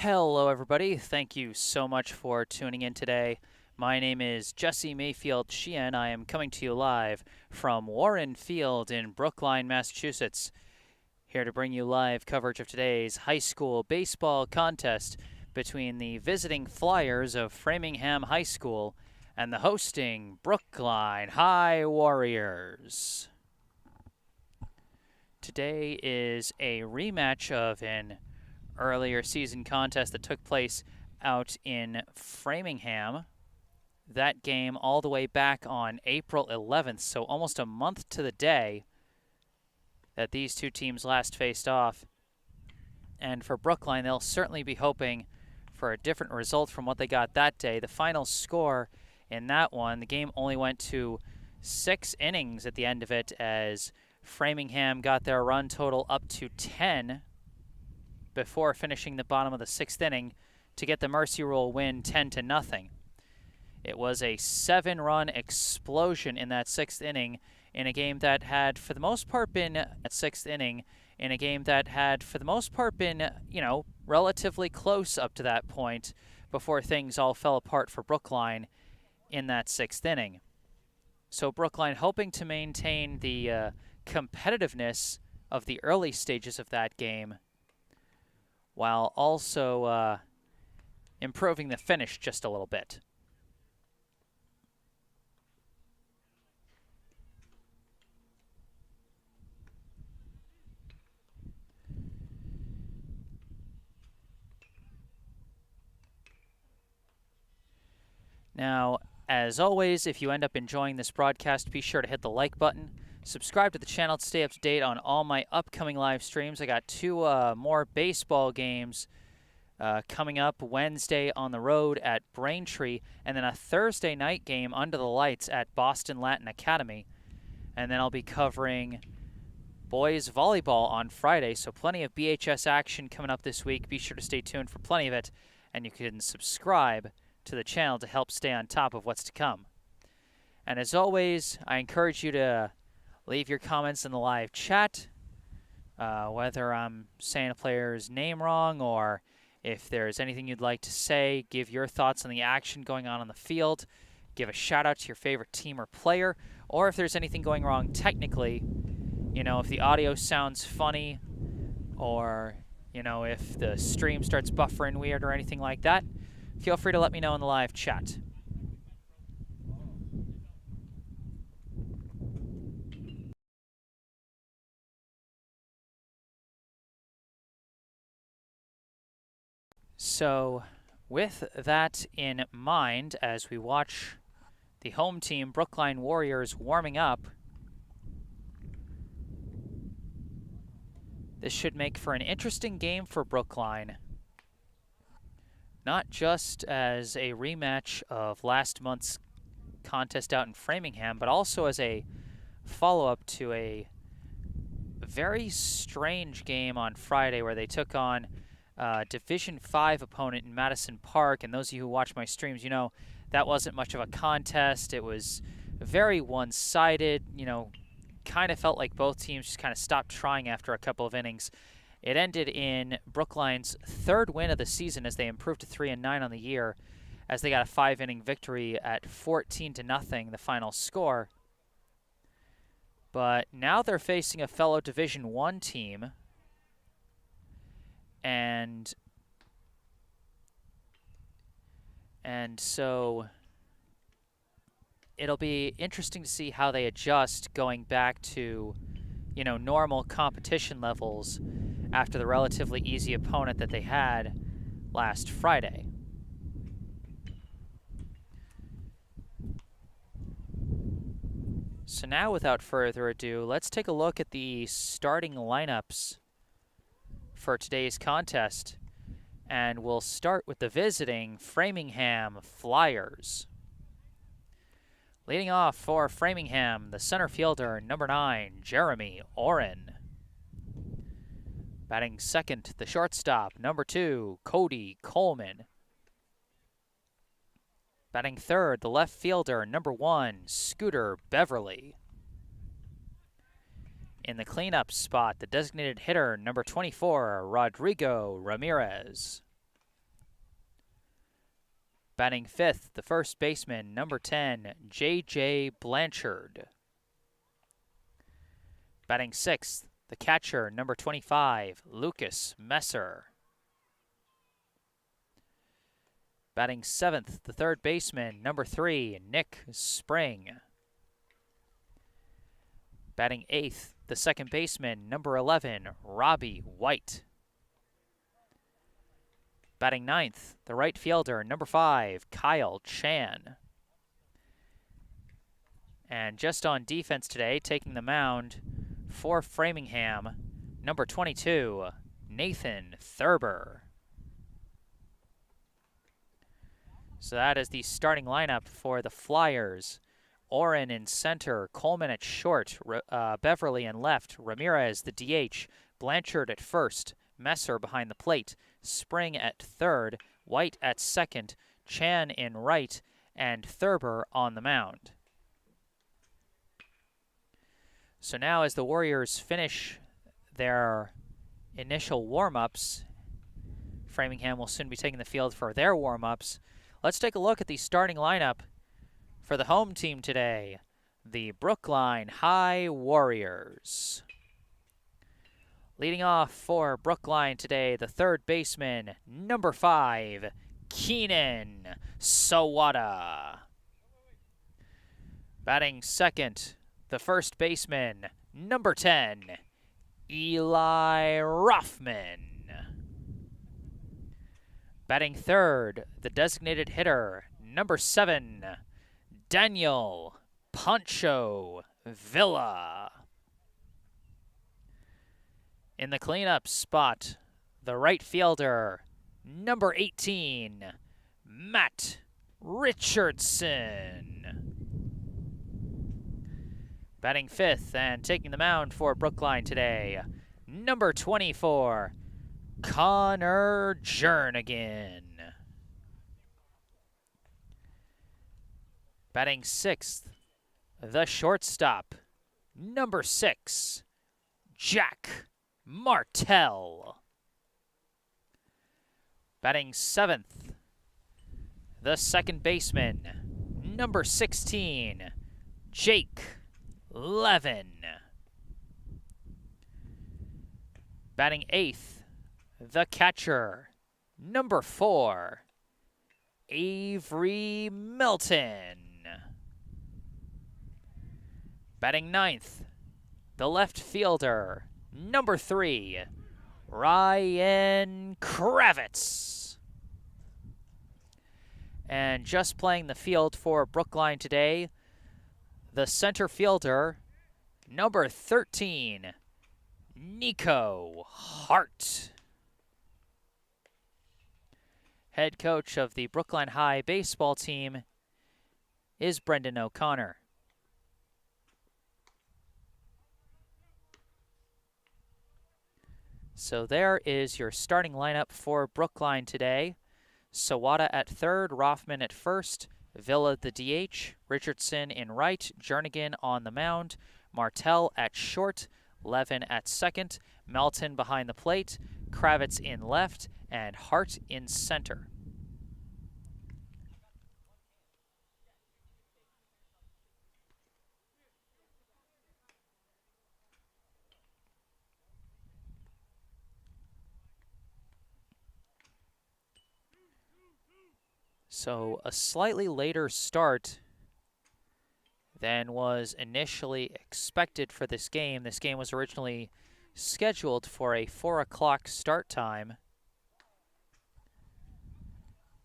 Hello, everybody. Thank you so much for tuning in today. My name is Jesse Mayfield-Sheehan. I am coming to you live from Warren Field in Brookline, Massachusetts. Here to bring you live coverage of today's high school baseball contest between the visiting Flyers of Framingham High School and the hosting Brookline High Warriors. Today is a rematch of an earlier season contest that took place out in Framingham. That game all the way back on April 11th, so almost a month to the day that these two teams last faced off. And for Brookline, they'll certainly be hoping for a different result from what they got that day. The final score in that one, the game only went to 6 innings at the end of it, as Framingham got their run total up to 10 before finishing the bottom of the 6th inning to get the Mercy Rule win 10-0. It was a 7-run explosion in that 6th inning in a game that had, for the most part, been relatively close up to that point before things all fell apart for Brookline in that 6th inning. So Brookline hoping to maintain the competitiveness of the early stages of that game, while also improving the finish just a little bit. Now, as always, if you end up enjoying this broadcast, be sure to hit the like button. Subscribe to the channel to stay up to date on all my upcoming live streams. I got 2 more baseball games coming up Wednesday on the road at Braintree, and then a Thursday night game under the lights at Boston Latin Academy. And then I'll be covering boys volleyball on Friday, so plenty of BHS action coming up this week. Be sure to stay tuned for plenty of it, and you can subscribe to the channel to help stay on top of what's to come. And as always, I encourage you to leave your comments in the live chat, whether I'm saying a player's name wrong or if there's anything you'd like to say. Give your thoughts on the action going on the field. Give a shout out to your favorite team or player, or if there's anything going wrong technically, if the audio sounds funny, or, if the stream starts buffering weird or anything like that, feel free to let me know in the live chat. So, with that in mind, as we watch the home team, Brookline Warriors, warming up, this should make for an interesting game for Brookline. Not just as a rematch of last month's contest out in Framingham, but also as a follow-up to a very strange game on Friday where they took on Division 5 opponent in Madison Park. And those of you who watch my streams, that wasn't much of a contest. It was very one-sided. Kind of felt like both teams just kind of stopped trying after a couple of innings. It ended in Brookline's 3rd win of the season as they improved to 3-9 on the year, as they got a 5-inning victory at 14-0, the final score. But now they're facing a fellow Division 1 team, and so it'll be interesting to see how they adjust going back to, normal competition levels after the relatively easy opponent that they had last Friday. So now, without further ado, let's take a look at the starting lineups for today's contest. And we'll start with the visiting Framingham Flyers. Leading off for Framingham, the center fielder, number 9, Jeremy Oren. Batting second, the shortstop, number 2, Cody Coleman. Batting third, the left fielder, number 1, Scooter Beverly. In the cleanup spot, the designated hitter, number 24, Rodrigo Ramirez. Batting fifth, the first baseman, number 10, J.J. Blanchard. Batting sixth, the catcher, number 25, Lucas Messer. Batting seventh, the third baseman, number 3, Nick Spring. Batting eighth, the second baseman, number 11, Robbie White. Batting ninth, the right fielder, number 5, Kyle Chan. And just on defense today, taking the mound for Framingham, number 22, Nathan Thurber. So that is the starting lineup for the Flyers. Oren in center, Coleman at short, Beverly in left, Ramirez the DH, Blanchard at first, Messer behind the plate, Spring at third, White at second, Chan in right, and Thurber on the mound. So now as the Warriors finish their initial warm-ups, Framingham will soon be taking the field for their warm-ups. Let's take a look at the starting lineup for the home team today, the Brookline High Warriors. Leading off for Brookline today, the third baseman, number 5, Keenan Sawada. Batting second, the first baseman, number 10, Eli Rothman. Batting third, the designated hitter, number 7, Daniel Pancho Villa. In the cleanup spot, the right fielder, number 18, Matt Richardson. Batting fifth and taking the mound for Brookline today, number 24, Connor Jernigan. Batting sixth, the shortstop, number 6, Jack Martell. Batting seventh, the second baseman, number 16, Jake Levin. Batting eighth, the catcher, number 4, Avery Milton. Batting ninth, the left fielder, number 3, Ryan Kravitz. And just playing the field for Brookline today, the center fielder, number 13, Nico Hart. Head coach of the Brookline High baseball team is Brendan O'Connor. So there is your starting lineup for Brookline today. Sawada at third, Rothman at first, Villa the DH, Richardson in right, Jernigan on the mound, Martell at short, Levin at second, Melton behind the plate, Kravitz in left, and Hart in center. So a slightly later start than was initially expected for this game. This game was originally scheduled for a 4 o'clock start time.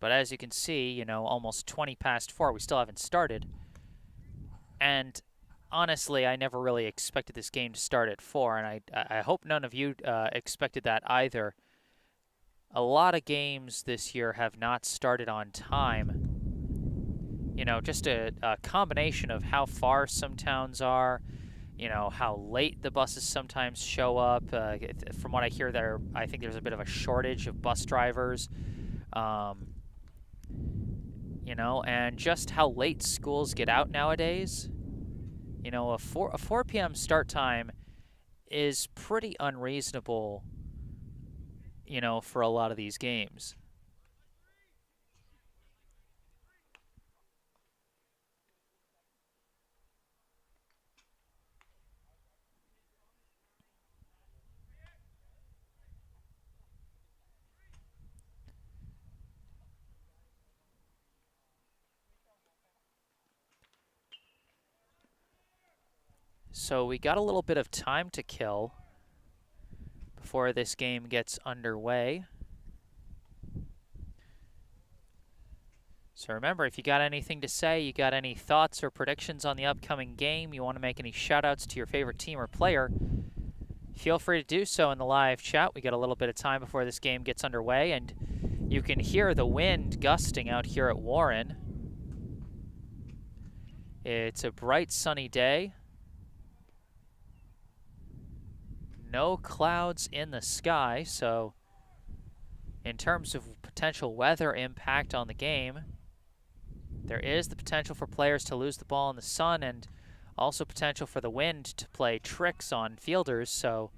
But as you can see, you know, almost 20 past 4, we still haven't started. And honestly, I never really expected this game to start at 4, and I hope none of you expected that either. A lot of games this year have not started on time. You know, just a combination of how far some towns are, you know, how late the buses sometimes show up. From what I hear, I think there's a bit of a shortage of bus drivers. You know, and just how late schools get out nowadays. You know, a 4 p.m. start time is pretty unreasonable, you know, for a lot of these games. So we got a little bit of time to kill before this game gets underway. So remember, if you got anything to say, you got any thoughts or predictions on the upcoming game, you want to make any shout-outs to your favorite team or player, feel free to do so in the live chat. We got a little bit of time before this game gets underway, and you can hear the wind gusting out here at Warren. It's a bright, sunny day. No clouds in the sky, so in terms of potential weather impact on the game, there is the potential for players to lose the ball in the sun and also potential for the wind to play tricks on fielders, so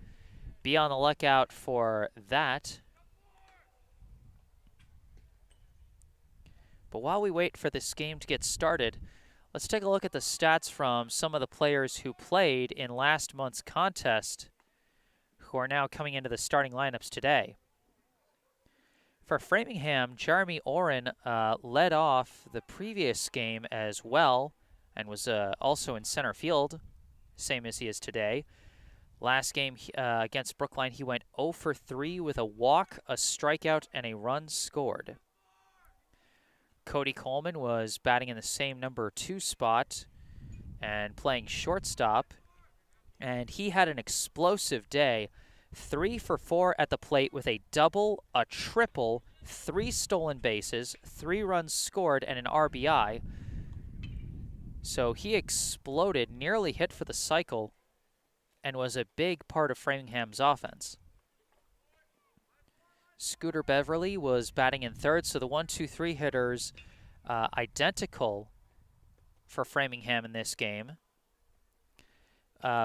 be on the lookout for that. But while we wait for this game to get started, let's take a look at the stats from some of the players who played in last month's contest who are now coming into the starting lineups today. For Framingham, Jeremy Oren led off the previous game as well and was also in center field, same as he is today. Last game against Brookline, he went 0 for 3 with a walk, a strikeout, and a run scored. Cody Coleman was batting in the same number 2 spot and playing shortstop, and he had an explosive day. 3 for 4 at the plate with a double, a triple, 3 stolen bases, 3 runs scored, and an RBI. So he exploded, nearly hit for the cycle, and was a big part of Framingham's offense. Scooter Beverly was batting in third, so the 1-2-3 hitters identical for Framingham in this game.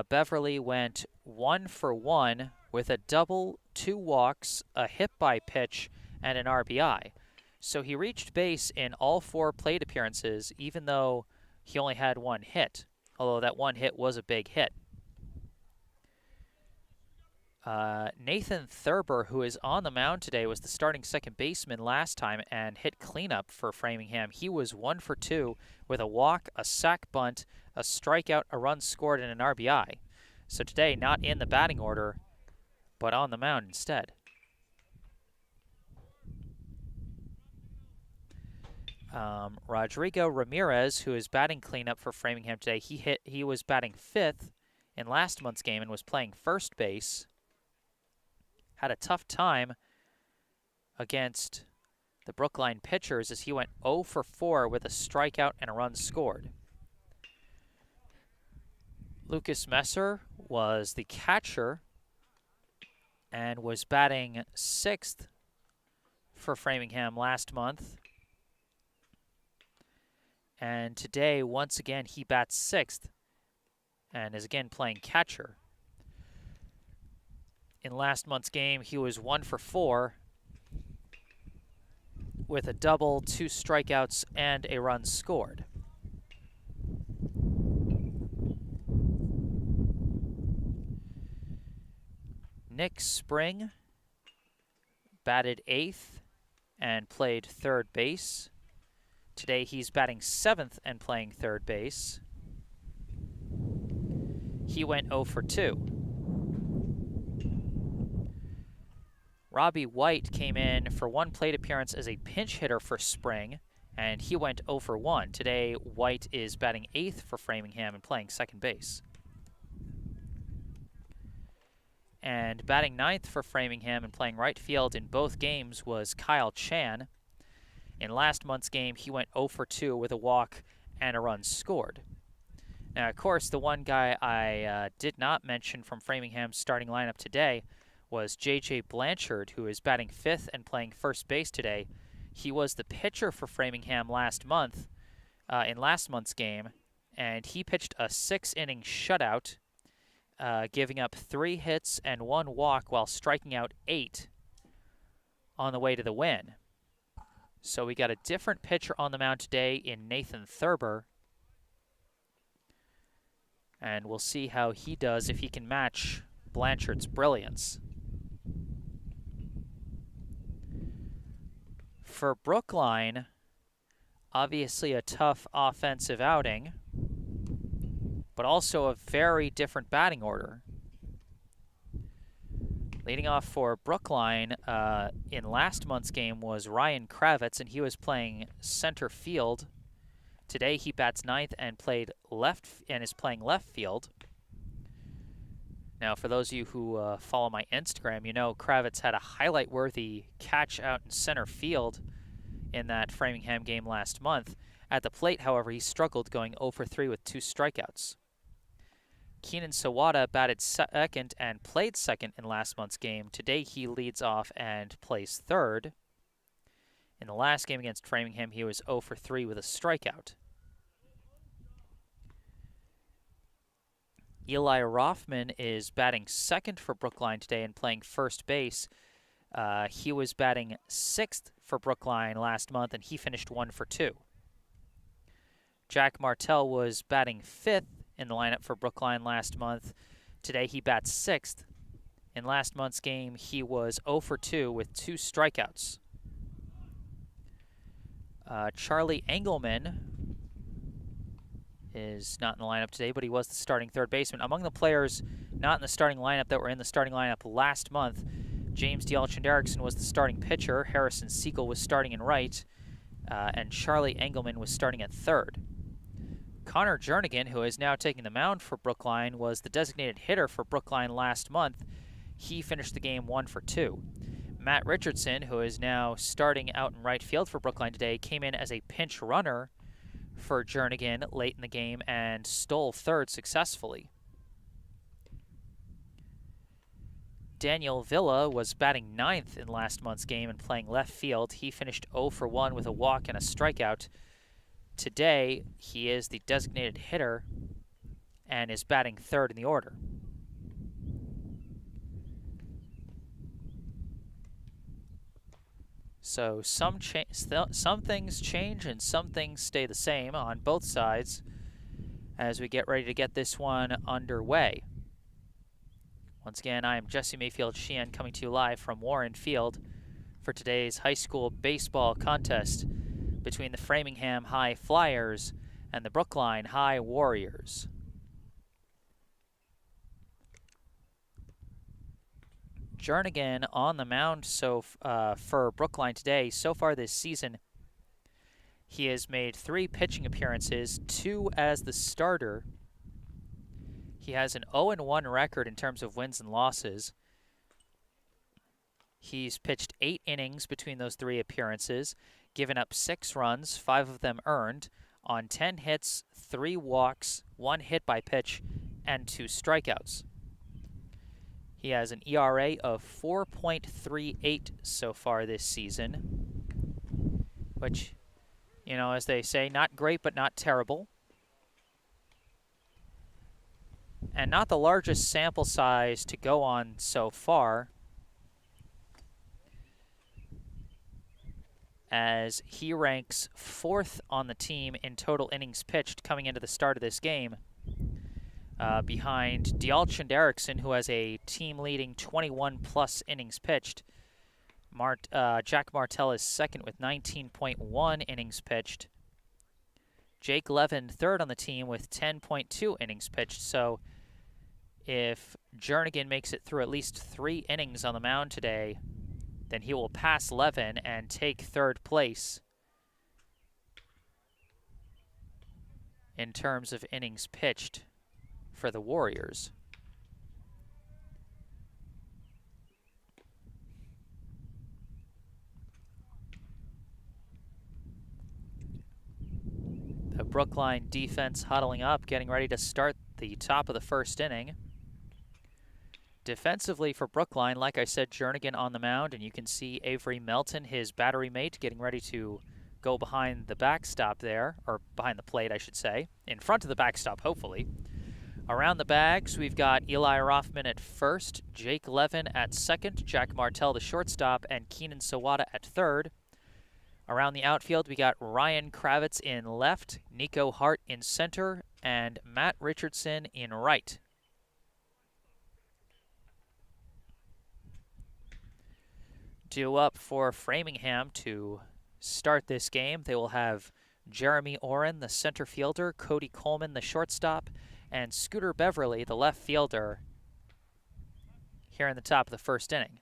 Beverly went 1 for 1 with a double, 2 walks, a hit by pitch, and an RBI. So he reached base in all 4 plate appearances, even though he only had 1 hit, although that 1 hit was a big hit. Nathan Thurber, who is on the mound today, was the starting second baseman last time and hit cleanup for Framingham. He was 1 for 2 with a walk, a sac bunt, a strikeout, a run scored, and an RBI. So today, not in the batting order, but on the mound instead. Rodrigo Ramirez, who is batting cleanup for Framingham today, he was batting 5th in last month's game and was playing first base. Had a tough time against the Brookline pitchers as he went 0 for 4 with a strikeout and a run scored. Lucas Messer was the catcher and was batting 6th for Framingham last month. And today, once again, he bats 6th and is again playing catcher. In last month's game, he was 1 for 4 with a double, 2 strikeouts, and a run scored. Nick Spring batted 8th and played third base. Today he's batting 7th and playing third base. He went 0 for 2. Robbie White came in for 1 plate appearance as a pinch hitter for Spring, and he went 0 for 1. Today, White is batting 8th for Framingham and playing second base. And batting 9th for Framingham and playing right field in both games was Kyle Chan. In last month's game, he went 0 for 2 with a walk and a run scored. Now, of course, the one guy I did not mention from Framingham's starting lineup today was J.J. Blanchard, who is batting 5th and playing first base today. He was the pitcher for Framingham last month, in last month's game, and he pitched a 6-inning shutout, giving up 3 hits and 1 walk while striking out 8 on the way to the win. So we got a different pitcher on the mound today in Nathan Thurber, and we'll see how he does if he can match Blanchard's brilliance. For Brookline, obviously a tough offensive outing, but also a very different batting order. Leading off for Brookline in last month's game was Ryan Kravitz, and he was playing center field. Today he bats ninth and is playing left field. Now, for those of you who follow my Instagram, you know Kravitz had a highlight-worthy catch out in center field in that Framingham game last month. At the plate, however, he struggled, going 0 for 3 with 2 strikeouts. Keenan Sawada batted second and played second in last month's game. Today he leads off and plays third. In the last game against Framingham, he was 0 for 3 with a strikeout. Eli Rothman is batting second for Brookline today and playing first base. He was batting sixth for Brookline last month, and he finished 1 for 2. Jack Martell was batting fifth in the lineup for Brookline last month. Today he bats sixth. In last month's game, he was 0 for 2 with 2 strikeouts. Charlie Engelman is not in the lineup today, but he was the starting third baseman. Among the players not in the starting lineup that were in the starting lineup last month, James Dialchin-Derrickson was the starting pitcher, Harrison Siegel was starting in right, and Charlie Engelman was starting at third. Connor Jernigan, who is now taking the mound for Brookline, was the designated hitter for Brookline last month. He finished the game 1 for 2. Matt Richardson, who is now starting out in right field for Brookline today, came in as a pinch runner for Jernigan late in the game and stole third successfully. Daniel Villa was batting ninth in last month's game and playing left field. He finished 0 for 1 with a walk and a strikeout. Today, he is the designated hitter and is batting third in the order. So some things change and some things stay the same on both sides as we get ready to get this one underway. Once again, I am Jesse Mayfield-Sheehan coming to you live from Warren Field for today's high school baseball contest between the Framingham High Flyers and the Brookline High Warriors. Jernigan on the mound for Brookline today. So far this season, he has made 3 pitching appearances, 2 as the starter. He has an 0-1 record in terms of wins and losses. He's pitched 8 innings between those 3 appearances, given up 6 runs, 5 of them earned, on 10 hits, 3 walks, 1 hit by pitch, and 2 strikeouts. He has an ERA of 4.38 so far this season, which, you know, as they say, not great but not terrible. And not the largest sample size to go on so far, as he ranks 4th on the team in total innings pitched coming into the start of this game, behind Dialchin-Derrickson, who has a team-leading 21-plus innings pitched. Jack Martell is second with 19.1 innings pitched. Jake Levin third on the team with 10.2 innings pitched. So if Jernigan makes it through at least 3 innings on the mound today, then he will pass Levin and take third place in terms of innings pitched for the Warriors. The Brookline defense huddling up, getting ready to start the top of the first inning. Defensively for Brookline, like I said, Jernigan on the mound, and you can see Avery Melton, his battery mate, getting ready to go behind the backstop there, or behind the plate, I should say, in front of the backstop, hopefully. Around the bags, we've got Eli Rothman at first, Jake Levin at second, Jack Martell the shortstop, and Keenan Sawada at third. Around the outfield, we got Ryan Kravitz in left, Nico Hart in center, and Matt Richardson in right. Due up for Framingham to start this game, they will have Jeremy Oren, the center fielder, Cody Coleman, the shortstop, and Scooter Beverly, the left fielder, here in the top of the first inning.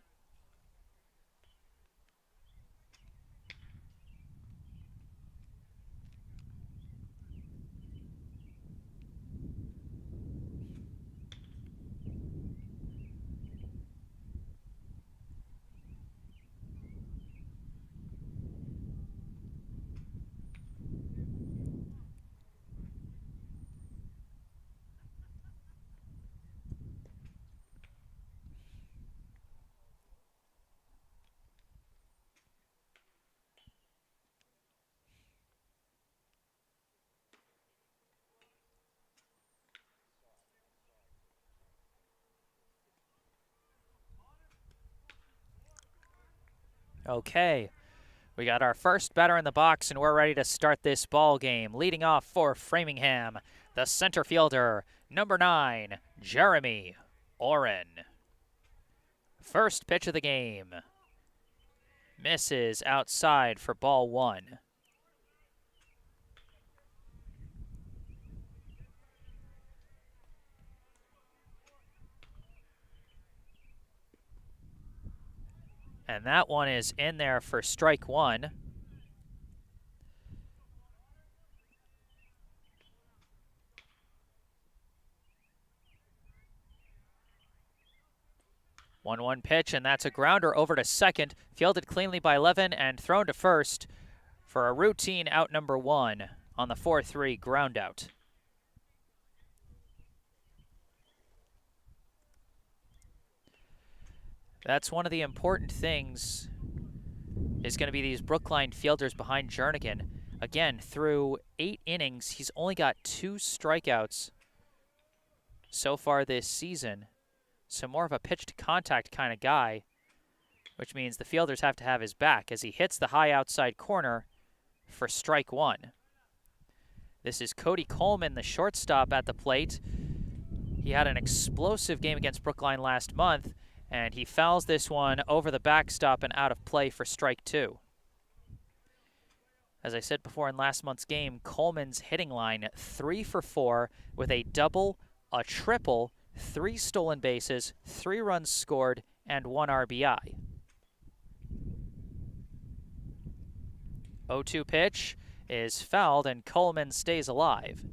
Okay, we got our first batter in the box, and we're ready to start this ball game. Leading off for Framingham, the center fielder, number 9, Jeremy Oren. First pitch of the game. Misses outside for ball 1. And that one is in there for strike 1. One pitch, and that's a grounder over to second, fielded cleanly by Levin and thrown to first for a routine out number 1 on the 4-3 ground out. That's one of the important things is going to be these Brookline fielders behind Jernigan. Again, through 8 innings, he's only got 2 strikeouts so far this season. So more of a pitch-to-contact kind of guy, which means the fielders have to have his back as he hits the high outside corner for strike 1. This is Cody Coleman, the shortstop at the plate. He had an explosive game against Brookline last month, and he fouls this one over the backstop and out of play for strike 2. As I said before in last month's game, Coleman's hitting line 3 for 4 with a double, a triple, 3 stolen bases, 3 runs scored, and 1 RBI. 0-2 pitch is fouled, and Coleman stays alive.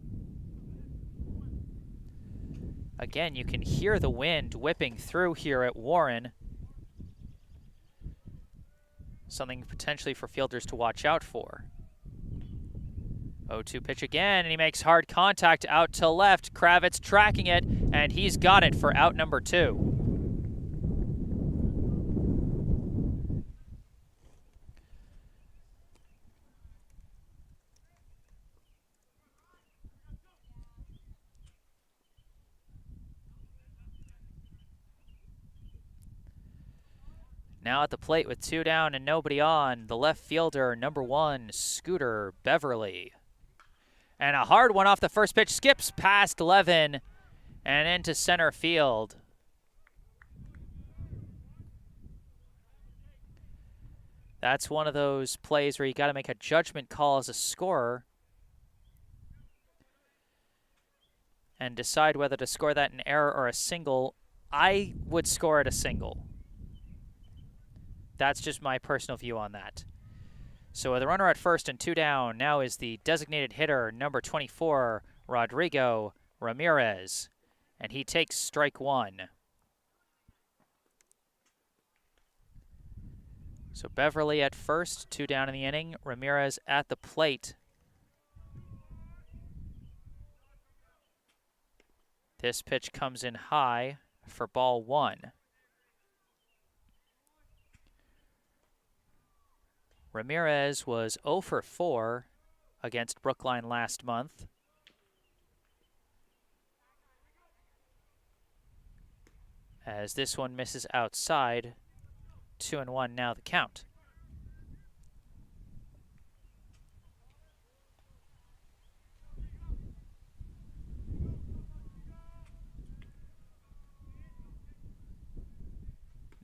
Again, you can hear the wind whipping through here at Warren. Something potentially for fielders to watch out for. 0-2 pitch again, and he makes hard contact out to left. Kravitz tracking it, and he's got it for out number 2. Now at the plate with 2 down and nobody on, the left fielder, number 1, Scooter Beverly. And a hard one off the first pitch, skips past Levin and into center field. That's one of those plays where you got to make a judgment call as a scorer and decide whether to score that an error or a single. I would score it a single. That's just my personal view on that. So with a runner at first and 2 down, now is the designated hitter, number 24, Rodrigo Ramirez. And he takes strike 1. So Beverly at first, 2 down in the inning. Ramirez at the plate. This pitch comes in high for ball 1. Ramirez was 0 for 4 against Brookline last month. As this one misses outside, 2-1 now the count.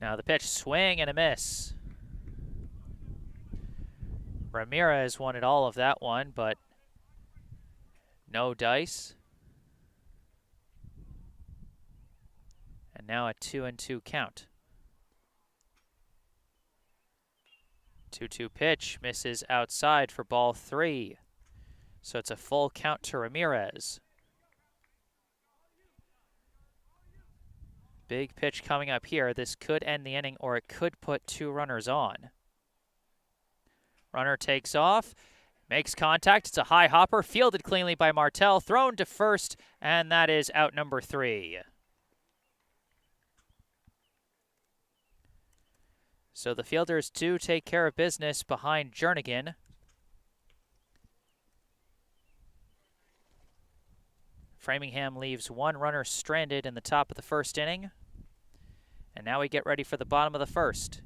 Now the pitch, swing and a miss. Ramirez wanted all of that one, but no dice. And now a 2-2 count. 2-2 pitch misses outside for ball 3. So it's a full count to Ramirez. Big pitch coming up here. This could end the inning, or it could put 2 runners on. Runner takes off, makes contact. It's a high hopper, fielded cleanly by Martel, thrown to first, and that is out number 3. So the fielders do take care of business behind Jernigan. Framingham leaves 1 runner stranded in the top of the first inning. And now we get ready for the bottom of the first.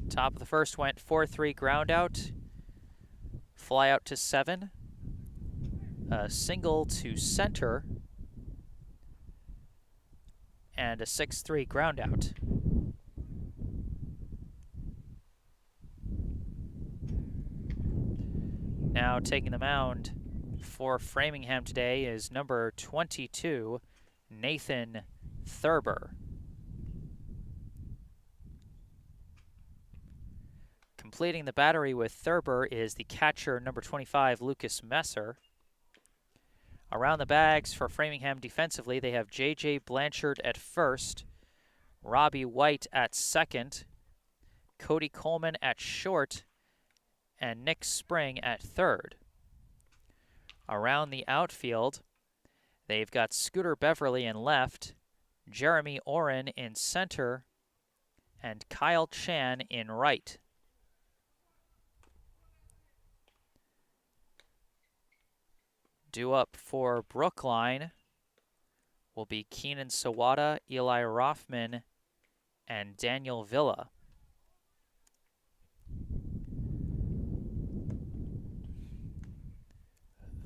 Top of the first went 4-3 ground out. Fly out to 7. A single to center. And a 6-3 ground out. Now taking the mound for Framingham today is number 22, Nathan Thurber. Completing the battery with Thurber is the catcher, number 25, Lucas Messer. Around the bags for Framingham defensively, they have J.J. Blanchard at first, Robbie White at second, Cody Coleman at short, and Nick Spring at third. Around the outfield, they've got Scooter Beverly in left, Jeremy Oren in center, and Kyle Chan in right. Due up for Brookline will be Keenan Sawada, Eli Rothman, and Daniel Villa.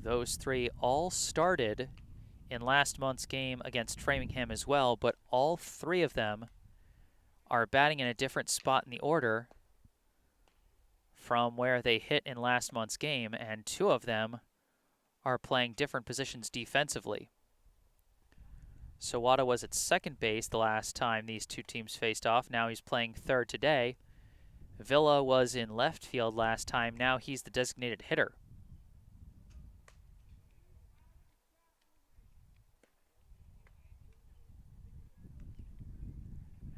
Those 3 all started in last month's game against Framingham as well, but all 3 of them are batting in a different spot in the order from where they hit in last month's game, and 2 of them are playing different positions defensively. Sawada was at second base the last time these 2 teams faced off. Now he's playing third today. Villa was in left field last time. Now he's the designated hitter.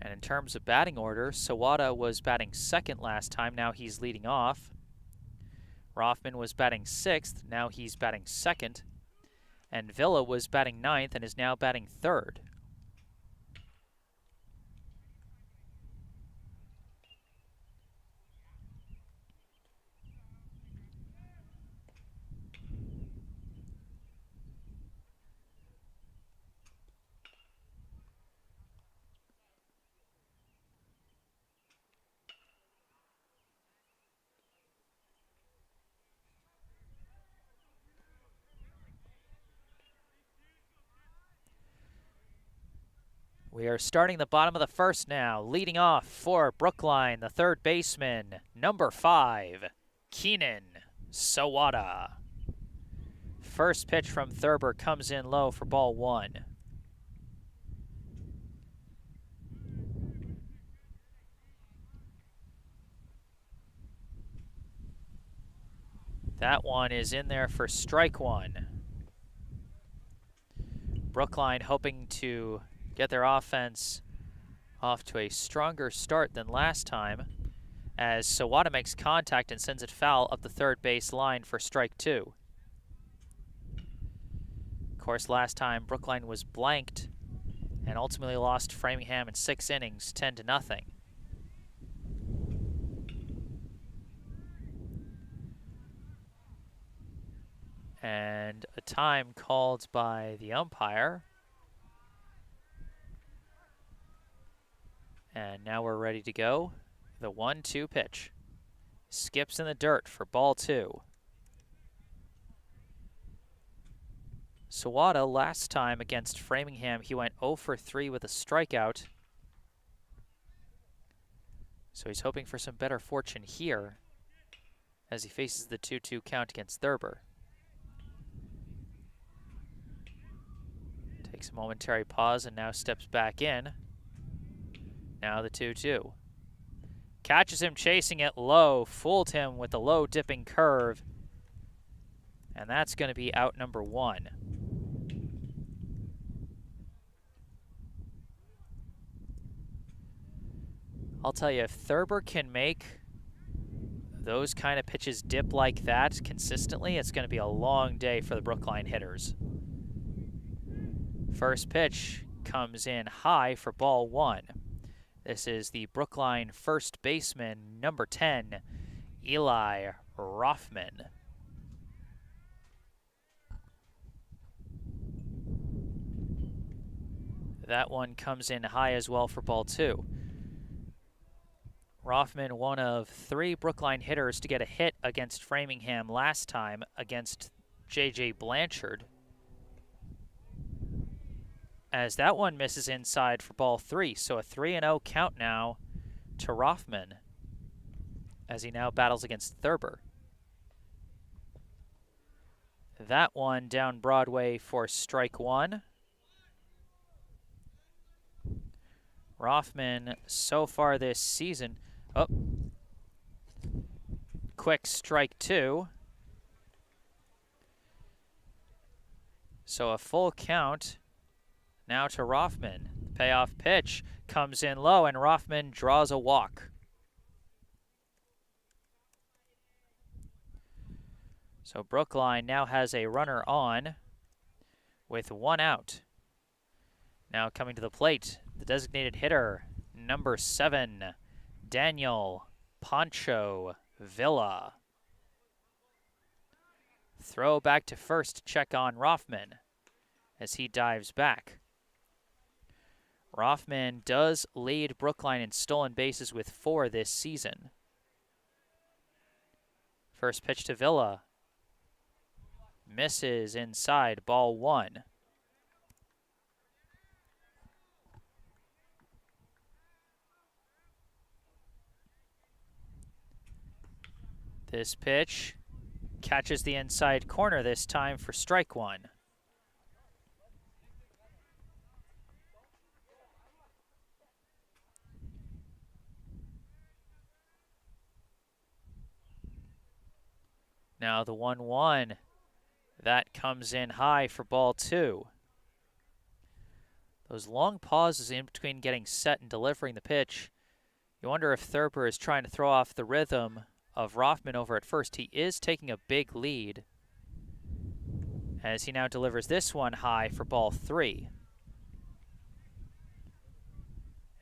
And in terms of batting order, Sawada was batting second last time. Now he's leading off. Rothman was batting 6th, now he's batting 2nd. And Villa was batting 9th and is now batting 3rd. We are starting the bottom of the first now. Leading off for Brookline, the third baseman, number 5, Keenan Sawada. First pitch from Thurber comes in low for ball 1. That one is in there for strike 1. Brookline hoping to get their offense off to a stronger start than last time, as Sawada makes contact and sends it foul up the third base line for strike 2. Of course, last time Brookline was blanked and ultimately lost Framingham in 6 innings, 10-0. And a time called by the umpire. And now we're ready to go. The 1-2 pitch. Skips in the dirt for ball 2. Sawada, last time against Framingham, he went 0 for 3 with a strikeout. So he's hoping for some better fortune here as he faces the 2-2 count against Thurber. Takes a momentary pause and now steps back in. Now the 2-2. Catches him chasing it low, fooled him with the low dipping curve. And that's going to be out number 1. I'll tell you, if Thurber can make those kind of pitches dip like that consistently, it's going to be a long day for the Brookline hitters. First pitch comes in high for ball 1. This is the Brookline first baseman, number 10, Eli Rothman. That one comes in high as well for ball 2. Rothman, one of 3 Brookline hitters to get a hit against Framingham last time against J.J. Blanchard. As that one misses inside for ball 3, so a 3-0 count now to Rothman as he now battles against Thurber. That one down Broadway for strike 1. Rothman so far this season, quick strike 2. So a full count now to Rothman. The payoff pitch comes in low and Rothman draws a walk. So Brookline now has a runner on with 1 out. Now coming to the plate, the designated hitter, number 7, Daniel Poncho Villa. Throw back to first to check on Rothman as he dives back. Rothman does lead Brookline in stolen bases with 4 this season. First pitch to Villa. Misses inside, ball 1. This pitch catches the inside corner this time for strike 1. Now the 1-1. That comes in high for ball 2. Those long pauses in between getting set and delivering the pitch, you wonder if Thurber is trying to throw off the rhythm of Rothman over at first. He is taking a big lead as he now delivers this one high for ball 3.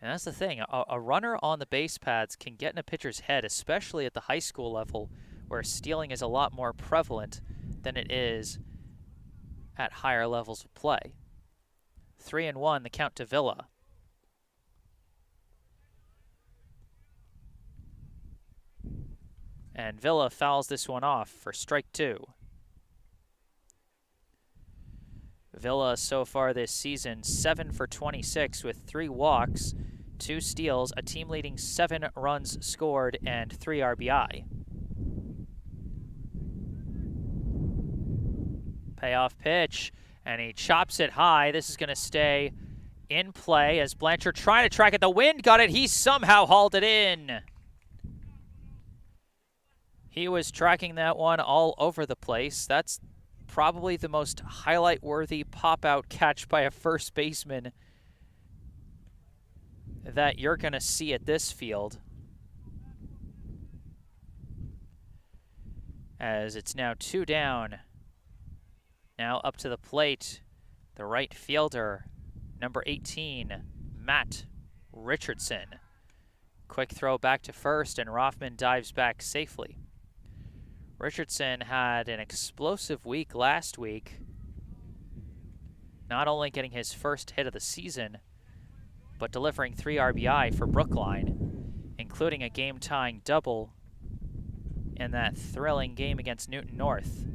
And that's the thing, a runner on the base paths can get in a pitcher's head, especially at the high school level where stealing is a lot more prevalent than it is at higher levels of play. 3-1, the count to Villa. And Villa fouls this one off for strike 2. Villa so far this season, 7 for 26 with 3 walks, 2 steals, a team-leading 7 runs scored, and 3 RBI. Payoff pitch, and he chops it high. This is going to stay in play as Blanchard trying to track it. The wind got it. He somehow hauled it in. He was tracking that one all over the place. That's probably the most highlight-worthy pop-out catch by a first baseman that you're going to see at this field. As it's now 2 down. Now up to the plate, the right fielder, number 18, Matt Richardson. Quick throw back to first, and Rothman dives back safely. Richardson had an explosive week last week, not only getting his first hit of the season, but delivering 3 RBI for Brookline, including a game-tying double in that thrilling game against Newton North.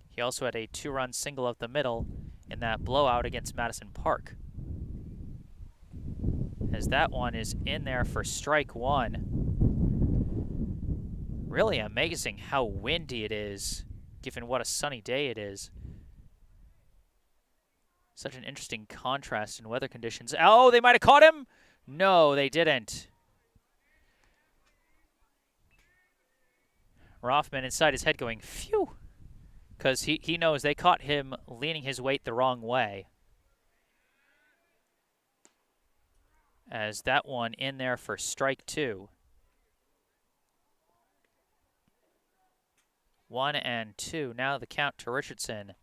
He also had a 2-run single up the middle in that blowout against Madison Park. As that one is in there for strike 1. Really amazing how windy it is, given what a sunny day it is. Such an interesting contrast in weather conditions. Oh, they might have caught him. No, they didn't. Rothman inside his head going, phew, because he knows they caught him leaning his weight the wrong way. As that one in there for strike 2. 1-2. Now the count to Richardson.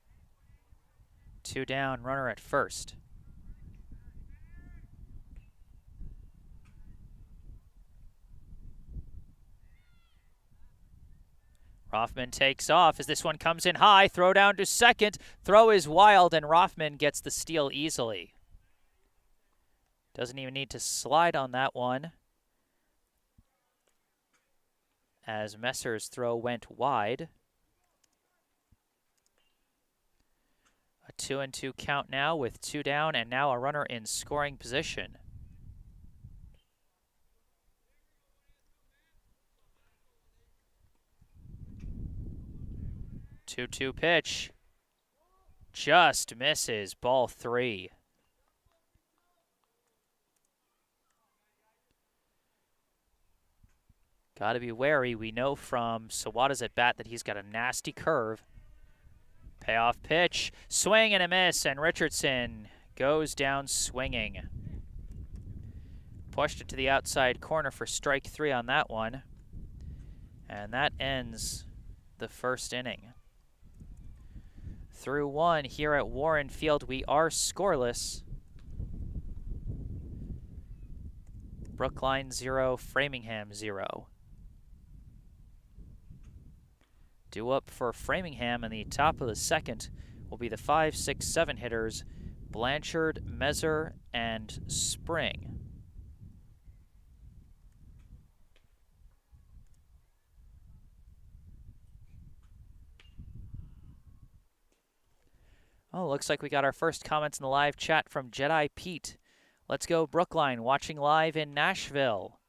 2 down, runner at first. Rothman takes off as this one comes in high. Throw down to second. Throw is wild, and Rothman gets the steal easily. Doesn't even need to slide on that one, as Messer's throw went wide. A 2-2 count now with 2 down, and now a runner in scoring position. 2-2 pitch. Just misses. Ball 3. Got to be wary. We know from Sawada's at bat that he's got a nasty curve. Payoff pitch. Swing and a miss, and Richardson goes down swinging. Pushed it to the outside corner for strike 3 on that one. And that ends the first inning. Through 1 here at Warren Field, we are scoreless. Brookline 0, Framingham 0. Due up for Framingham in the top of the second will be the 5, 6, 7 hitters, Blanchard, Messer, and Spring. Oh, looks like we got our first comments in the live chat from Jedi Pete. Let's go Brookline, watching live in Nashville.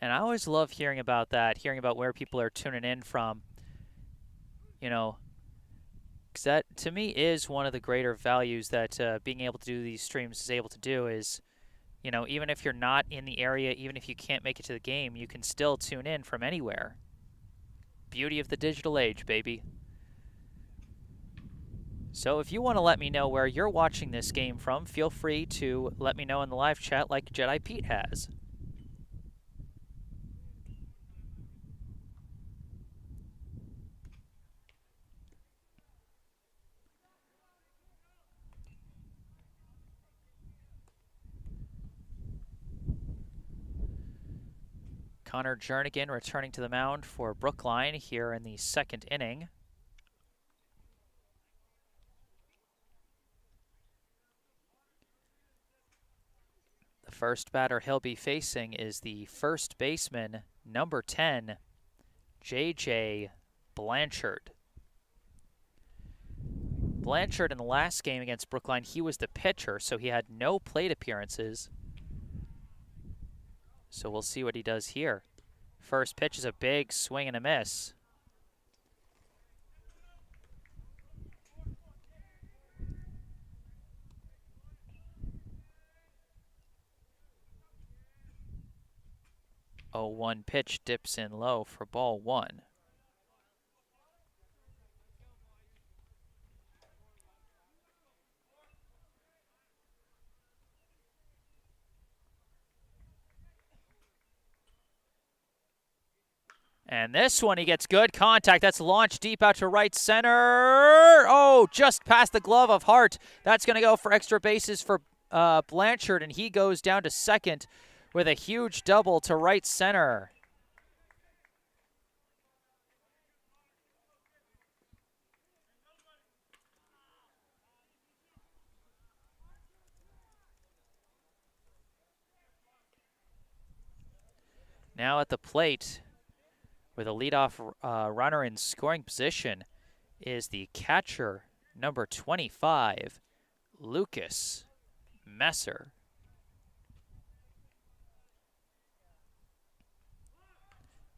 And I always love hearing about that, hearing about where people are tuning in from. You know, because that, to me, is one of the greater values that being able to do these streams is able to do is, you know, even if you're not in the area, even if you can't make it to the game, you can still tune in from anywhere. Beauty of the digital age, baby. So if you want to let me know where you're watching this game from, feel free to let me know in the live chat like Jedi Pete has. Connor Jernigan returning to the mound for Brookline here in the second inning. The first batter he'll be facing is the first baseman, number 10, J.J. Blanchard. Blanchard in the last game against Brookline, he was the pitcher, so he had no plate appearances. So we'll see what he does here. First pitch is a big swing and a miss. Oh, 1 pitch dips in low for ball 1. And this one, he gets good contact. That's launched deep out to right center. Oh, just past the glove of Hart. That's going to go for extra bases for Blanchard, and he goes down to second with a huge double to right center. Now at the plate, with a leadoff runner in scoring position, is the catcher, number 25, Lucas Messer.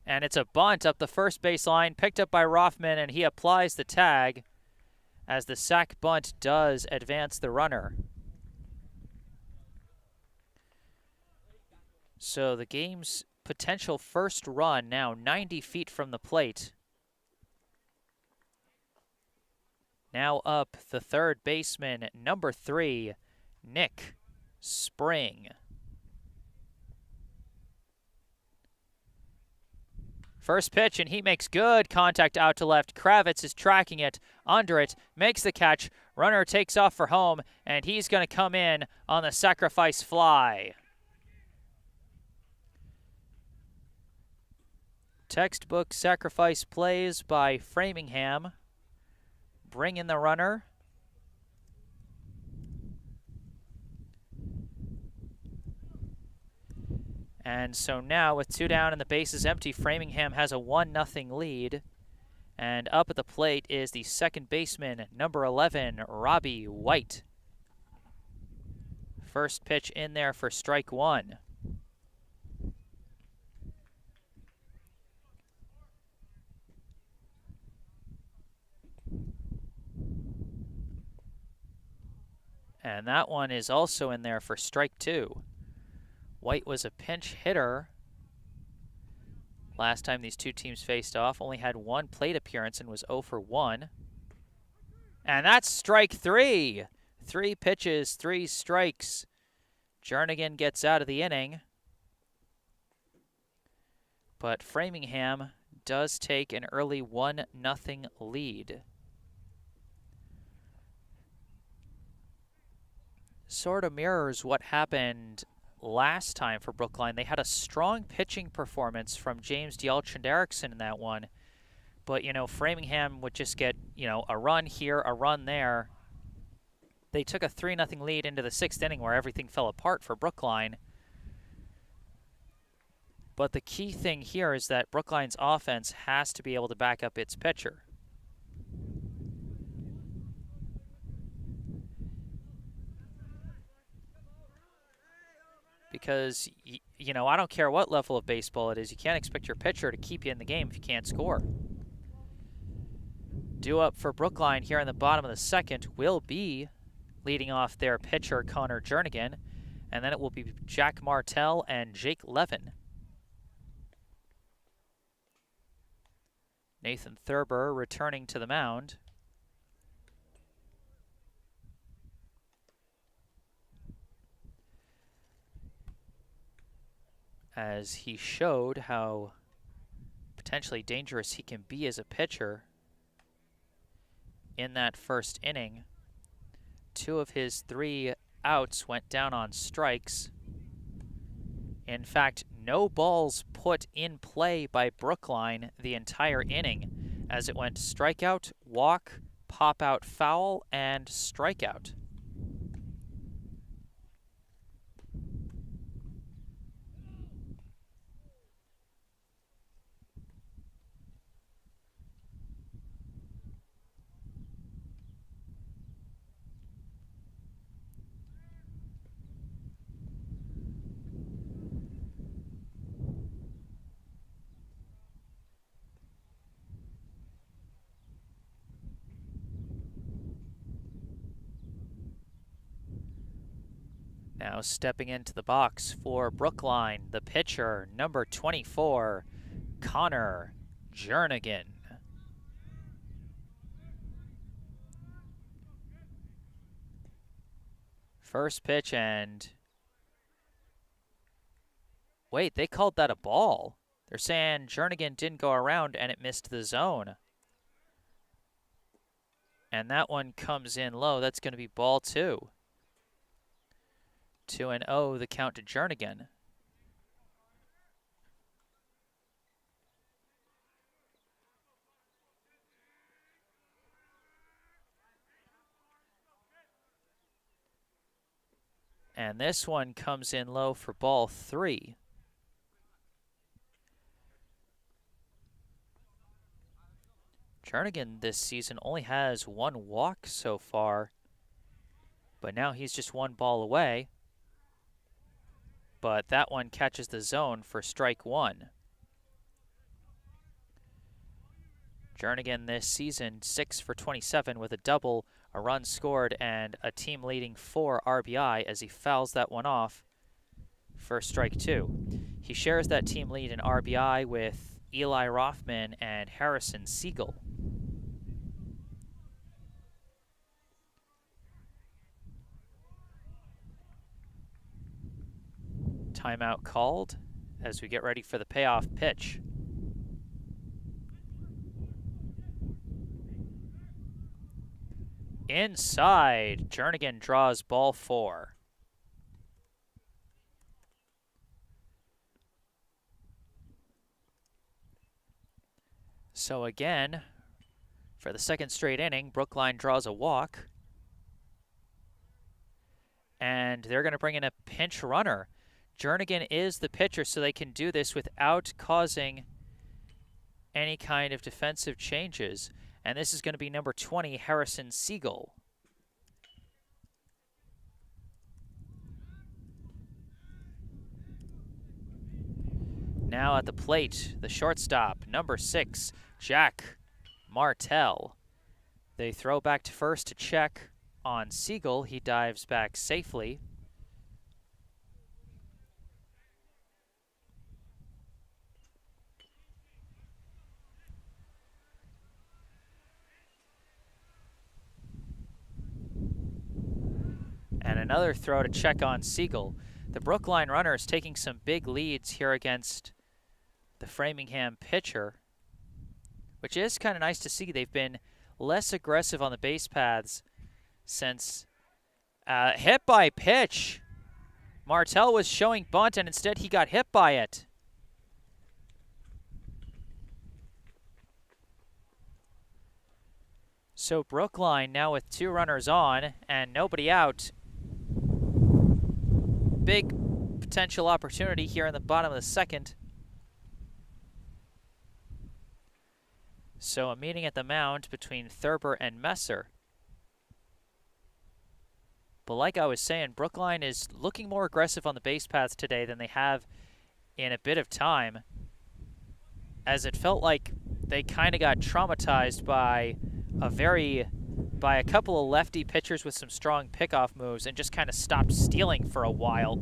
And it's a bunt up the first base line, picked up by Rothman, and he applies the tag. as the sac bunt does advance the runner. So the game's potential first run now 90 feet from the plate. Now up the third baseman, number 3, Nick Spring. First pitch, and he makes good contact out to left. Kravitz is tracking it, under it, makes the catch. Runner takes off for home, and he's going to come in on the sacrifice fly. Textbook sacrifice plays by Framingham. Bring in the runner. And so now, with 2 down and the bases empty, Framingham has a 1-0 lead. And up at the plate is the second baseman, number 11, Robbie White. First pitch in there for strike 1. And that one is also in there for strike 2. White was a pinch hitter last time these two teams faced off. Only had 1 plate appearance and was 0 for 1. And that's strike 3. 3 pitches, 3 strikes. Jernigan gets out of the inning. But Framingham does take an early 1-0 lead. Sort of mirrors what happened last time for Brookline. They had a strong pitching performance from James Dialchin-Derrickson in that one. But, you know, Framingham would just get, you know, a run here, a run there. They took a 3-0 lead into the 6th inning where everything fell apart for Brookline. But the key thing here is that Brookline's offense has to be able to back up its pitcher. Because, you know, I don't care what level of baseball it is, you can't expect your pitcher to keep you in the game if you can't score. Due up for Brookline here in the bottom of the 2nd will be leading off their pitcher, Connor Jernigan, and then it will be Jack Martell and Jake Levin. Nathan Thurber returning to the mound. As he showed how potentially dangerous he can be as a pitcher in that first inning. 2 of his 3 outs went down on strikes. In fact, no balls put in play by Brookline the entire inning, as it went strikeout, walk, pop out foul, and strikeout. Now stepping into the box for Brookline, the pitcher, number 24, Connor Jernigan. First pitch, and wait, they called that a ball. They're saying Jernigan didn't go around and it missed the zone. And that one comes in low. That's going to be ball 2. 2-0, the count to Jernigan. And this one comes in low for ball 3. Jernigan this season only has 1 walk so far, but now he's just 1 ball away. But that one catches the zone for strike 1. Jernigan this season 6 for 27 with a double, a run scored, and a team-leading 4 RBI as he fouls that one off for strike 2. He shares that team lead in RBI with Eli Rothman and Harrison Siegel. Timeout called as we get ready for the payoff pitch. Inside, Jernigan draws ball 4. So again, for the second straight inning, Brookline draws a walk. And they're going to bring in a pinch runner. Jernigan is the pitcher, so they can do this without causing any kind of defensive changes. And this is going to be number 20, Harrison Siegel. Now at the plate, the shortstop, number 6, Jack Martell. They throw back to first to check on Siegel. He dives back safely. And another throw to check on Siegel. The Brookline runner is taking some big leads here against the Framingham pitcher, which is kind of nice to see. They've been less aggressive on the base paths since hit by pitch. Martell was showing bunt, and instead he got hit by it. So Brookline now with 2 runners on and nobody out. Big potential opportunity here in the bottom of the second. So a meeting at the mound between Thurber and Messer. But like I was saying, Brookline is looking more aggressive on the base paths today than they have in a bit of time, as it felt like they kind of got traumatized by a couple of lefty pitchers with some strong pickoff moves and just kind of stopped stealing for a while.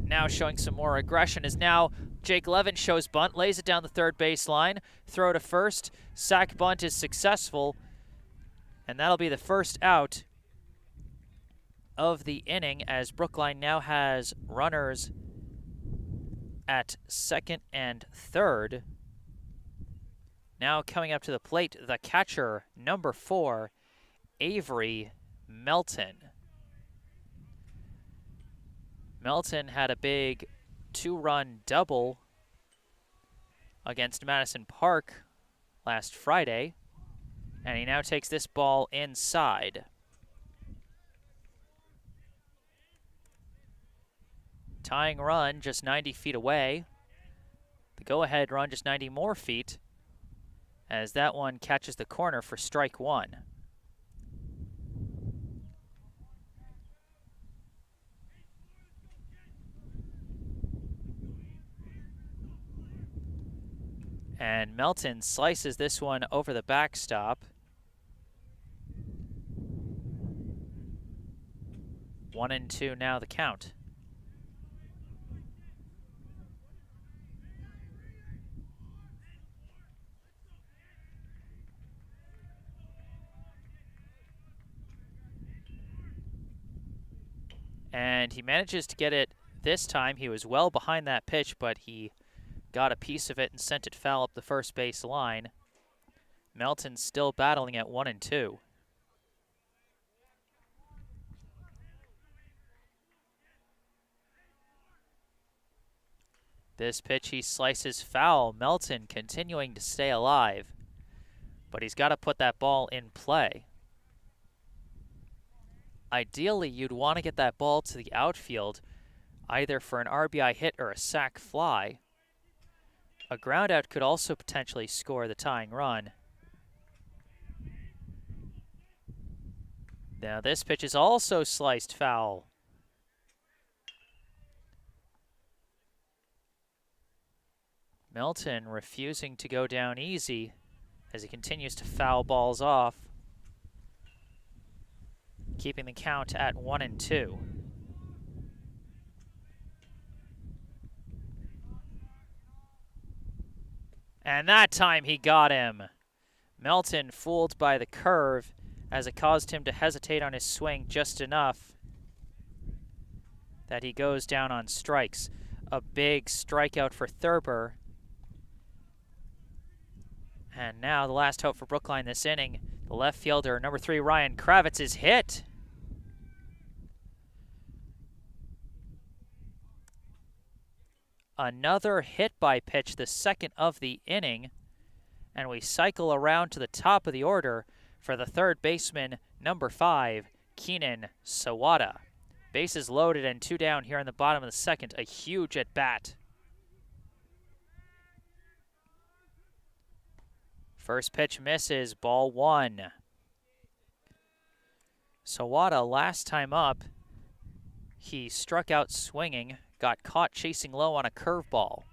Now showing some more aggression is now Jake Levin shows bunt, lays it down the third baseline, throw to first, sac bunt is successful, and that'll be the first out of the inning as Brookline now has runners at second and third. Now coming up to the plate, the catcher, number 4, Avery Melton. Melton had a big 2-run double against Madison Park last Friday, and he now takes this ball inside. Tying run just 90 feet away. The go-ahead run just 90 more feet, as that one catches the corner for strike 1. And Melton slices this one over the backstop. 1-2 now the count. And he manages to get it this time. He was well behind that pitch, but he got a piece of it and sent it foul up the first base line. Melton's still battling at 1-2. This pitch he slices foul. Melton continuing to stay alive, but he's got to put that ball in play. Ideally, you'd want to get that ball to the outfield, either for an RBI hit or a sac fly. A groundout could also potentially score the tying run. Now this pitch is also sliced foul. Milton refusing to go down easy as he continues to foul balls off, keeping the count at 1-2. And that time he got him. Milton fooled by the curve as it caused him to hesitate on his swing just enough that he goes down on strikes. A big strikeout for Thurber. And now the last hope for Brookline this inning. The left fielder, number 3, Ryan Kravitz, is hit. Another hit by pitch, the second of the inning. And we cycle around to the top of the order for the third baseman, number 5, Keenan Sawada. Bases loaded and 2 down here in the bottom of the second. A huge at-bat. First pitch misses, ball 1. Sawada, last time up, he struck out swinging, got caught chasing low on a curveball.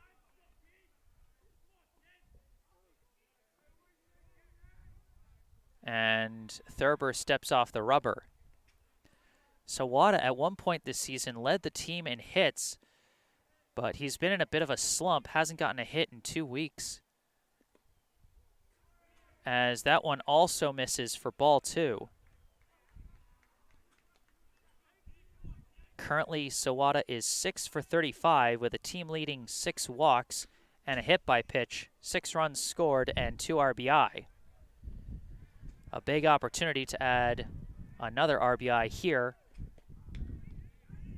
And Thurber steps off the rubber. Sawada at one point this season led the team in hits, but he's been in a bit of a slump, hasn't gotten a hit in 2 weeks. As that one also misses for ball 2. Currently, Sawada is 6 for 35 with a team-leading 6 walks and a hit by pitch, 6 runs scored, and 2 RBI. A big opportunity to add another RBI here,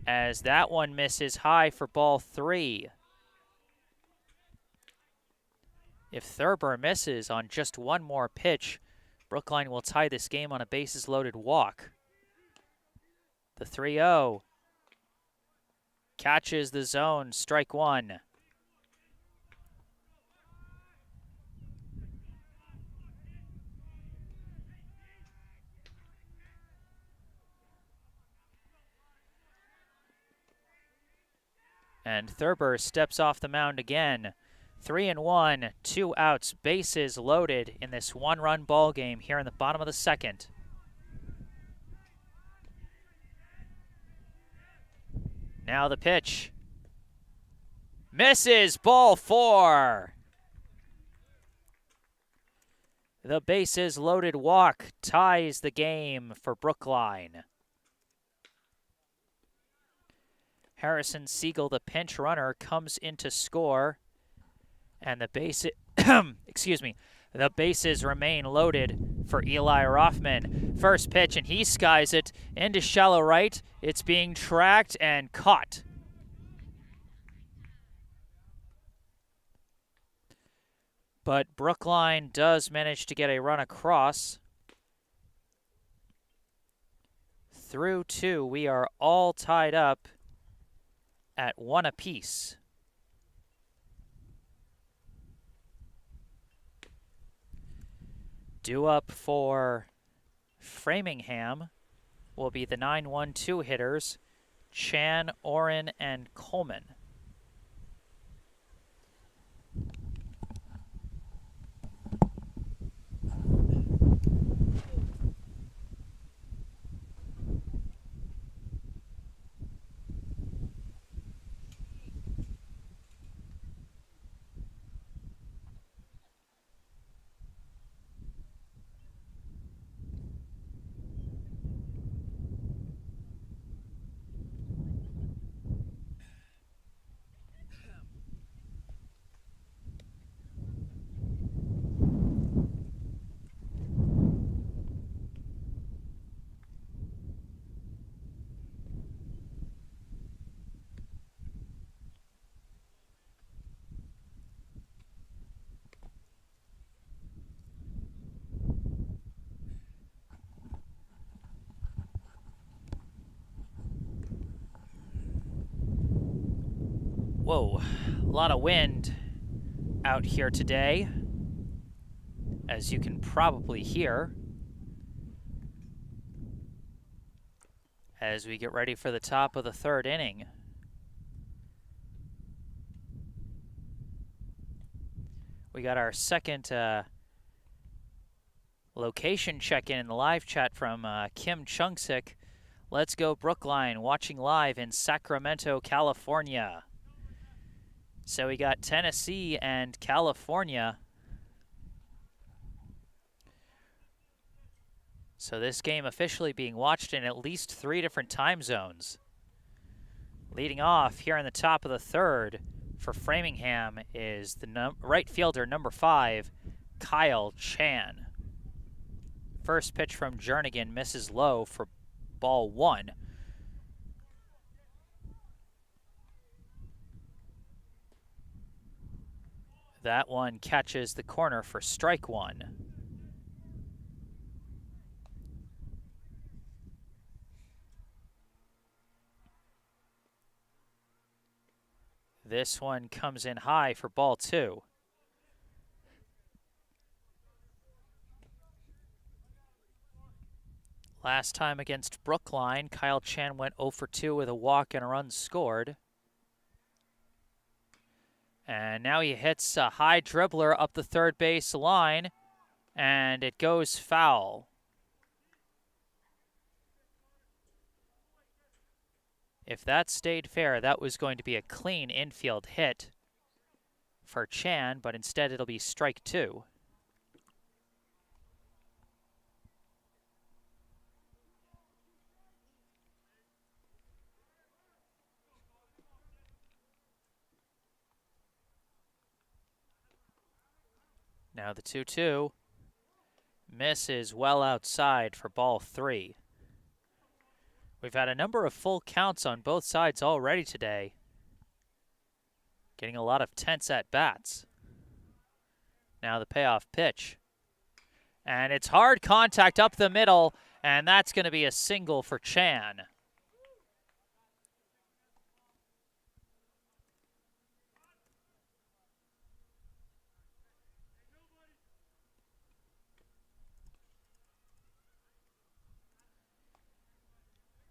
as that one misses high for ball 3. If Thurber misses on just one more pitch, Brookline will tie this game on a bases-loaded walk. The 3-0 catches the zone, strike 1. And Thurber steps off the mound again. 3-1, 2 outs, bases loaded in this 1-run ball game here in the bottom of the second. Now the pitch. Misses, ball 4. The bases loaded walk ties the game for Brookline. Harrison Siegel, the pinch runner, comes in to score. And the the bases remain loaded for Eli Rothman. First pitch, and he skies it into shallow right. It's being tracked and caught. But Brookline does manage to get a run across. Through 2, we are all tied up at 1 apiece. Due up for Framingham will be the 9-1-2 hitters, Chan, Oren, and Coleman. Whoa, a lot of wind out here today, as you can probably hear, as we get ready for the top of the third inning. We got our second location check-in in the live chat from Kim Chung-sik. Let's go Brookline, watching live in Sacramento, California. So we got Tennessee and California. So this game officially being watched in at least 3 different time zones. Leading off here in the top of the third for Framingham is the right fielder, number 5, Kyle Chan. First pitch from Jernigan misses low for ball 1. That one catches the corner for strike 1. This one comes in high for ball 2. Last time against Brookline, Kyle Chan went 0 for 2 with a walk and a run scored. And now he hits a high dribbler up the third base line, and it goes foul. If that stayed fair, that was going to be a clean infield hit for Chan, but instead it'll be strike 2. Now the 2-2 misses well outside for ball 3. We've had a number of full counts on both sides already today. Getting a lot of tense at-bats. Now the payoff pitch. And it's hard contact up the middle, and that's going to be a single for Chan.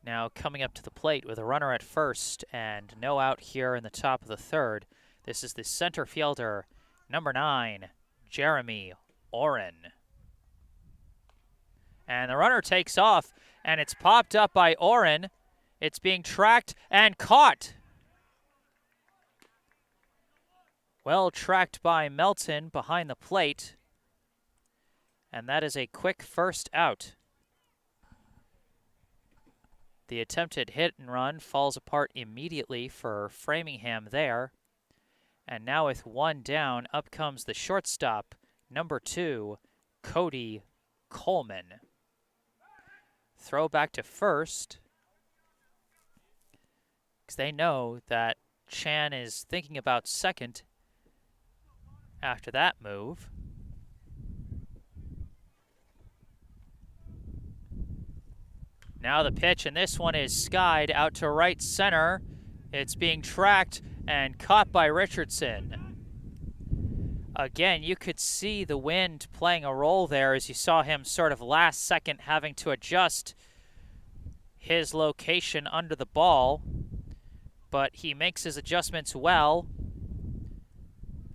Now coming up to the plate with a runner at first and no out here in the top of the third. This is the center fielder, number 9, Jeremy Oren. And the runner takes off, and it's popped up by Oren. It's being tracked and caught. Well tracked by Melton behind the plate. And that is a quick first out. The attempted hit and run falls apart immediately for Framingham there. And now with 1 down, up comes the shortstop, number 2, Cody Coleman. Throw back to first, because they know that Chan is thinking about second after that move. Now the pitch, and this one is skied out to right center. It's being tracked and caught by Richardson. Again, you could see the wind playing a role there as you saw him sort of last second having to adjust his location under the ball. But he makes his adjustments well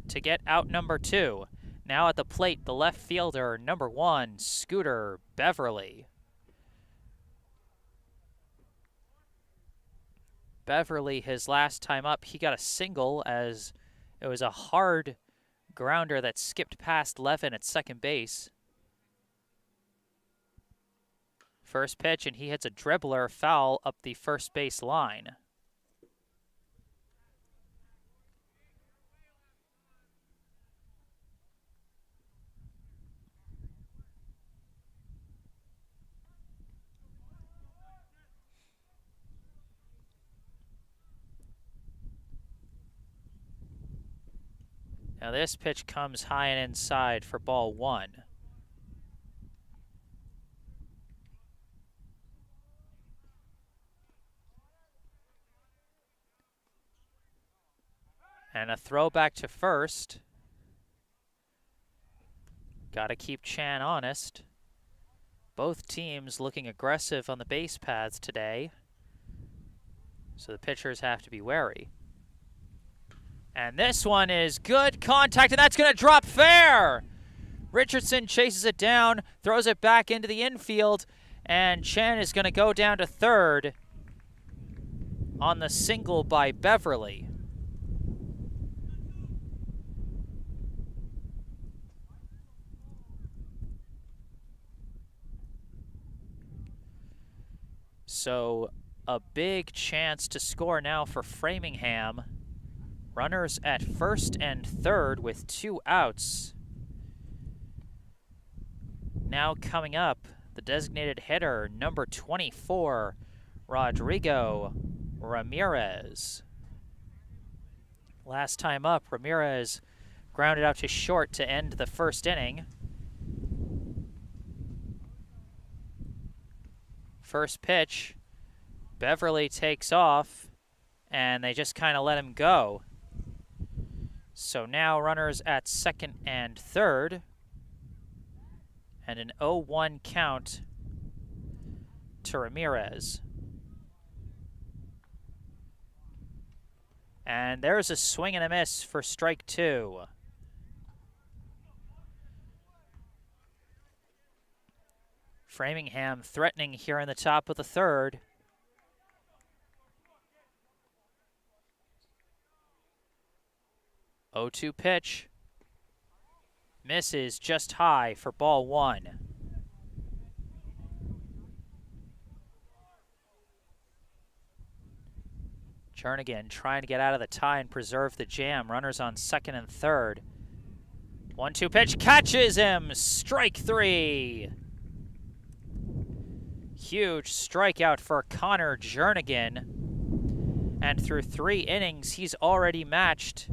to get out number 2. Now at the plate, the left fielder, number 1, Scooter Beverly. Beverly, his last time up, he got a single as it was a hard grounder that skipped past Levin at second base. First pitch, and he hits a dribbler foul up the first base line. Now this pitch comes high and inside for ball 1. And a throw back to first. Got to keep Chan honest. Both teams looking aggressive on the base paths today, so the pitchers have to be wary. And this one is good contact, and that's going to drop fair. Richardson chases it down, throws it back into the infield, and Chen is going to go down to third on the single by Beverly. So a big chance to score now for Framingham. Runners at first and third with 2 outs. Now coming up, the designated hitter, number 24, Rodrigo Ramirez. Last time up, Ramirez grounded out to short to end the first inning. First pitch, Beverly takes off, and they just kind of let him go. So now runners at second and third, and an 0-1 count to Ramirez. And there's a swing and a miss for strike 2. Framingham threatening here in the top of the third. Oh-2 pitch. Misses just high for ball 1. Jernigan trying to get out of the tie and preserve the jam. Runners on second and third. 1-2 pitch, catches him. Strike 3. Huge strikeout for Connor Jernigan. And through 3 innings, he's already matched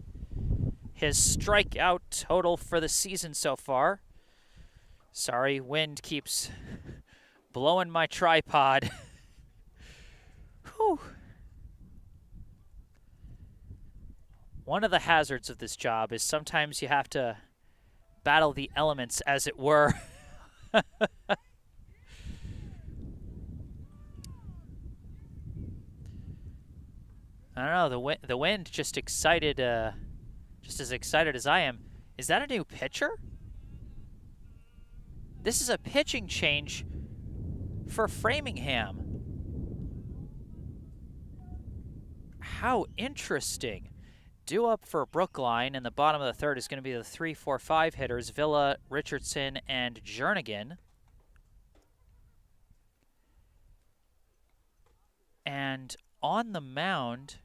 his strikeout total for the season so far. Sorry, wind keeps blowing my tripod. Whew. One of the hazards of this job is sometimes you have to battle the elements, as it were. I don't know, the wind just excited, just as excited as I am. Is that a new pitcher? This is a pitching change for Framingham. How interesting. Due up for Brookline in the bottom of the third is going to be the 3, 4, 5 hitters, Villa, Richardson, and Jernigan. And on the mound,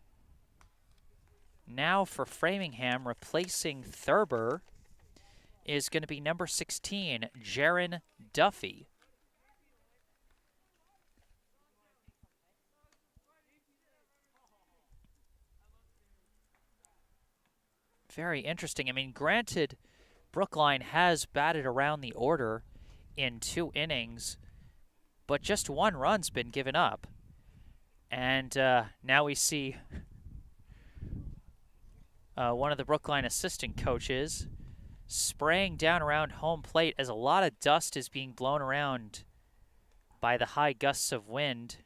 now for Framingham, replacing Thurber, is going to be number 16, Jaron Duffy. Very interesting. I mean, granted, Brookline has batted around the order in 2 innings, but just 1 run's been given up. And now we see one of the Brookline assistant coaches spraying down around home plate as a lot of dust is being blown around by the high gusts of wind.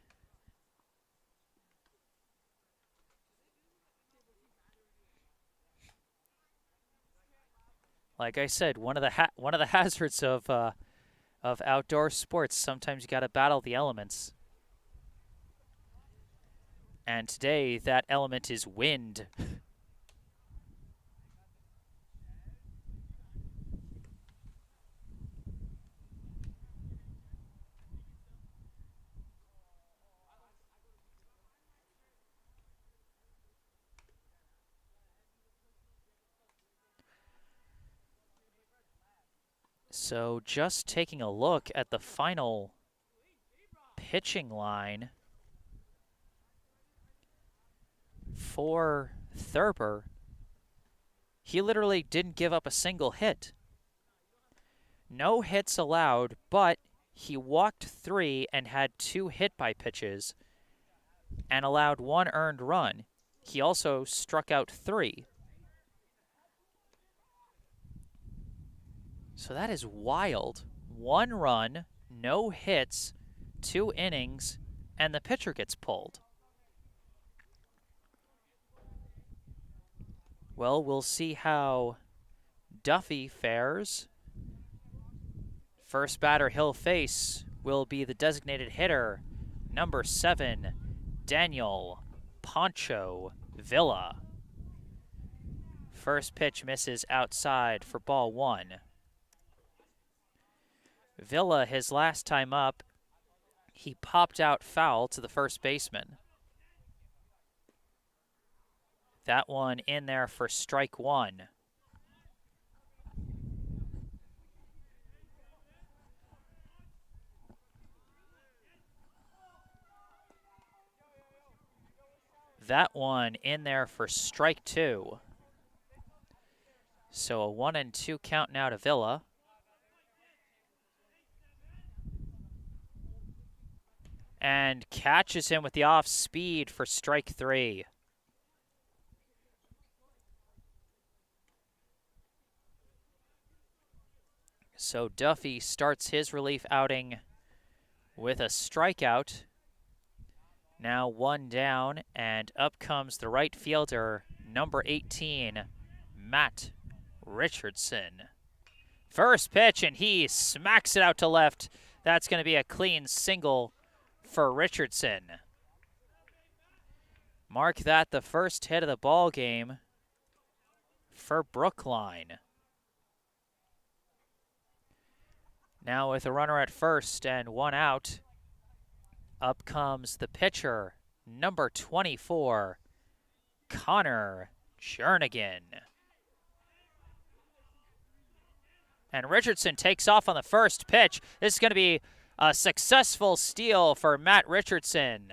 Like I said, one of the hazards of outdoor sports. Sometimes you got to battle the elements. And today, that element is wind. So just taking a look at the final pitching line for Thurber, he literally didn't give up a single hit. No hits allowed, but he walked 3 and had 2 hit by pitches and allowed 1 earned run. He also struck out 3. So that is wild. 1 run, no hits, 2 innings, and the pitcher gets pulled. Well, we'll see how Duffy fares. First batter he'll face will be the designated hitter, number 7, Daniel Poncho Villa. First pitch misses outside for ball 1. Villa, his last time up, he popped out foul to the first baseman. That one in there for strike 1. That one in there for strike 2. So a 1-2 count now to Villa. And catches him with the off speed for strike 3. So Duffy starts his relief outing with a strikeout. Now 1 down, and up comes the right fielder, number 18, Matt Richardson. First pitch, and he smacks it out to left. That's going to be a clean single for Richardson. Mark that the first hit of the ball game for Brookline. Now with a runner at first and 1 out, up comes the pitcher, number 24, Connor Jernigan. And Richardson takes off on the first pitch. This is going to be a successful steal for Matt Richardson.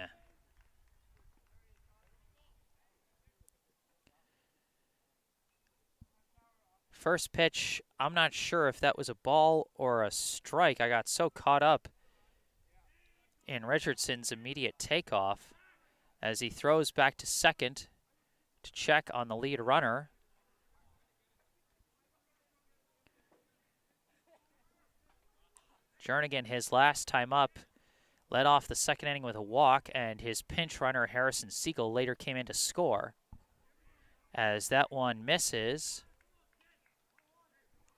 First pitch, I'm not sure if that was a ball or a strike. I got so caught up in Richardson's immediate takeoff as he throws back to second to check on the lead runner. Jernigan, his last time up, led off the second inning with a walk, and his pinch runner, Harrison Siegel, later came in to score. As that one misses,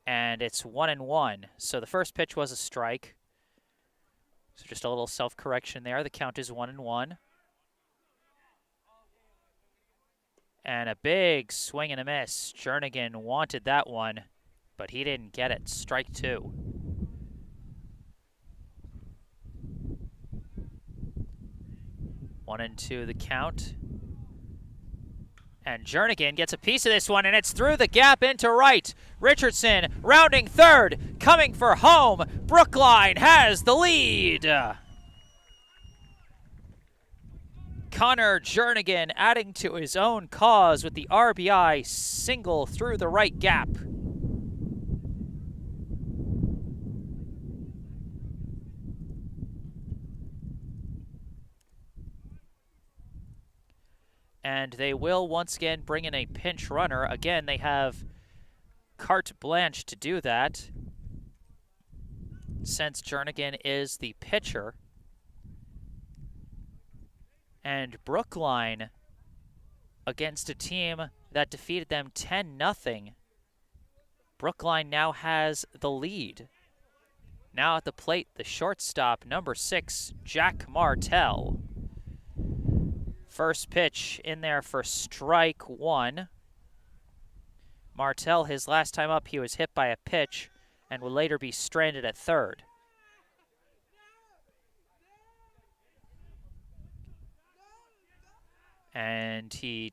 and it's 1-1. So the first pitch was a strike. So just a little self-correction there. The count is 1-1. And a big swing and a miss. Jernigan wanted that one, but he didn't get it. Strike 2. One and two the count. And Jernigan gets a piece of this one, and it's through the gap into right. Richardson rounding third, coming for home. Brookline has the lead. Connor Jernigan adding to his own cause with the RBI single through the right gap. And they will once again bring in a pinch runner. Again, they have carte blanche to do that, since Jernigan is the pitcher. And Brookline, against a team that defeated them 10-0, Brookline now has the lead. Now at the plate, the shortstop, number 6, Jack Martell. First pitch in there for strike 1. Martell, his last time up, he was hit by a pitch and will later be stranded at third. And he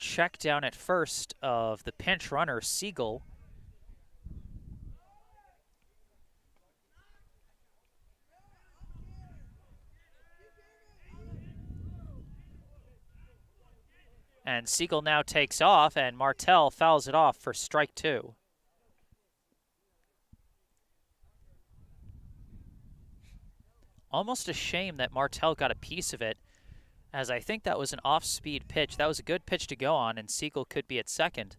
checked down at first of the pinch runner, Siegel. And Siegel now takes off, and Martell fouls it off for strike 2. Almost a shame that Martell got a piece of it, as I think that was an off-speed pitch. That was a good pitch to go on, and Siegel could be at second.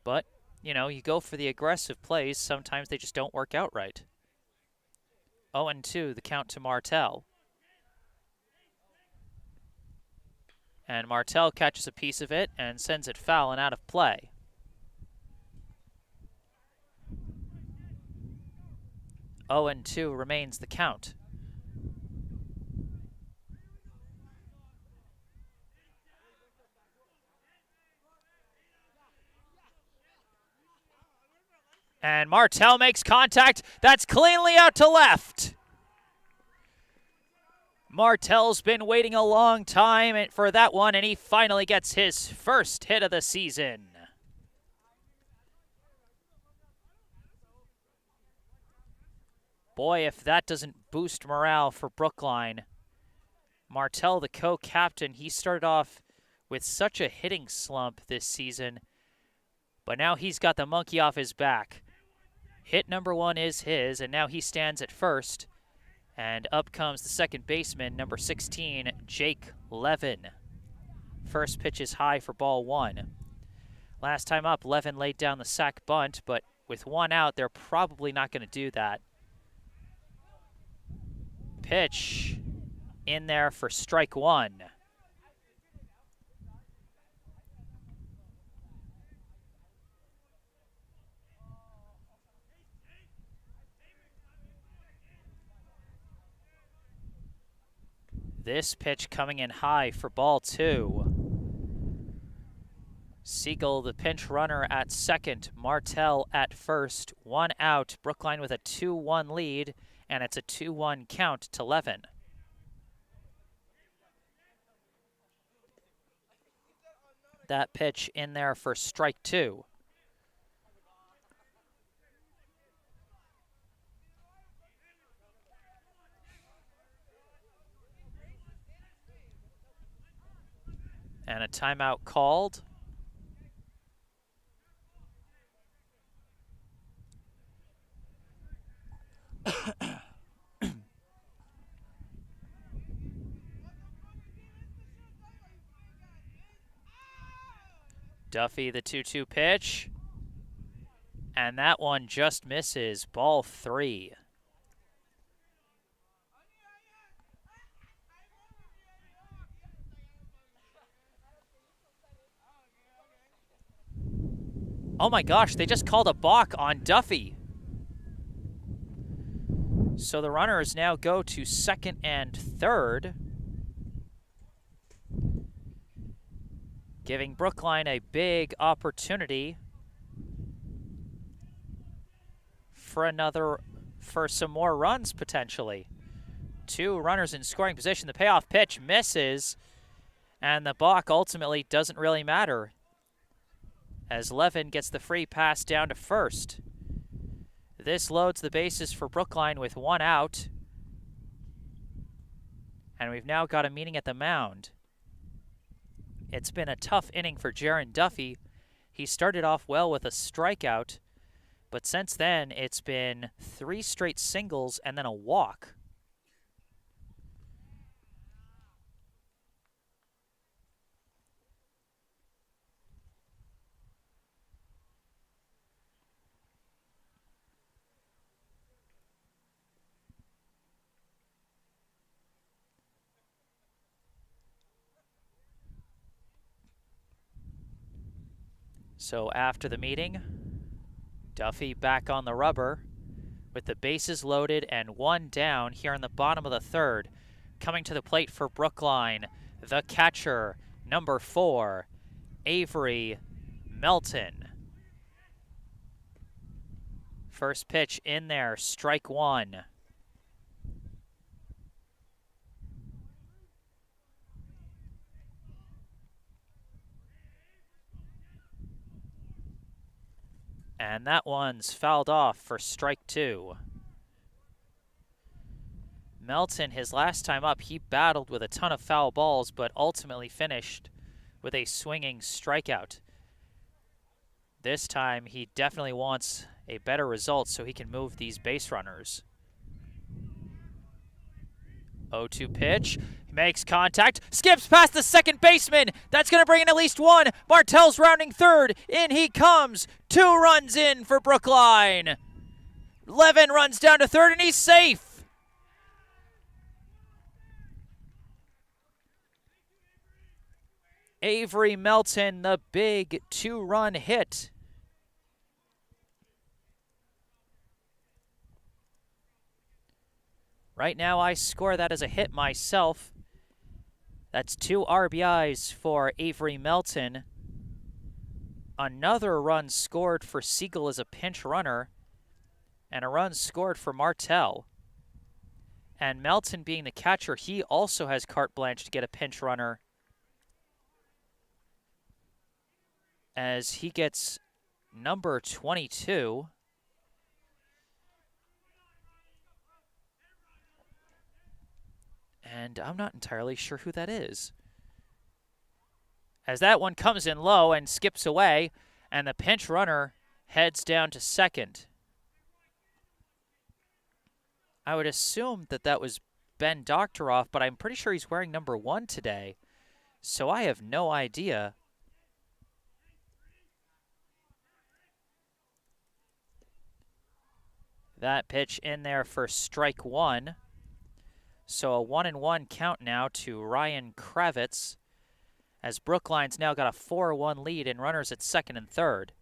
But, you know, you go for the aggressive plays, sometimes they just don't work out right. 0-2, the count to Martell. And Martell catches a piece of it and sends it foul and out of play. Oh, and 2 remains the count. And Martell makes contact. That's cleanly out to left. Martell's been waiting a long time for that one, and he finally gets his first hit of the season. Boy, if that doesn't boost morale for Brookline. Martell, the co-captain, he started off with such a hitting slump this season, but now he's got the monkey off his back. Hit number 1 is his, and now he stands at first. And up comes the second baseman, number 16, Jake Levin. First pitch is high for ball 1. Last time up, Levin laid down the sac bunt, but with 1 out, they're probably not going to do that. Pitch in there for strike 1. This pitch coming in high for ball 2. Siegel, the pinch runner at second. Martell at first. 1 out. Brookline with a 2-1 lead, and it's a 2-1 count to Levin. That pitch in there for strike 2. And a timeout called. Duffy, the 2-2 pitch. And that one just misses. Ball 3. Oh my gosh, they just called a balk on Duffy. So the runners now go to second and third, giving Brookline a big opportunity for some more runs potentially. 2 runners in scoring position. The payoff pitch misses, and the balk ultimately doesn't really matter, as Levin gets the free pass down to first. This loads the bases for Brookline with 1 out. And we've now got a meeting at the mound. It's been a tough inning for Jaron Duffy. He started off well with a strikeout, but since then it's been 3 straight singles and then a walk. So after the meeting, Duffy back on the rubber with the bases loaded and 1 down here in the bottom of the 3rd. Coming to the plate for Brookline, the catcher, number 4, Avery Melton. First pitch in there, strike 1. And that one's fouled off for strike 2. Melton, his last time up, he battled with a ton of foul balls, but ultimately finished with a swinging strikeout. This time, he definitely wants a better result so he can move these base runners. 0-2 pitch. He makes contact. Skips past the second baseman. That's going to bring in at least 1. Martell's rounding third. In he comes. 2 runs in for Brookline. Levin runs down to third, and he's safe. Avery Melton, the big 2-run hit. Right now, I score that as a hit myself. That's 2 RBIs for Avery Melton. Another run scored for Siegel as a pinch runner, and a run scored for Martell. And Melton being the catcher, he also has carte blanche to get a pinch runner, as he gets number 22. And I'm not entirely sure who that is. As that one comes in low and skips away, and the pinch runner heads down to second. I would assume that that was Ben Doctoroff, but I'm pretty sure he's wearing number 1 today, so I have no idea. That pitch in there for strike 1. So a 1-1 count now to Ryan Kravitz, as Brookline's now got a 4-1 lead and runners at second and third.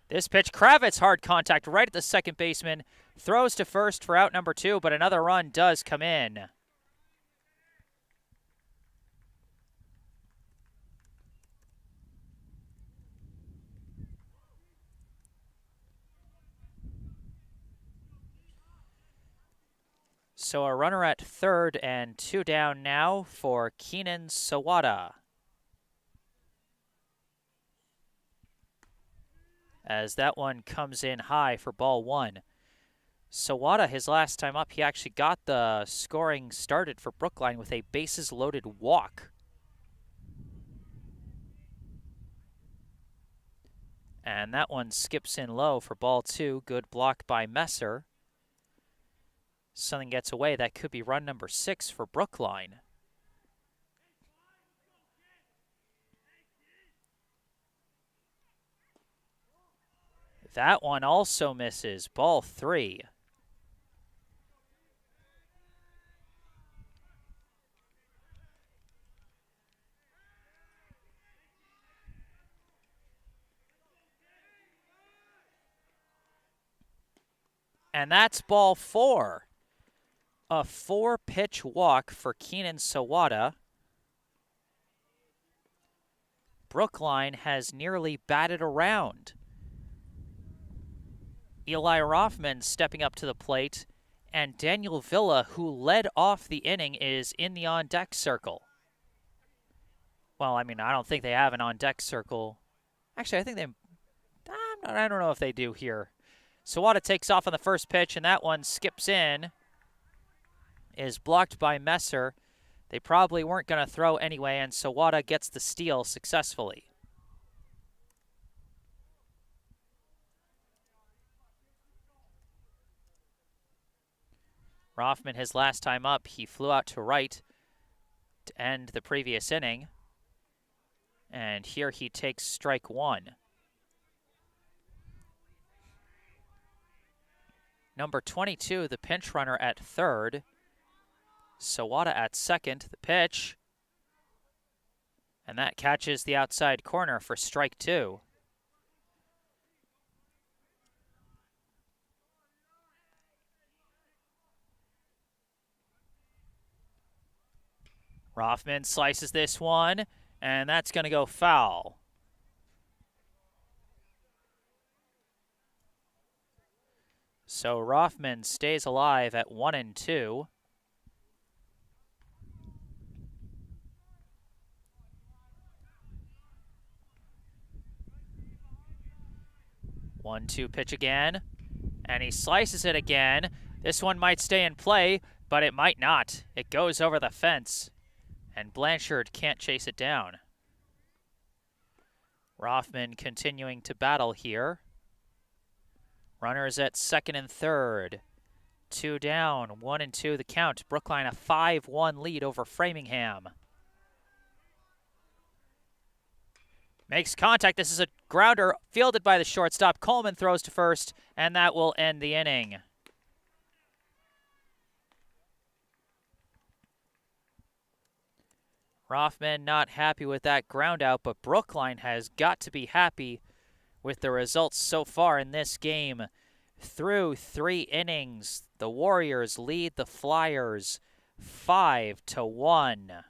This pitch, Kravitz, hard contact right at the second baseman, throws to first for out number 2, but another run does come in. So a runner at third and 2 down now for Keenan Sawada, as that one comes in high for ball 1. Sawada, his last time up, he actually got the scoring started for Brookline with a bases-loaded walk. And that one skips in low for ball 2. Good block by Messer. Something gets away. That could be run number 6 for Brookline. That one also misses. Ball 3. And that's ball 4. A 4-pitch walk for Keenan Sawada. Brookline has nearly batted around. Eli Rothman stepping up to the plate, and Daniel Villa, who led off the inning, is in the on-deck circle. Well, I mean, I don't think they have an on-deck circle. Actually, I think they... I don't know if they do here. Sawada takes off on the first pitch, and that one skips in. Is blocked by Messer. They probably weren't going to throw anyway, and Sawada gets the steal successfully. Rothman, his last time up, he flew out to right to end the previous inning. And here he takes strike 1. Number 22, the pinch runner at third. Sawada at second, the pitch. And that catches the outside corner for strike 2. Rothman slices this one, and that's going to go foul. So Rothman stays alive at 1-2. One-two pitch again, and he slices it again. This one might stay in play, but it might not. It goes over the fence, and Blanchard can't chase it down. Rothman continuing to battle here. Runners at second and third. 2 down, 1-2 the count. Brookline a 5-1 lead over Framingham. Makes contact. This is a grounder fielded by the shortstop. Coleman throws to first, and that will end the inning. Rothman not happy with that ground out, but Brookline has got to be happy with the results so far in this game. Through 3 innings, the Warriors lead the Flyers 5-1.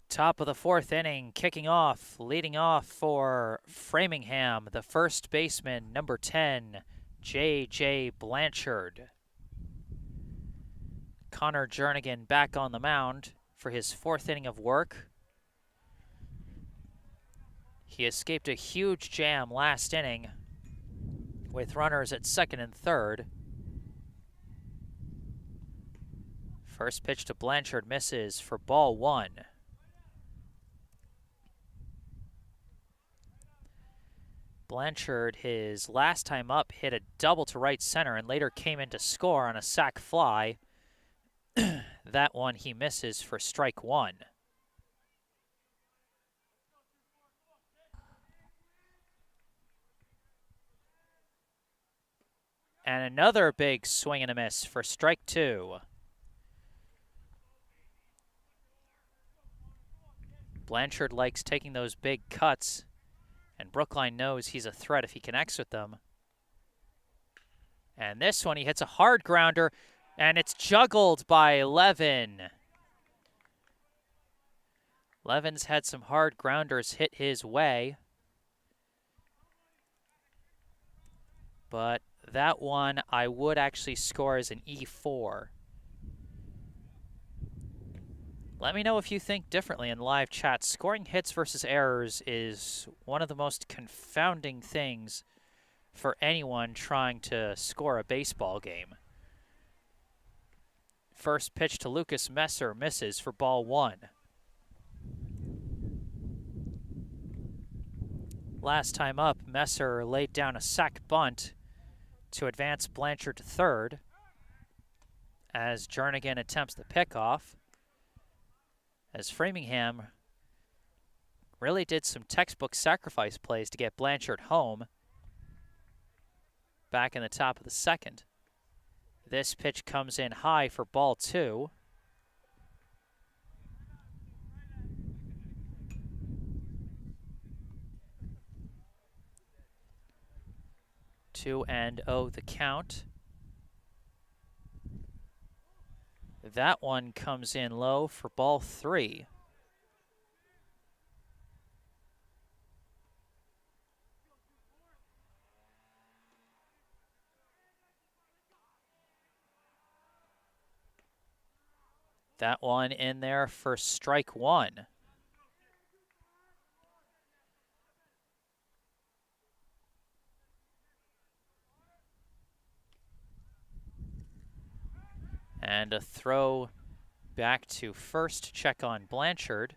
Top of the 4th inning, kicking off, leading off for Framingham, the first baseman, number 10, J.J. Blanchard. Connor Jernigan back on the mound for his 4th inning of work. He escaped a huge jam last inning with runners at 2nd and 3rd. First pitch to Blanchard misses for ball 1. Blanchard, his last time up, hit a double to right center and later came in to score on a sac fly. That one he misses for strike 1. And another big swing and a miss for strike 2. Blanchard likes taking those big cuts, and Brookline knows he's a threat if he connects with them. And this one, he hits a hard grounder, and it's juggled by Levin. Levin's had some hard grounders hit his way, but that one I would actually score as an E4. Let me know if you think differently in live chat. Scoring hits versus errors is one of the most confounding things for anyone trying to score a baseball game. First pitch to Lucas Messer misses for ball 1. Last time up, Messer laid down a sac bunt to advance Blanchard to 3rd as Jernigan attempts the pickoff. As Framingham really did some textbook sacrifice plays to get Blanchard home back in the top of the 2nd. This pitch comes in high for ball 2. Two and 0 the count. That one comes in low for ball 3. That one in there for strike 1. And a throw back to first to check on Blanchard.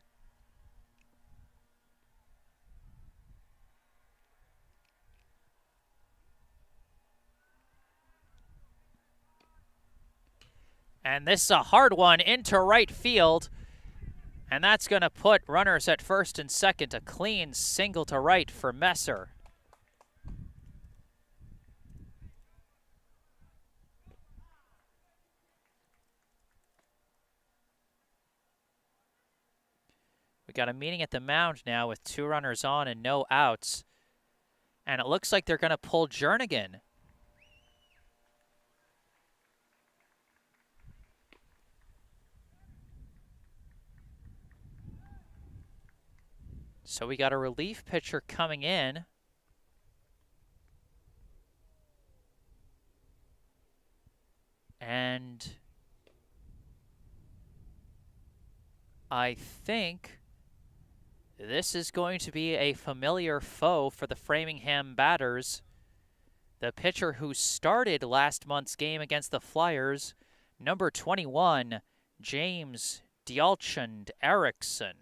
And this is a hard one into right field. And that's going to put runners at 1st and 2nd. A clean single to right for Messer. We got a meeting at the mound now with 2 runners on and no outs. And it looks like they're going to pull Jernigan. So we got a relief pitcher coming in. And I think this is going to be a familiar foe for the Framingham batters. The pitcher who started last month's game against the Flyers, number 21, James Dialchand Eriksson.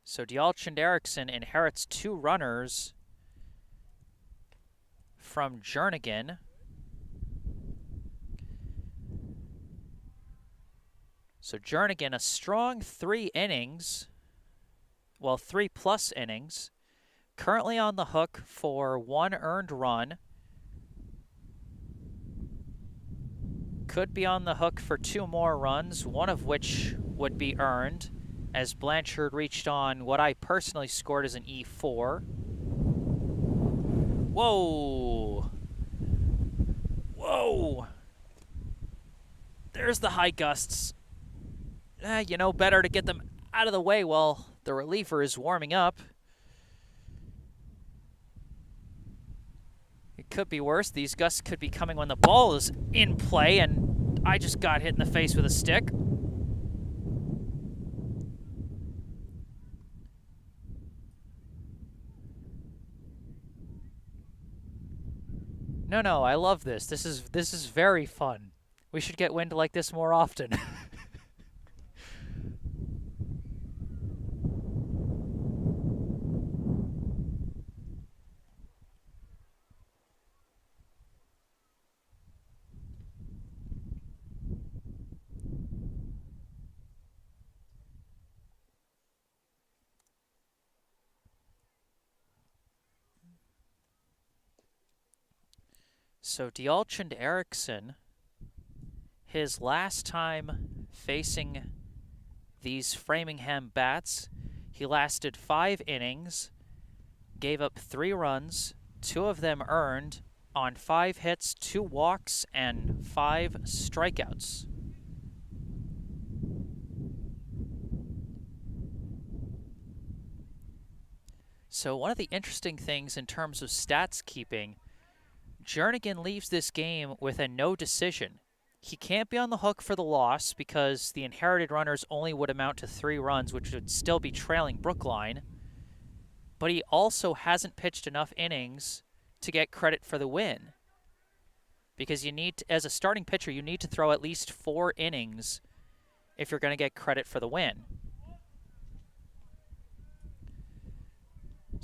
So Dialchand Eriksson inherits 2 runners from Jernigan. So Jernigan, a strong 3 innings, well, 3+ innings, currently on the hook for 1 earned run. Could be on the hook for 2 more runs, one of which would be earned, as Blanchard reached on what I personally scored as an E4. Whoa! Whoa! There's the high gusts. You know better to get them out of the way while the reliever is warming up. It could be worse. These gusts could be coming when the ball is in play, and I just got hit in the face with a stick. No, I love this. This is very fun. We should get wind like this more often. So Dialchand Eriksson, his last time facing these Framingham bats, he lasted 5 innings, gave up 3 runs, 2 of them earned, on 5 hits, 2 walks, and 5 strikeouts. So one of the interesting things in terms of stats keeping, Jernigan leaves this game with a no decision. He can't be on the hook for the loss because the inherited runners only would amount to 3 runs, which would still be trailing Brookline. But he also hasn't pitched enough innings to get credit for the win. Because you need to, as a starting pitcher, you need to throw at least 4 innings if you're going to get credit for the win.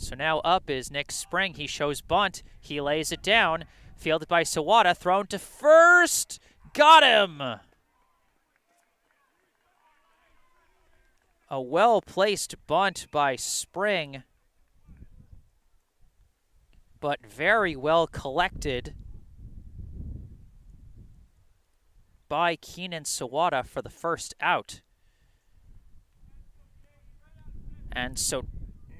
So now up is Nick Spring. He shows bunt. He lays it down. Fielded by Sawada. Thrown to first. Got him! A well-placed bunt by Spring, but very well collected by Keenan Sawada for the first out. And so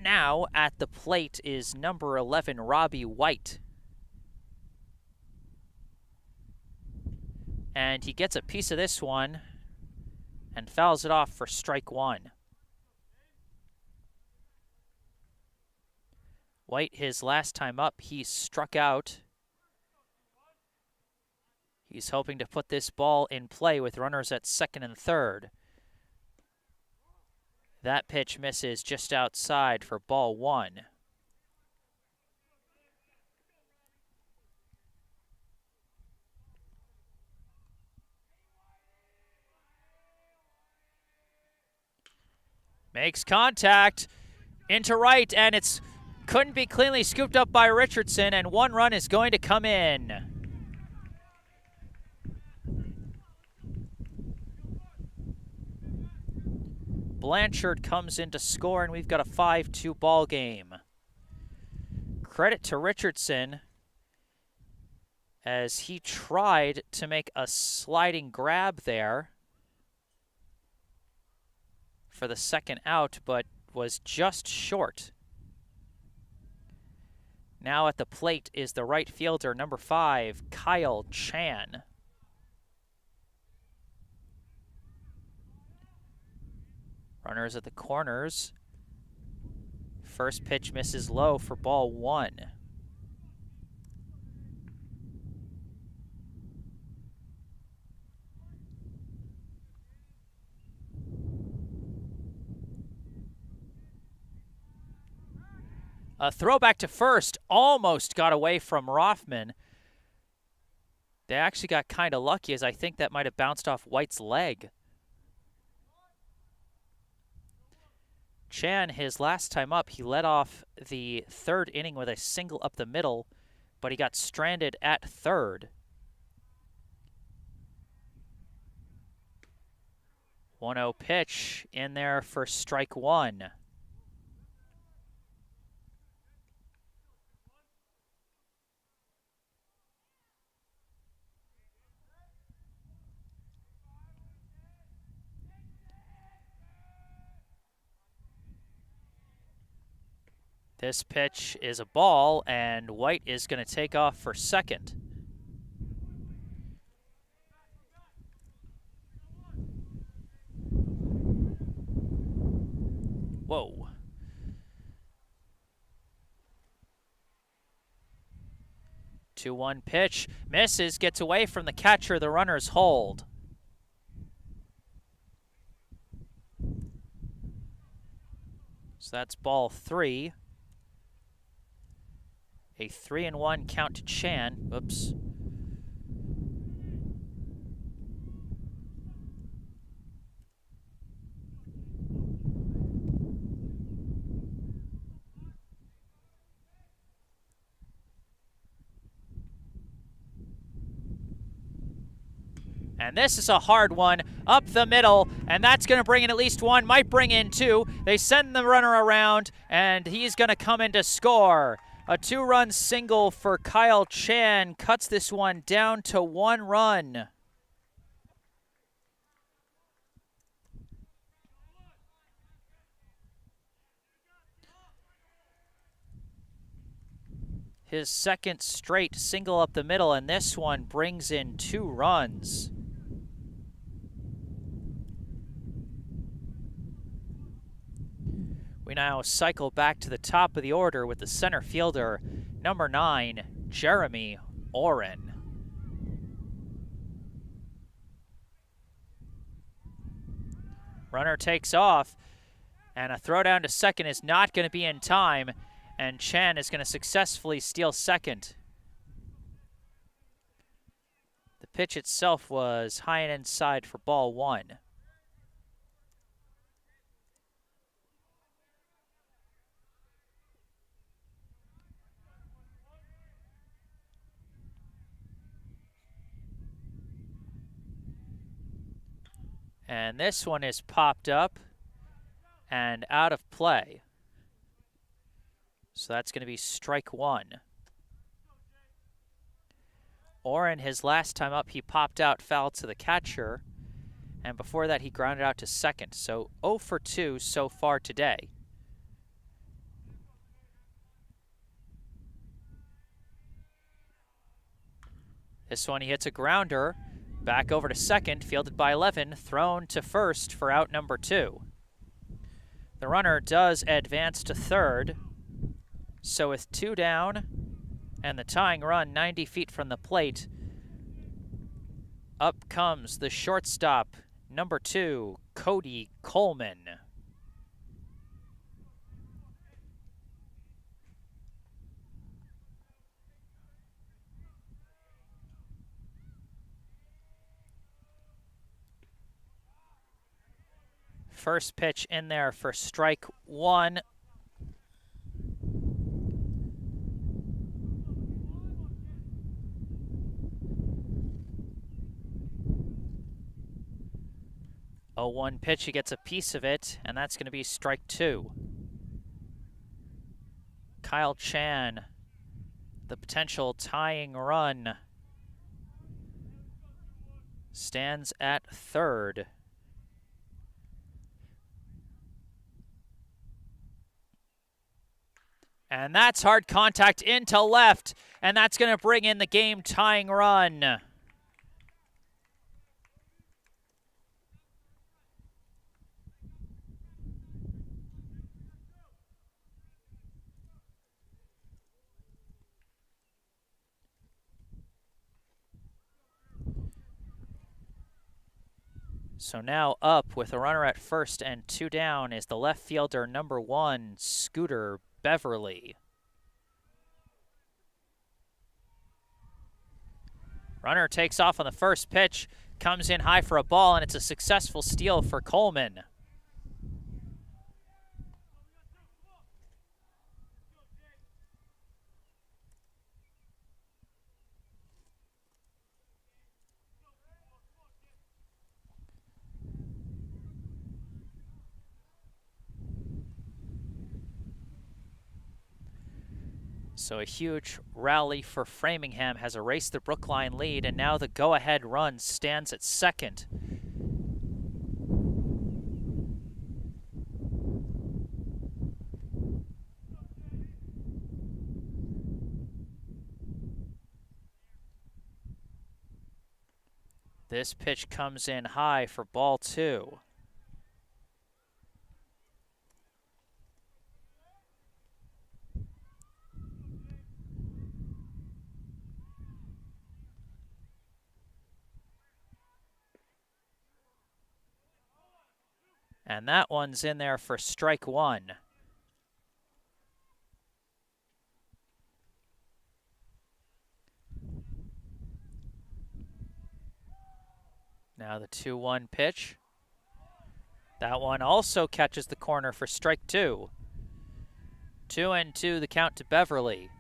now at the plate is number 11, Robbie White. And he gets a piece of this one and fouls it off for strike 1. White, his last time up, he struck out. He's hoping to put this ball in play with runners at second and third. That pitch misses just outside for ball 1. Makes contact into right, and it's couldn't be cleanly scooped up by Richardson, and 1 run is going to come in. Blanchard comes in to score, and we've got a 5-2 ball game. Credit to Richardson, as he tried to make a sliding grab there for the second out, but was just short. Now at the plate is the right fielder, number 5, Kyle Chan. Runners at the corners. First pitch misses low for ball 1. A throwback to first, almost got away from Rothman. They actually got kind of lucky, as I think that might have bounced off White's leg. Chan, his last time up, he led off the third inning with a single up the middle, but he got stranded at third. 1-0 pitch in there for strike 1. This pitch is a ball, and White is going to take off for second. Whoa. Two-one pitch. Misses, gets away from the catcher. The runners hold. So that's ball 3. A 3-1 count to Chan. Oops. And this is a hard one up the middle, and that's going to bring in at least 1, might bring in 2. They send the runner around, and he's going to come in to score. A 2-run single for Kyle Chan cuts this one down to 1 run. His second straight single up the middle, and this one brings in 2 runs. We now cycle back to the top of the order with the center fielder, number 9, Jeremy Oren. Runner takes off, and a throw down to second is not going to be in time, and Chan is going to successfully steal second. The pitch itself was high and inside for ball 1. And this one is popped up and out of play. So that's going to be strike 1. Oren, his last time up, he popped out foul to the catcher. And before that, he grounded out to second. So 0 for 2 so far today. This one, he hits a grounder. Back over to second, fielded by 11, thrown to first for out number 2. The runner does advance to third. So with 2 down and the tying run 90 feet from the plate, up comes the shortstop, number 2, Cody Coleman. First pitch in there for strike 1. Oh, 1 pitch, he gets a piece of it, and that's going to be strike 2. Kyle Chan, the potential tying run stands at third. And that's hard contact into left, and that's going to bring in the game-tying run. So now up with a runner at first and 2 down is the left fielder number 1, Scooter Beverly. Runner takes off on the first pitch, comes in high for a ball, and it's a successful steal for Coleman. So a huge rally for Framingham has erased the Brookline lead, and now the go-ahead run stands at second. This pitch comes in high for ball 2. And that one's in there for strike 1. Now the 2-1 pitch. That one also catches the corner for strike 2. 2-2 the count to Beverly.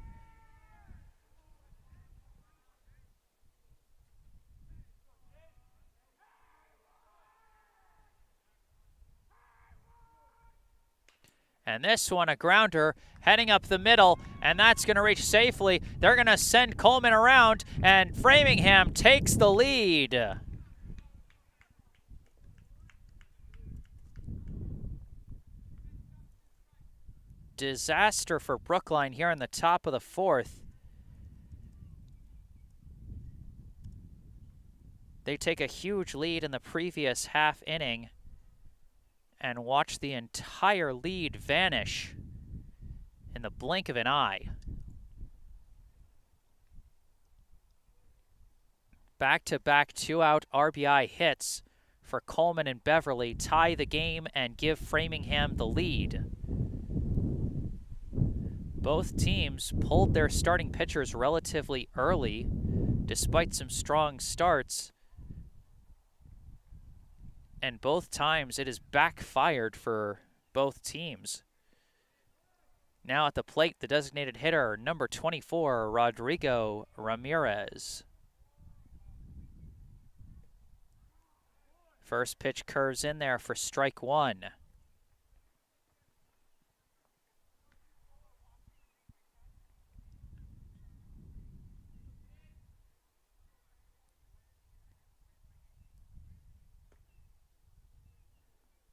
And this one, a grounder, heading up the middle, and that's going to reach safely. They're going to send Coleman around, and Framingham takes the lead. Disaster for Brookline here in the top of the 4th. They take a huge lead in the previous half inning and watch the entire lead vanish in the blink of an eye. Back-to-back 2-out RBI hits for Coleman and Beverly tie the game and give Framingham the lead. Both teams pulled their starting pitchers relatively early, despite some strong starts. And both times it has backfired for both teams. Now at the plate, the designated hitter, number 24, Rodrigo Ramirez. First pitch curves in there for strike 1.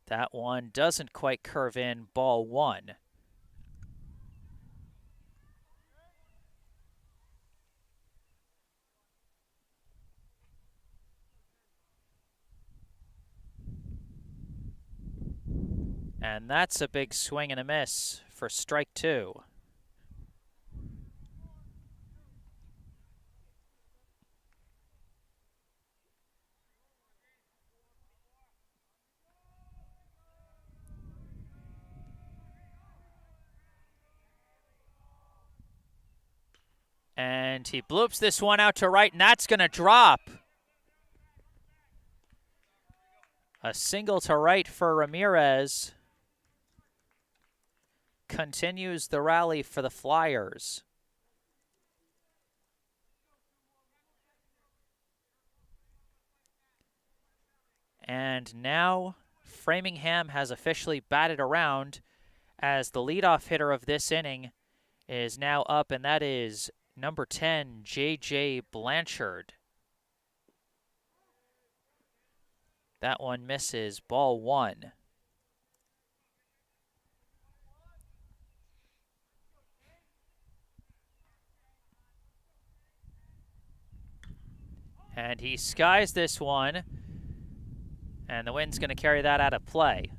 That one doesn't quite curve in, ball 1. And that's a big swing and a miss for strike 2. And he bloops this one out to right, and that's going to drop. A single to right for Ramirez. Continues the rally for the Flyers. And now Framingham has officially batted around as the leadoff hitter of this inning is now up, and that is number 10, J.J. Blanchard. That one misses. Ball 1. And he skies this one. And the wind's going to carry that out of play.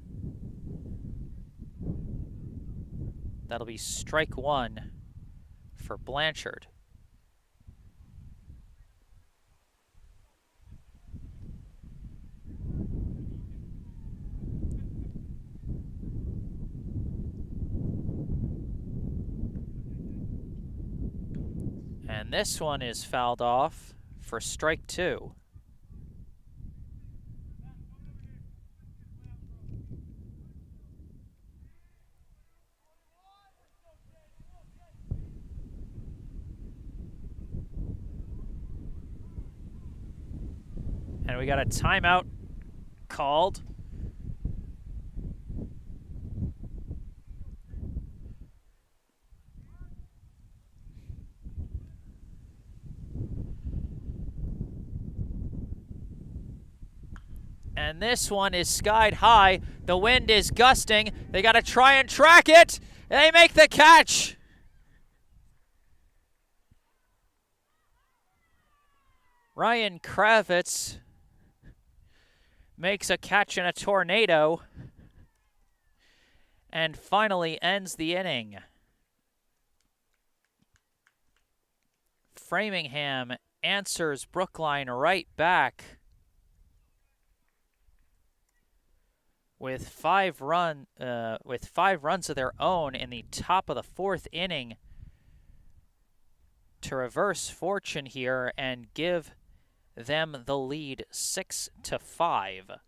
That'll be strike 1 for Blanchard. And this one is fouled off for strike 2. And we got a timeout called. And this one is skied high. The wind is gusting. They got to try and track it. They make the catch. Ryan Kravitz makes a catch in a tornado and finally ends the inning. Framingham answers Brookline right back with five runs of their own in the top of the 4th inning to reverse fortune here and give them the lead 6-5.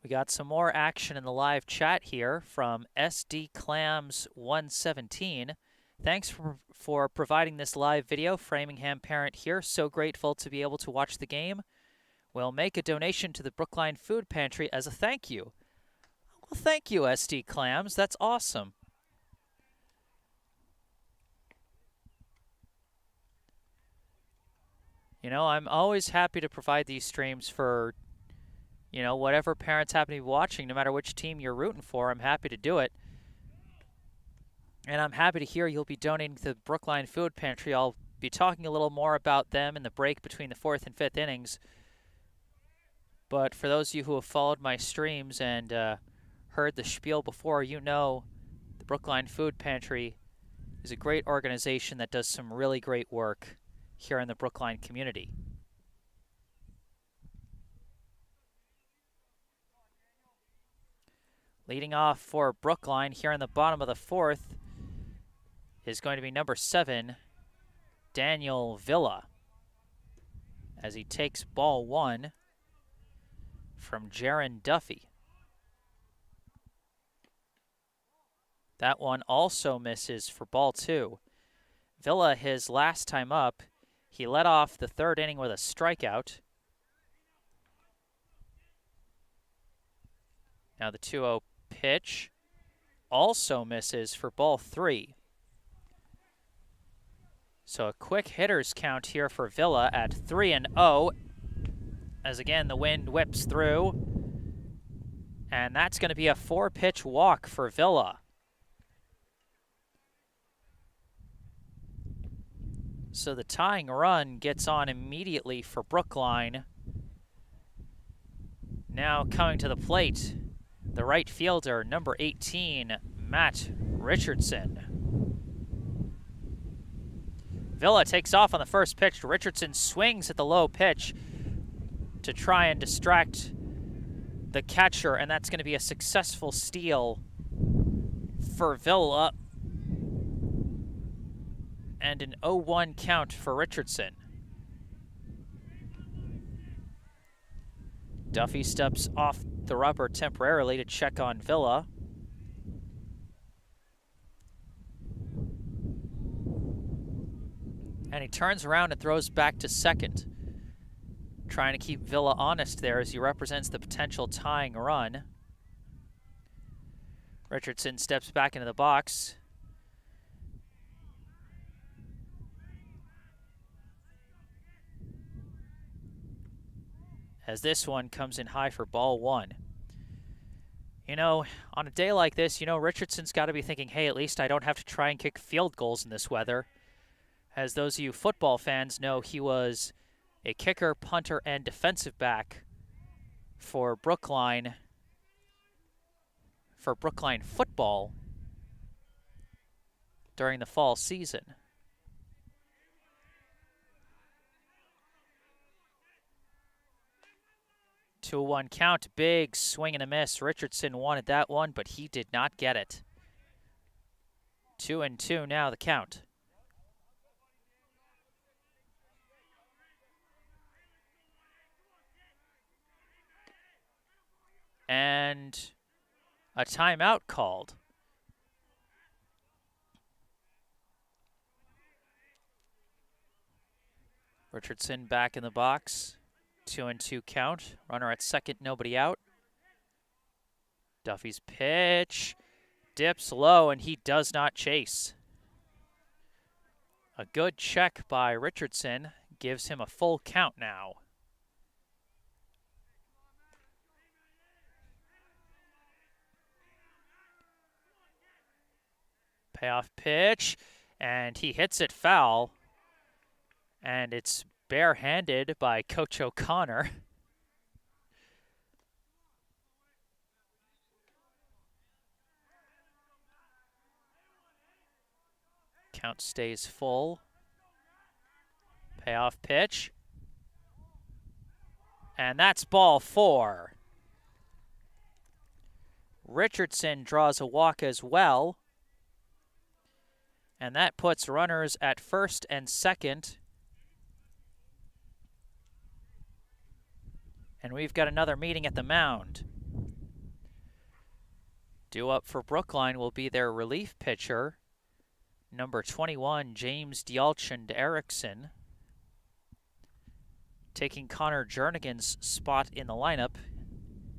We got some more action in the live chat here from SD Clams 117. Thanks for providing this live video. Framingham parent here. So grateful to be able to watch the game. We'll make a donation to the Brookline Food Pantry as a thank you. Well, thank you, SD Clams. That's awesome. You know, I'm always happy to provide these streams for, you know, whatever parents happen to be watching, no matter which team you're rooting for. I'm happy to do it. And I'm happy to hear you'll be donating to the Brookline Food Pantry. I'll be talking a little more about them in the break between the 4th and 5th innings. But for those of you who have followed my streams and heard the spiel before, you know the Brookline Food Pantry is a great organization that does some really great work here in the Brookline community. Leading off for Brookline here in the bottom of the 4th is going to be number 7, Daniel Villa, as he takes ball 1 from Jaron Duffy. That one also misses for ball 2. Villa, his last time up, he led off the 3rd inning with a strikeout. Now the 2-0 pitch also misses for ball 3. So a quick hitter's count here for Villa at 3-0, as again the wind whips through. And that's going to be a 4-pitch walk for Villa. So the tying run gets on immediately for Brookline. Now coming to the plate, the right fielder, number 18, Matt Richardson. Villa takes off on the first pitch. Richardson swings at the low pitch to try and distract the catcher, and that's going to be a successful steal for Villa. And an 0-1 count for Richardson. Duffy steps off the rubber temporarily to check on Villa. And he turns around and throws back to second, trying to keep Villa honest there as he represents the potential tying run. Richardson steps back into the box. As this one comes in high for ball one. You know, on a day like this, you know, Richardson's got to be thinking, hey, at least I don't have to try and kick field goals in this weather. As those of you football fans know, he was a kicker, punter, and defensive back for Brookline football during the fall season. 2-1 count, big swing and a miss. Richardson wanted that one, but he did not get it. 2-2 now, the count. And a timeout called. Richardson back in the box. 2-2 count. Runner at second, nobody out. Duffy's pitch dips low, and he does not chase. A good check by Richardson gives him a full count now. Payoff pitch, and he hits it foul, and it's barehanded by Coach O'Connor. Count stays full. Payoff pitch. And that's ball four. Richardson draws a walk as well. And that puts runners at first and second. And we've got another meeting at the mound. Due up for Brookline will be their relief pitcher, number 21, James Dialchand Erickson, taking Connor Jernigan's spot in the lineup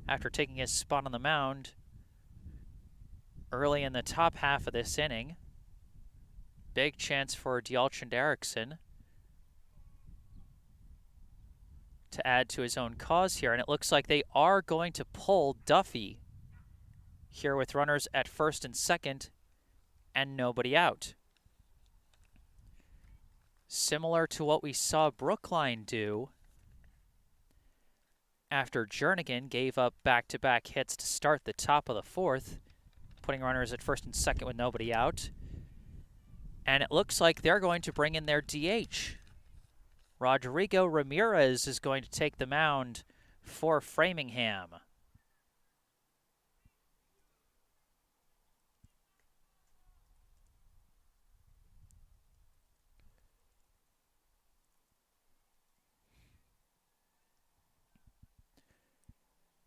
after taking his spot on the mound early in the top half of this inning. Big chance for Dialchand Erickson to add to his own cause here, and it looks like they are going to pull Duffy here with runners at first and second and nobody out. Similar to what we saw Brookline do after Jernigan gave up back-to-back hits to start the top of the fourth, putting runners at first and second with nobody out. And it looks like they're going to bring in their DH. Rodrigo Ramirez is going to take the mound for Framingham.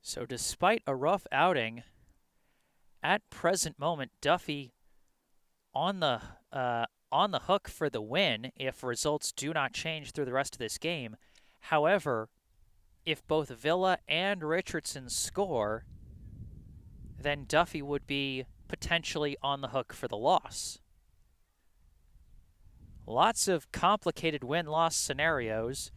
So despite a rough outing, at present moment, Duffy on the hook for the win if results do not change through the rest of this game. However, if both Villa and Richardson score, then Duffy would be potentially on the hook for the loss. Lots of complicated win-loss scenarios,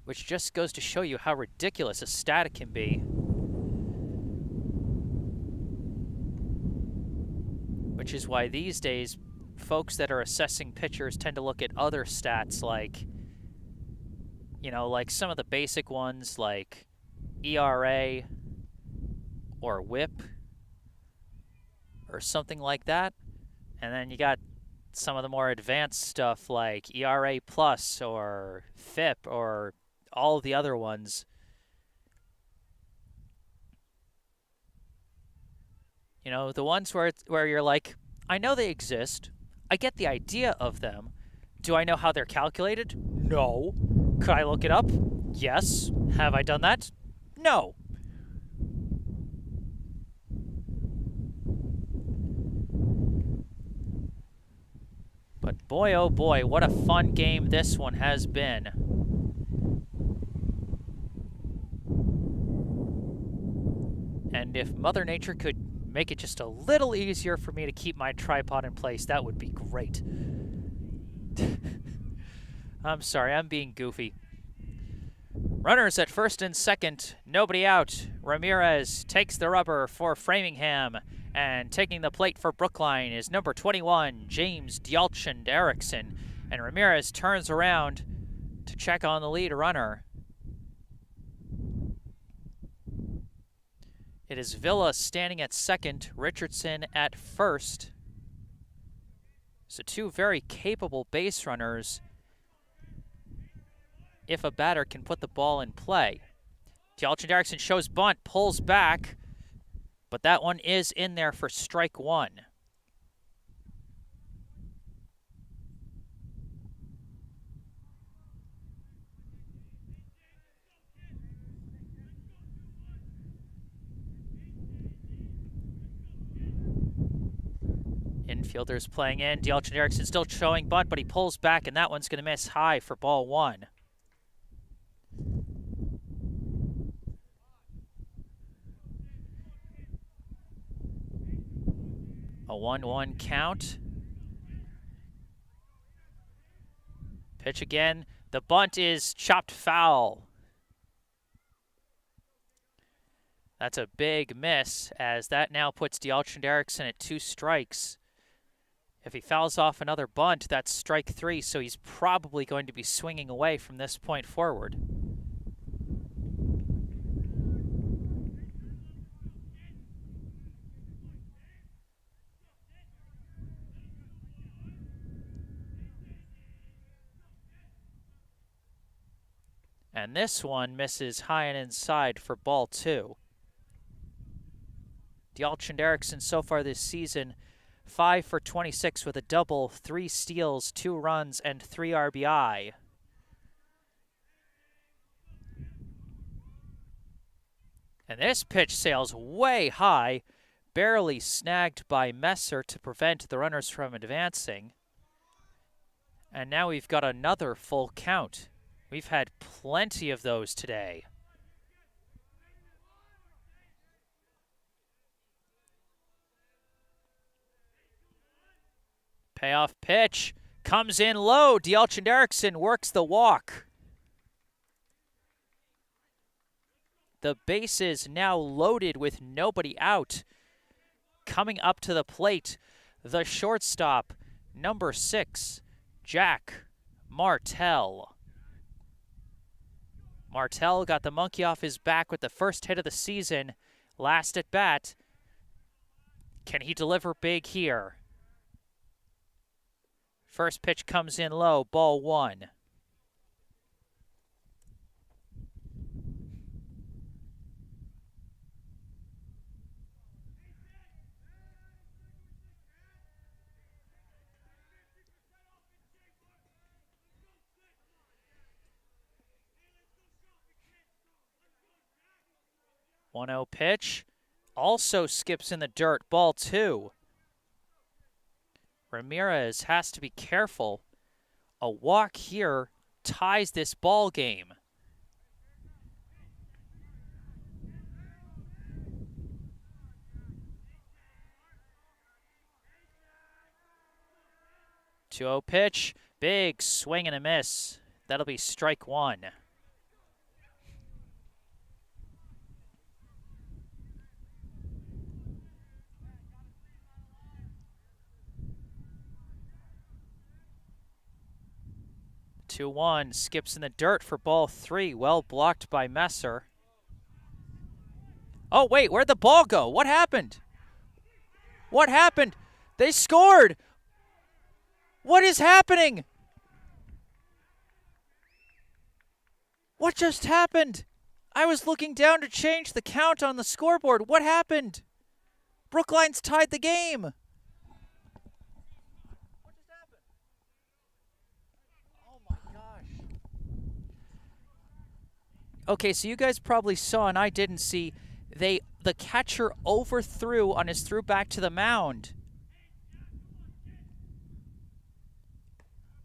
which just goes to show you how ridiculous a stat it can be. Which is why these days, folks that are assessing pitchers tend to look at other stats like, you know, like some of the basic ones like ERA or WHIP or something like that. And then you got some of the more advanced stuff like ERA plus or FIP or all of the other ones. You know, the ones where you're like, I know they exist. I get the idea of them. Do I know how they're calculated? No. Could I look it up? Yes. Have I done that? No. Boy, oh boy, what a fun game this one has been. And if Mother Nature could make it just a little easier for me to keep my tripod in place, that would be great. I'm sorry, I'm being goofy. Runners at first and second, nobody out. Ramirez takes the rubber for Framingham, and taking the plate for Brookline is number 21, James Dialchand Erickson. And Ramirez turns around to check on the lead runner. It is Villa standing at second, Richardson at first. So two very capable base runners if a batter can put the ball in play. Dialchand Erickson shows bunt, pulls back, but that one is in there for strike one. Infielders playing in. Dialchand Erickson still showing bunt, but he pulls back, and that one's going to miss high for ball one. A 1-1 count. Pitch again. The bunt is chopped foul. That's a big miss, as that now puts Dialchand Erickson at 2 strikes. If he fouls off another bunt, that's strike 3, so he's probably going to be swinging away from this point forward. And this one misses high and inside for ball 2. Dialchand Erickson so far this season, 5 for 26 with a double, 3 steals, 2 runs, and 3 RBI. And this pitch sails way high, barely snagged by Messer to prevent the runners from advancing. And now we've got another full count. We've had plenty of those today. Payoff pitch comes in low. Dialchand Erickson works the walk. The bases now loaded with nobody out. Coming up to the plate, the shortstop, number 6, Jack Martell. Martell got the monkey off his back with the first hit of the season. Last at bat. Can he deliver big here? First pitch comes in low, ball 1. One-0 pitch. Also skips in the dirt, ball 2. Ramirez has to be careful. A walk here ties this ball game. Two-0 pitch, big swing and a miss. That'll be strike 1. Two one skips in the dirt for ball 3. Well blocked by Messer. Oh, wait, where'd the ball go? What happened? What happened? They scored! What is happening? What just happened? I was looking down to change the count on the scoreboard. What happened? Brookline's tied the game. Okay, so you guys probably saw, and I didn't see, the catcher overthrew on his throw back to the mound.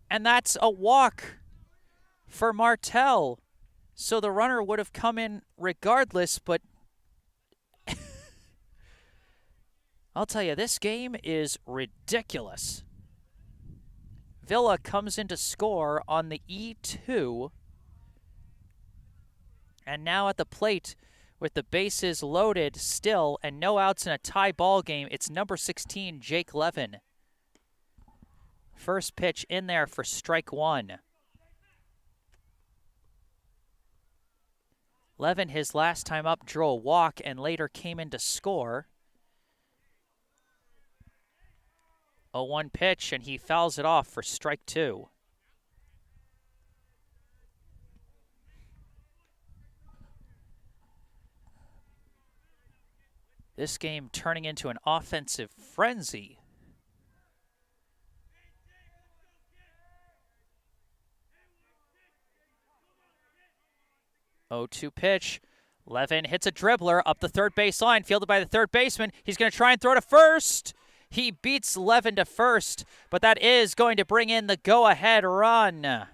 And that's a walk for Martell. So the runner would have come in regardless, but I'll tell you, this game is ridiculous. Villa comes in to score on the E2. And now at the plate, with the bases loaded still and no outs in a tie ball game, it's number 16, Jake Levin. First pitch in there for strike one. Levin, his last time up, drew a walk and later came in to score. 0-1 pitch, and he fouls it off for strike two. This game turning into an offensive frenzy. 0-2 pitch. Levin hits a dribbler up the third base line, fielded by the third baseman. He's going to try and throw to first. He beats Levin to first, but that is going to bring in the go-ahead run. That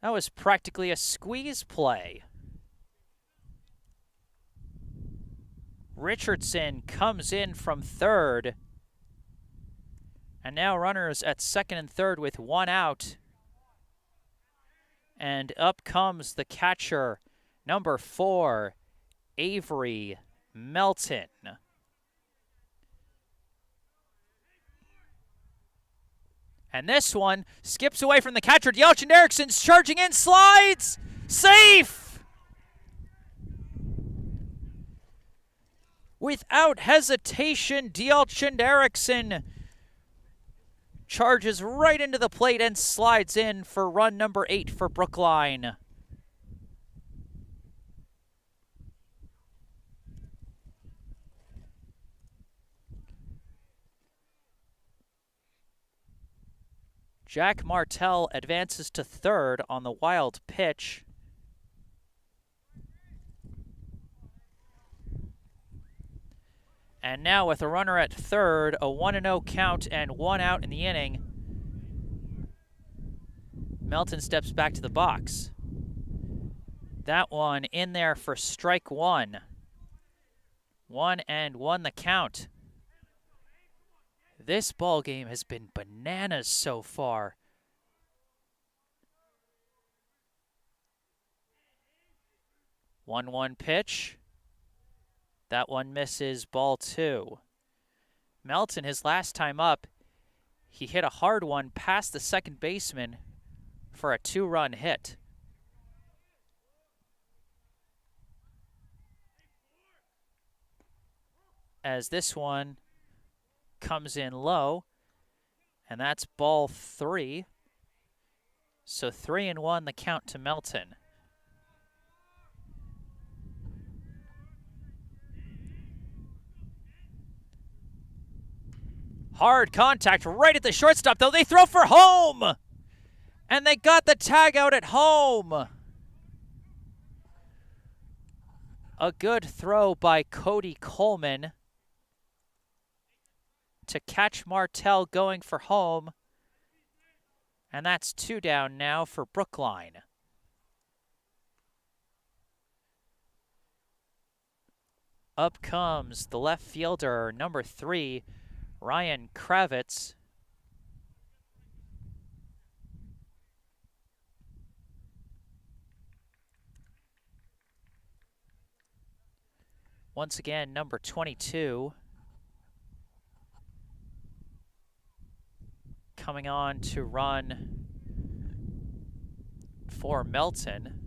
was practically a squeeze play. Richardson comes in from third. And now runners at second and third with one out. And up comes the catcher, number 4, Avery Melton. And this one skips away from the catcher. Dielchen Erickson's charging in, slides, safe! Without hesitation, Dielchen Erickson charges right into the plate and slides in for run number 8 for Brookline. Jack Martell advances to third on the wild pitch. And now with a runner at third, a 1-0 count and one out in the inning, Melton steps back to the box. That one in there for strike one. 1-1 the count. This ball game has been bananas so far. One pitch. That one misses, ball 2. Melton, his last time up, he hit a hard one past the second baseman for a 2-run hit. As this one comes in low, and that's ball 3. So 3-1 the count to Melton. Hard contact right at the shortstop, though. They throw for home! And they got the tag out at home. A good throw by Cody Coleman to catch Martell going for home. And that's 2 down now for Brookline. Up comes the left fielder, number 3, Ryan Kravitz. Once again, number 22. Coming on to run for Melton.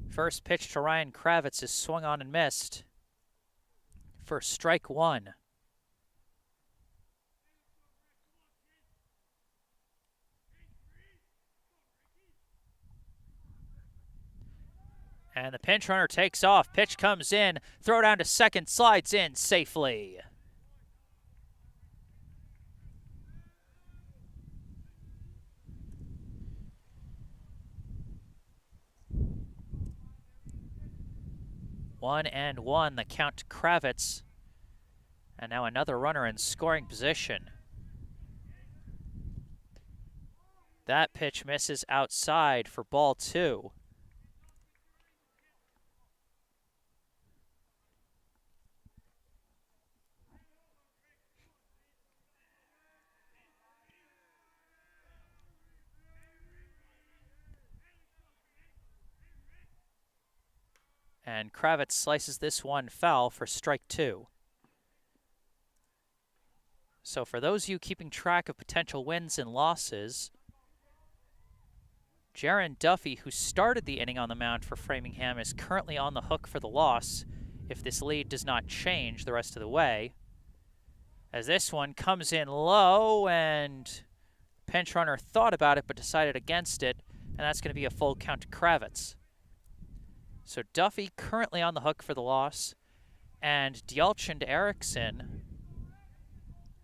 First pitch to Ryan Kravitz is swung on and missed for strike 1. And the pinch runner takes off. Pitch comes in. Throw down to second. Slides in safely. 1-1, the count to Kravitz. And now another runner in scoring position. That pitch misses outside for ball 2. And Kravitz slices this one foul for strike 2. So for those of you keeping track of potential wins and losses, Jaron Duffy, who started the inning on the mound for Framingham, is currently on the hook for the loss if this lead does not change the rest of the way. As this one comes in low, and pinch runner thought about it but decided against it, and that's going to be a full count to Kravitz. So Duffy currently on the hook for the loss, and Djalchand Eriksson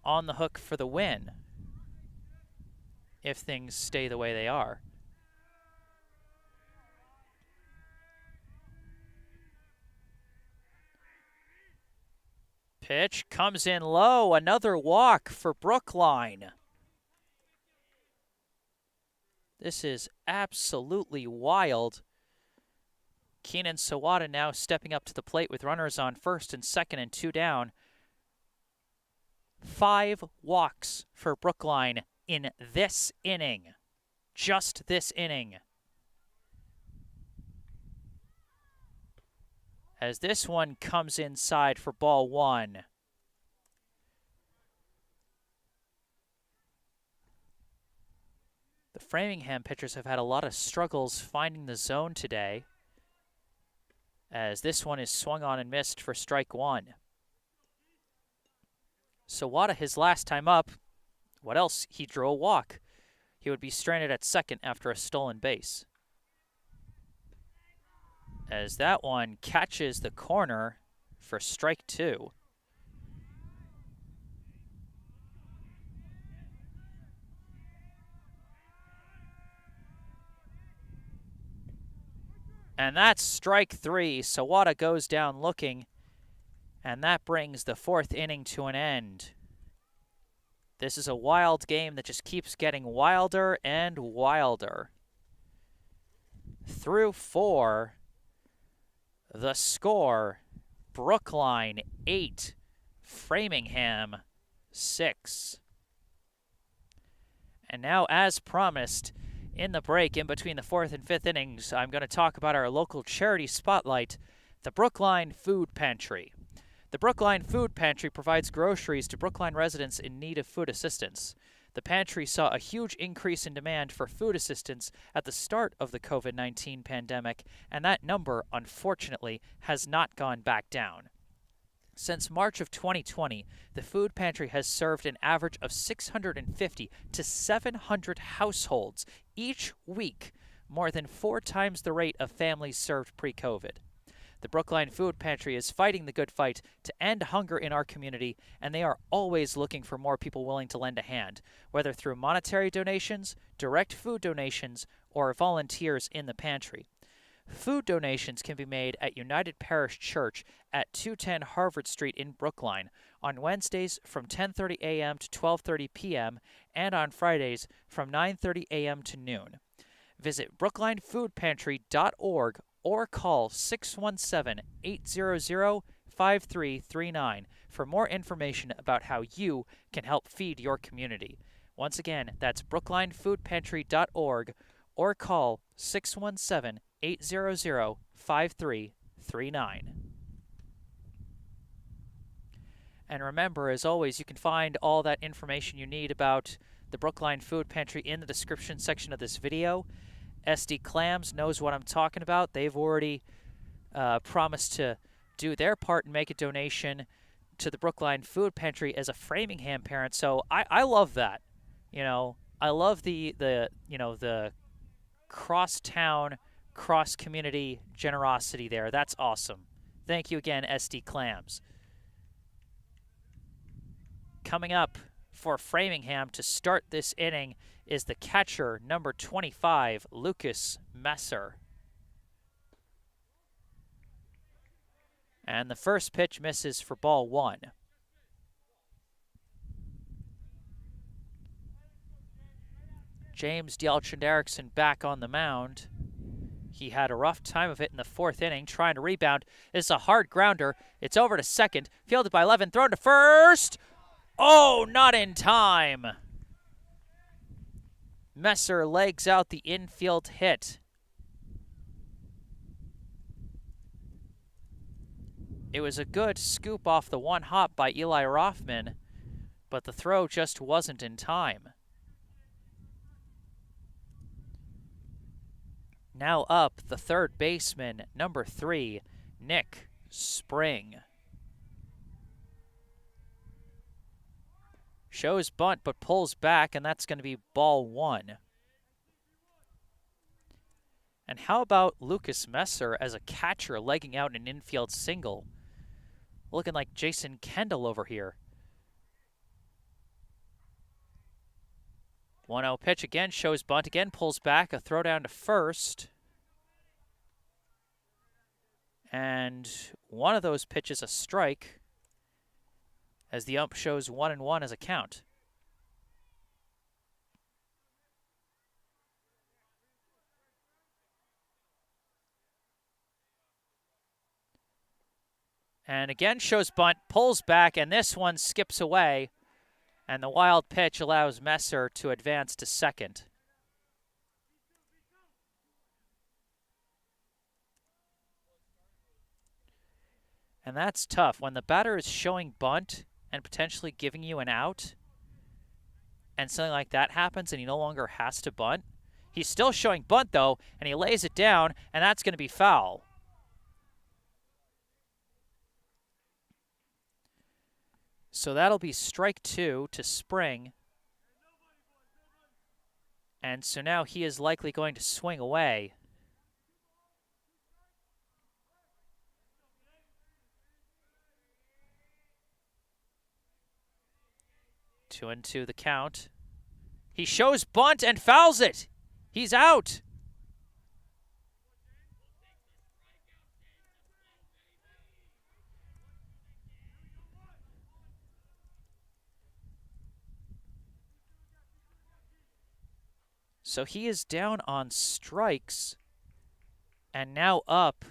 on the hook for the win if things stay the way they are. Pitch comes in low, another walk for Brookline. This is absolutely wild. Keenan Sawada now stepping up to the plate with runners on first and second and 2 down. 5 walks for Brookline in this inning. Just this inning. As this one comes inside for ball 1. The Framingham pitchers have had a lot of struggles finding the zone today, as this one is swung on and missed for strike 1. Sawada, his last time up, what else? He drew a walk. He would be stranded at second after a stolen base. As that one catches the corner for strike 2. And that's strike 3. Sawada goes down looking, and that brings the 4th inning to an end. This is a wild game that just keeps getting wilder and wilder. Through 4, the score, Brookline 8, Framingham 6. And now, as promised, in the break, in between the 4th and 5th innings, I'm going to talk about our local charity spotlight, the Brookline Food Pantry. The Brookline Food Pantry provides groceries to Brookline residents in need of food assistance. The pantry saw a huge increase in demand for food assistance at the start of the COVID-19 pandemic, and that number, unfortunately, has not gone back down. Since March of 2020, the food pantry has served an average of 650 to 700 households each week, more than 4 times the rate of families served pre-COVID. The Brookline Food Pantry is fighting the good fight to end hunger in our community, and they are always looking for more people willing to lend a hand, whether through monetary donations, direct food donations, or volunteers in the pantry. Food donations can be made at United Parish Church at 210 Harvard Street in Brookline on Wednesdays from 10:30 a.m. to 12:30 p.m. and on Fridays from 9:30 a.m. to noon. Visit brooklinefoodpantry.org or call 617-800-5339 for more information about how you can help feed your community. Once again, that's brooklinefoodpantry.org or call 617-800-5339. And remember, as always, you can find all that information you need about the Brookline Food Pantry in the description section of this video. SD Clams knows what I'm talking about. They've already promised to do their part and make a donation to the Brookline Food Pantry as a Framingham parent. So I love that. You know, I love the cross-town, cross-community generosity there. That's awesome. Thank you again, SD Clams. Coming up for Framingham to start this inning is the catcher, number 25, Lucas Messer. And the first pitch misses for ball 1. James Erickson back on the mound. He had a rough time of it in the 4th inning, trying to rebound. This is a hard grounder. It's over to second, fielded by Levin, thrown to first. Oh, not in time. Messer legs out the infield hit. It was a good scoop off the one hop by Eli Rothman, but the throw just wasn't in time. Now up, the third baseman, number 3, Nick Spring. Shows bunt, but pulls back, and that's going to be ball 1. And how about Lucas Messer as a catcher legging out an infield single? Looking like Jason Kendall over here. 1-0 pitch again, shows bunt again, pulls back, a throw down to first. And one of those pitches a strike, as the ump shows 1-1 as a count. And again shows bunt, pulls back, and this one skips away. And the wild pitch allows Messer to advance to second. And that's tough. When the batter is showing bunt and potentially giving you an out, and something like that happens and he no longer has to bunt, he's still showing bunt though, and he lays it down, and that's going to be foul. So that'll be strike 2 to Spring. And so now he is likely going to swing away. Two and two the count. He shows bunt and fouls it. He's out. So he is down on strikes, and now up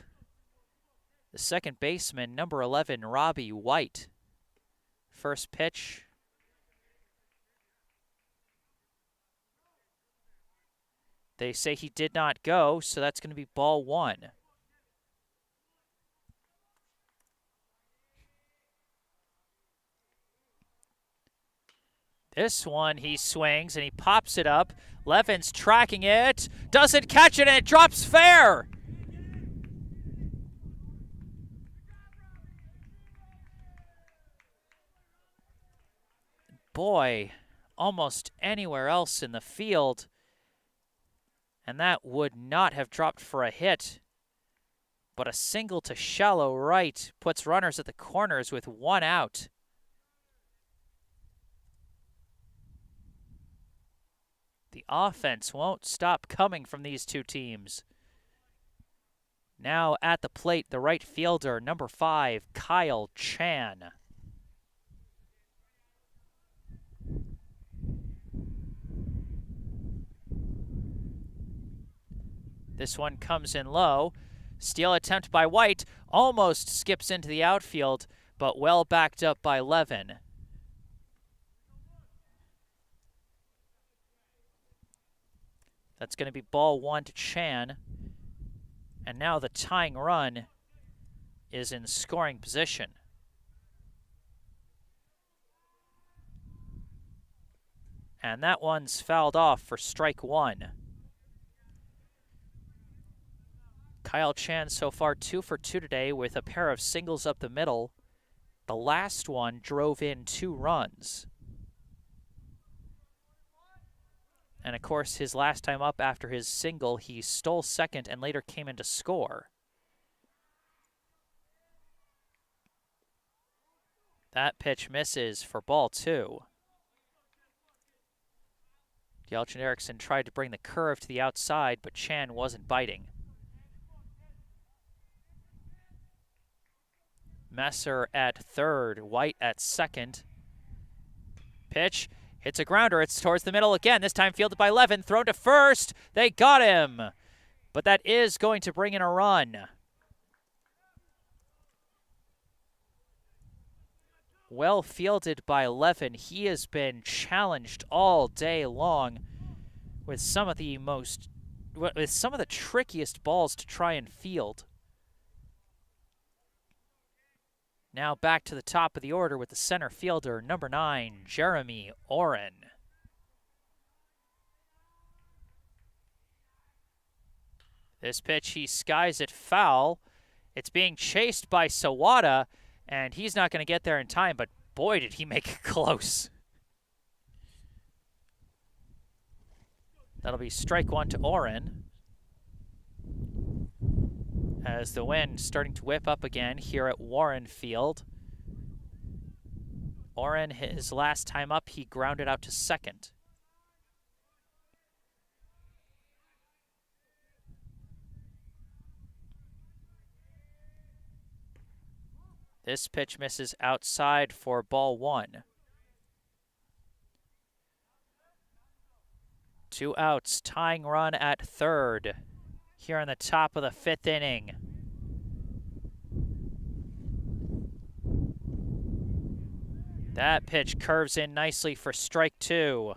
the second baseman, number 11, Robbie White. First pitch. They say he did not go, so that's going to be ball 1. This one he swings and he pops it up. Levin's tracking it, doesn't catch it, and it drops fair. Boy, almost anywhere else in the field, and that would not have dropped for a hit. But a single to shallow right puts runners at the corners with one out. The offense won't stop coming from these two teams. Now at the plate, the right fielder, number 5, Kyle Chan. This one comes in low. Steal attempt by White, almost skips into the outfield, but well backed up by Levin. That's going to be ball 1 to Chan. And now the tying run is in scoring position. And that one's fouled off for strike 1. Kyle Chan so far 2 for 2 today with a pair of singles up the middle. The last one drove in 2 runs. And of course, his last time up after his single, he stole second and later came in to score. That pitch misses for ball 2. Yelchin Erickson tried to bring the curve to the outside, but Chan wasn't biting. Messer at third, White at second. Pitch hits a grounder. It's towards the middle again. This time fielded by Levin. Thrown to first. They got him. But that is going to bring in a run. Well fielded by Levin. He has been challenged all day long with some of the trickiest balls to try and field. Now back to the top of the order with the center fielder, number 9, Jeremy Oren. This pitch, he skies it foul. It's being chased by Sawada, and he's not going to get there in time, but boy, did he make it close. That'll be strike one to Oren. As the wind starting to whip up again here at Warren Field. Oren, his last time up, he grounded out to second. This pitch misses outside for ball one. 2 outs, tying run at third here in the top of the 5th inning. That pitch curves in nicely for strike 2.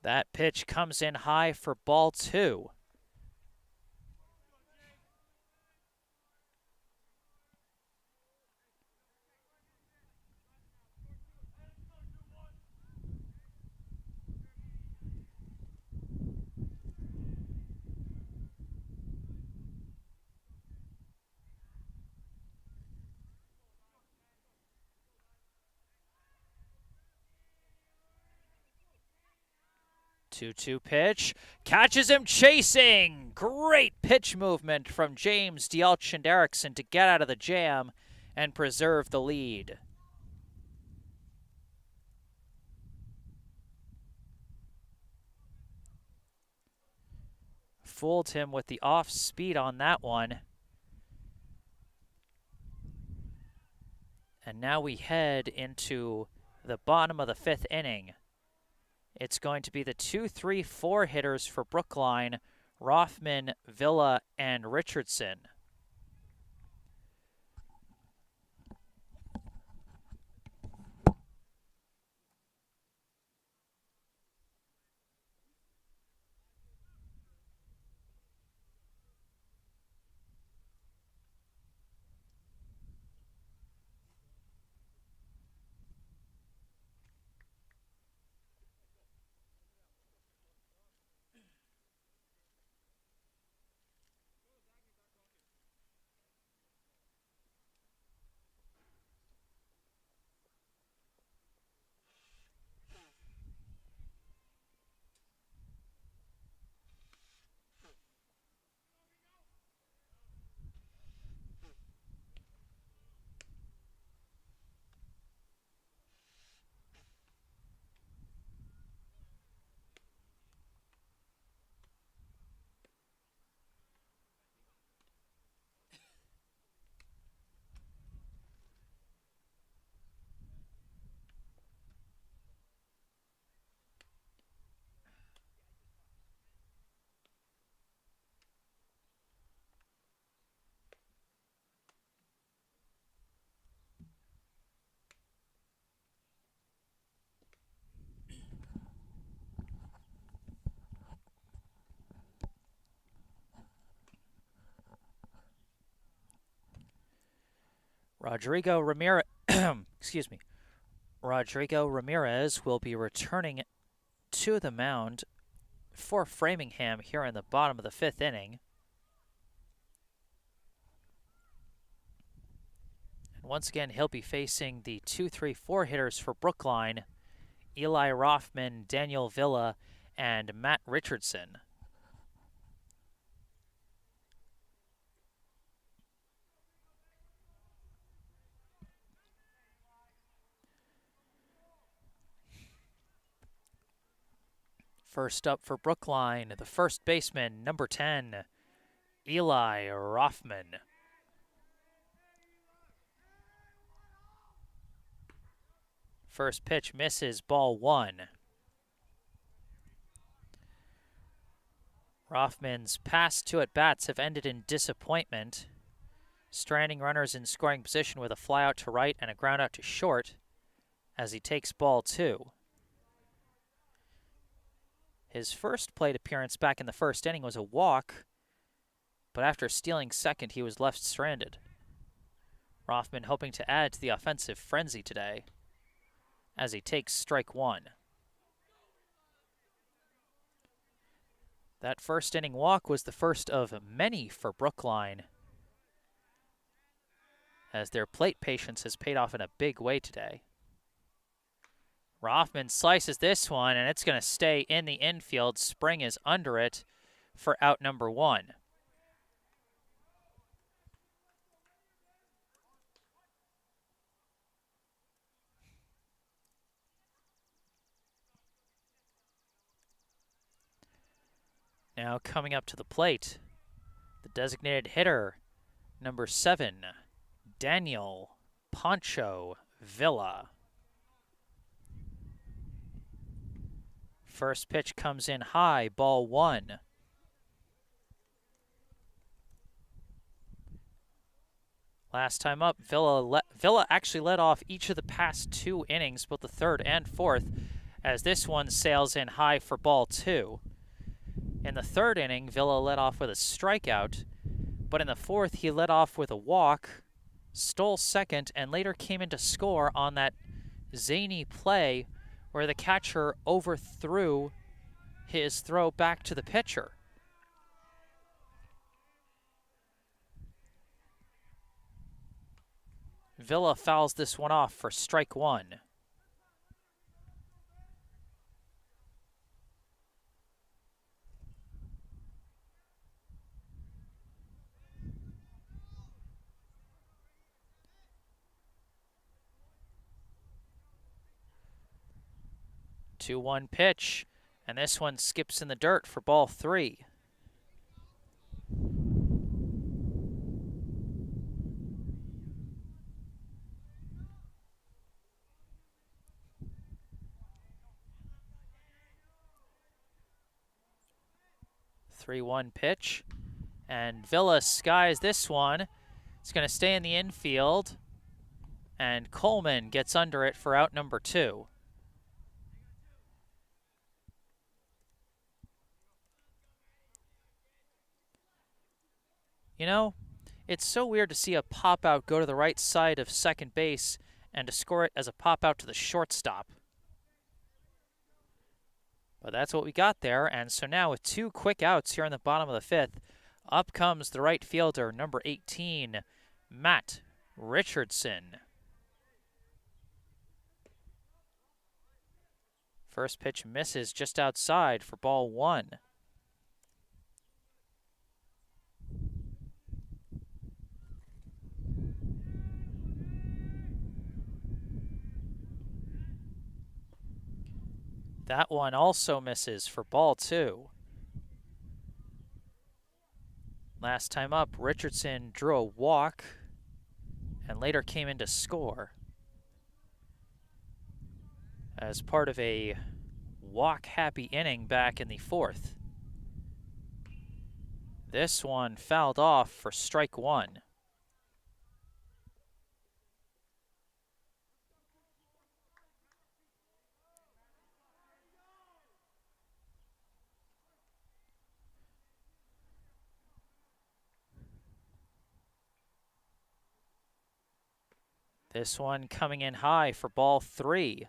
That pitch comes in high for ball 2. Two-two pitch, catches him chasing. Great pitch movement from James Dialchin-Derrickson to get out of the jam and preserve the lead. Fooled him with the off speed on that one. And now we head into the bottom of the 5th inning. It's going to be the 2, 3, 4 hitters for Brookline, Rothman, Villa, and Richardson. Rodrigo Ramirez, excuse me, Rodrigo Ramirez will be returning to the mound for Framingham here in the bottom of the 5th inning. And once again, he'll be facing the 2, 3, 4 hitters for Brookline, Eli Rothman, Daniel Villa, and Matt Richardson. First up for Brookline, the first baseman, number 10, Eli Rothman. First pitch misses, ball 1. Rothman's past 2 at-bats have ended in disappointment, stranding runners in scoring position with a flyout to right and a ground out to short as he takes ball 2. His first plate appearance back in the first inning was a walk, but after stealing second, he was left stranded. Rothman hoping to add to the offensive frenzy today as he takes strike 1. That first inning walk was the first of many for Brookline, as their plate patience has paid off in a big way today. Rothman slices this one, and it's going to stay in the infield. Spring is under it for out number 1. Now coming up to the plate, the designated hitter, number 7, Daniel Pancho Villa. First pitch comes in high, ball 1. Last time up, Villa actually led off each of the past 2 innings, both the third and fourth, as this one sails in high for ball 2. In the third inning, Villa led off with a strikeout, but in the fourth, he led off with a walk, stole second, and later came in to score on that zany play where the catcher overthrew his throw back to the pitcher. Villa fouls this one off for strike 1. Two-one pitch, and this one skips in the dirt for ball 3. Three-one pitch, and Villa skies this one. It's going to stay in the infield, and Coleman gets under it for out number 2. You know, it's so weird to see a pop-out go to the right side of second base and to score it as a pop-out to the shortstop. But that's what we got there, and so now with 2 quick outs here in the bottom of the 5th, up comes the right fielder, number 18, Matt Richardson. First pitch misses just outside for ball 1. That one also misses for ball 2. Last time up, Richardson drew a walk and later came in to score as part of a walk-happy inning back in the 4th. This one fouled off for strike 1. This one coming in high for ball 3.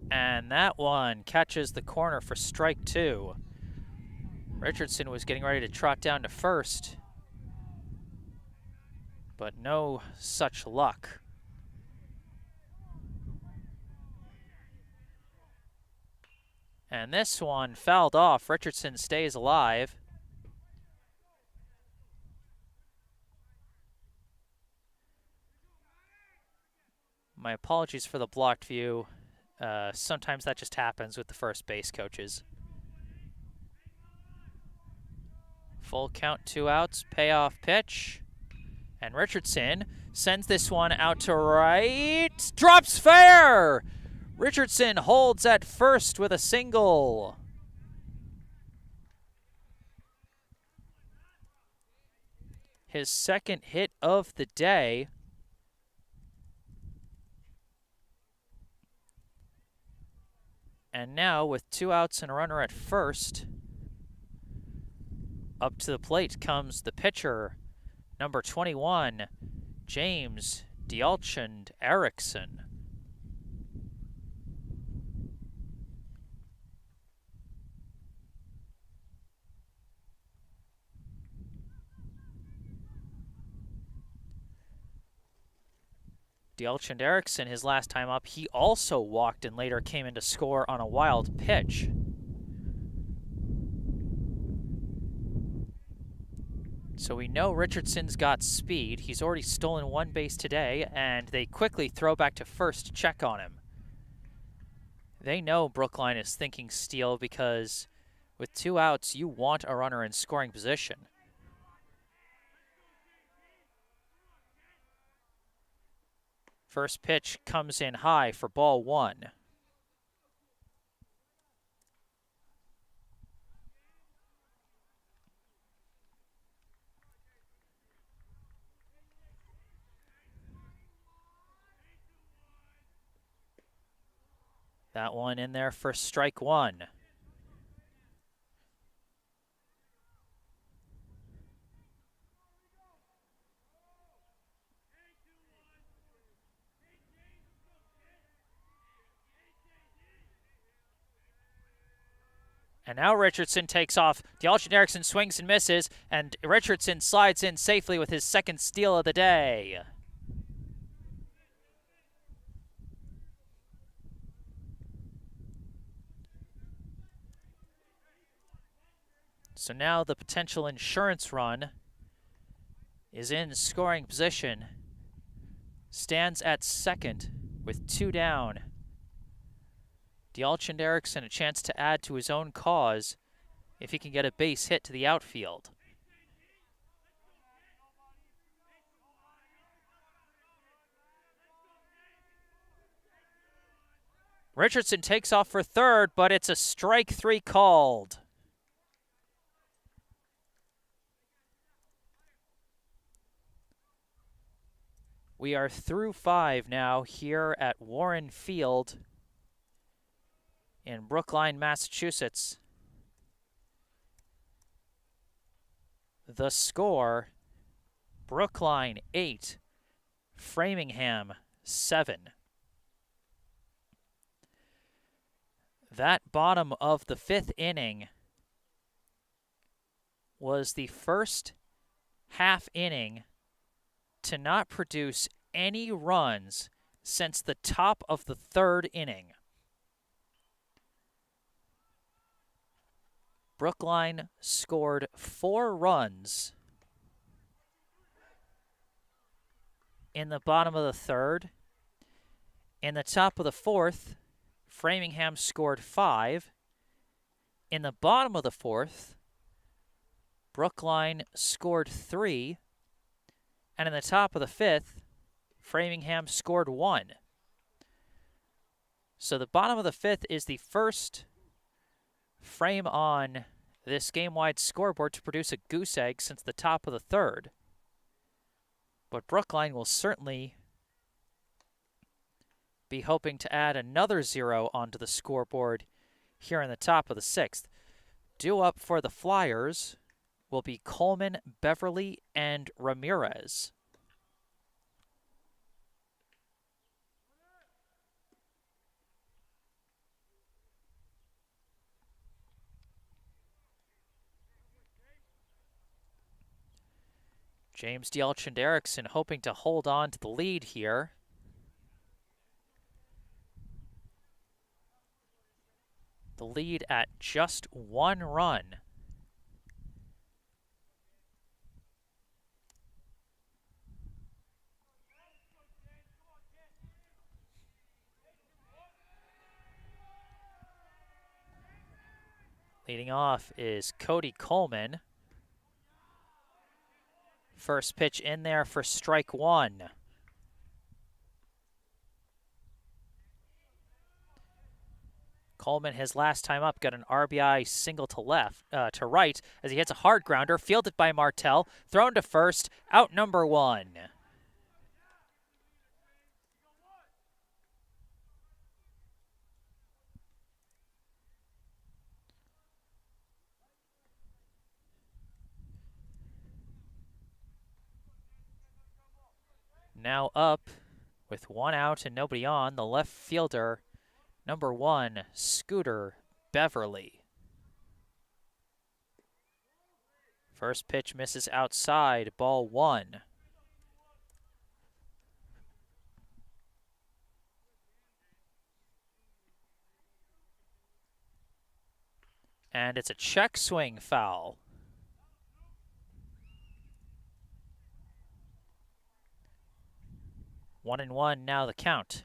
And that one catches the corner for strike 2. Richardson was getting ready to trot down to first, but no such luck. And this one fouled off. Richardson stays alive. My apologies for the blocked view. Sometimes that just happens with the first base coaches. Full count, 2 outs, payoff pitch. And Richardson sends this one out to right. Drops fair! Richardson holds at first with a single. His second hit of the day. And now with 2 outs and a runner at first, up to the plate comes the pitcher, number 21, James Erickson. Erickson, his last time up, he also walked and later came in to score on a wild pitch. So we know Richardson's got speed. He's already stolen 1 base today, and they quickly throw back to first to check on him. They know Brookline is thinking steal because with 2 outs, you want a runner in scoring position. First pitch comes in high for ball 1. That one in there for strike 1. And now Richardson takes off. Erickson swings and misses, and Richardson slides in safely with his second steal of the day. So now the potential insurance run is in scoring position. Stands at second with 2 down. Erickson a chance to add to his own cause if he can get a base hit to the outfield. Richardson takes off for third, but it's a strike 3 called. We are through 5 now here at Warren Field in Brookline, Massachusetts. The score, Brookline 8, Framingham 7. That bottom of the 5th inning was the first half inning to not produce any runs since the top of the 3rd inning. Brookline scored 4 runs in the bottom of the 3rd. In the top of the 4th, Framingham scored 5. In the bottom of the 4th, Brookline scored 3. And in the top of the 5th, Framingham scored 1. So the bottom of the 5th is the first frame on this game-wide scoreboard to produce a goose egg since the top of the 3rd. But Brookline will certainly be hoping to add another 0 onto the scoreboard here in the top of the 6th. Due up for the Flyers will be Coleman, Beverly, and Ramirez. James Erickson hoping to hold on to the lead here. The lead at just 1 run. Leading off is Cody Coleman. First pitch in there for strike 1. Coleman, his last time up, got an RBI single to right as he hits a hard grounder, fielded by Martell, thrown to first, out number 1. Now up with 1 out and nobody on, the left fielder, number 1, Scooter Beverly. First pitch misses outside, ball 1. And it's a check swing foul. 1-1 now the count.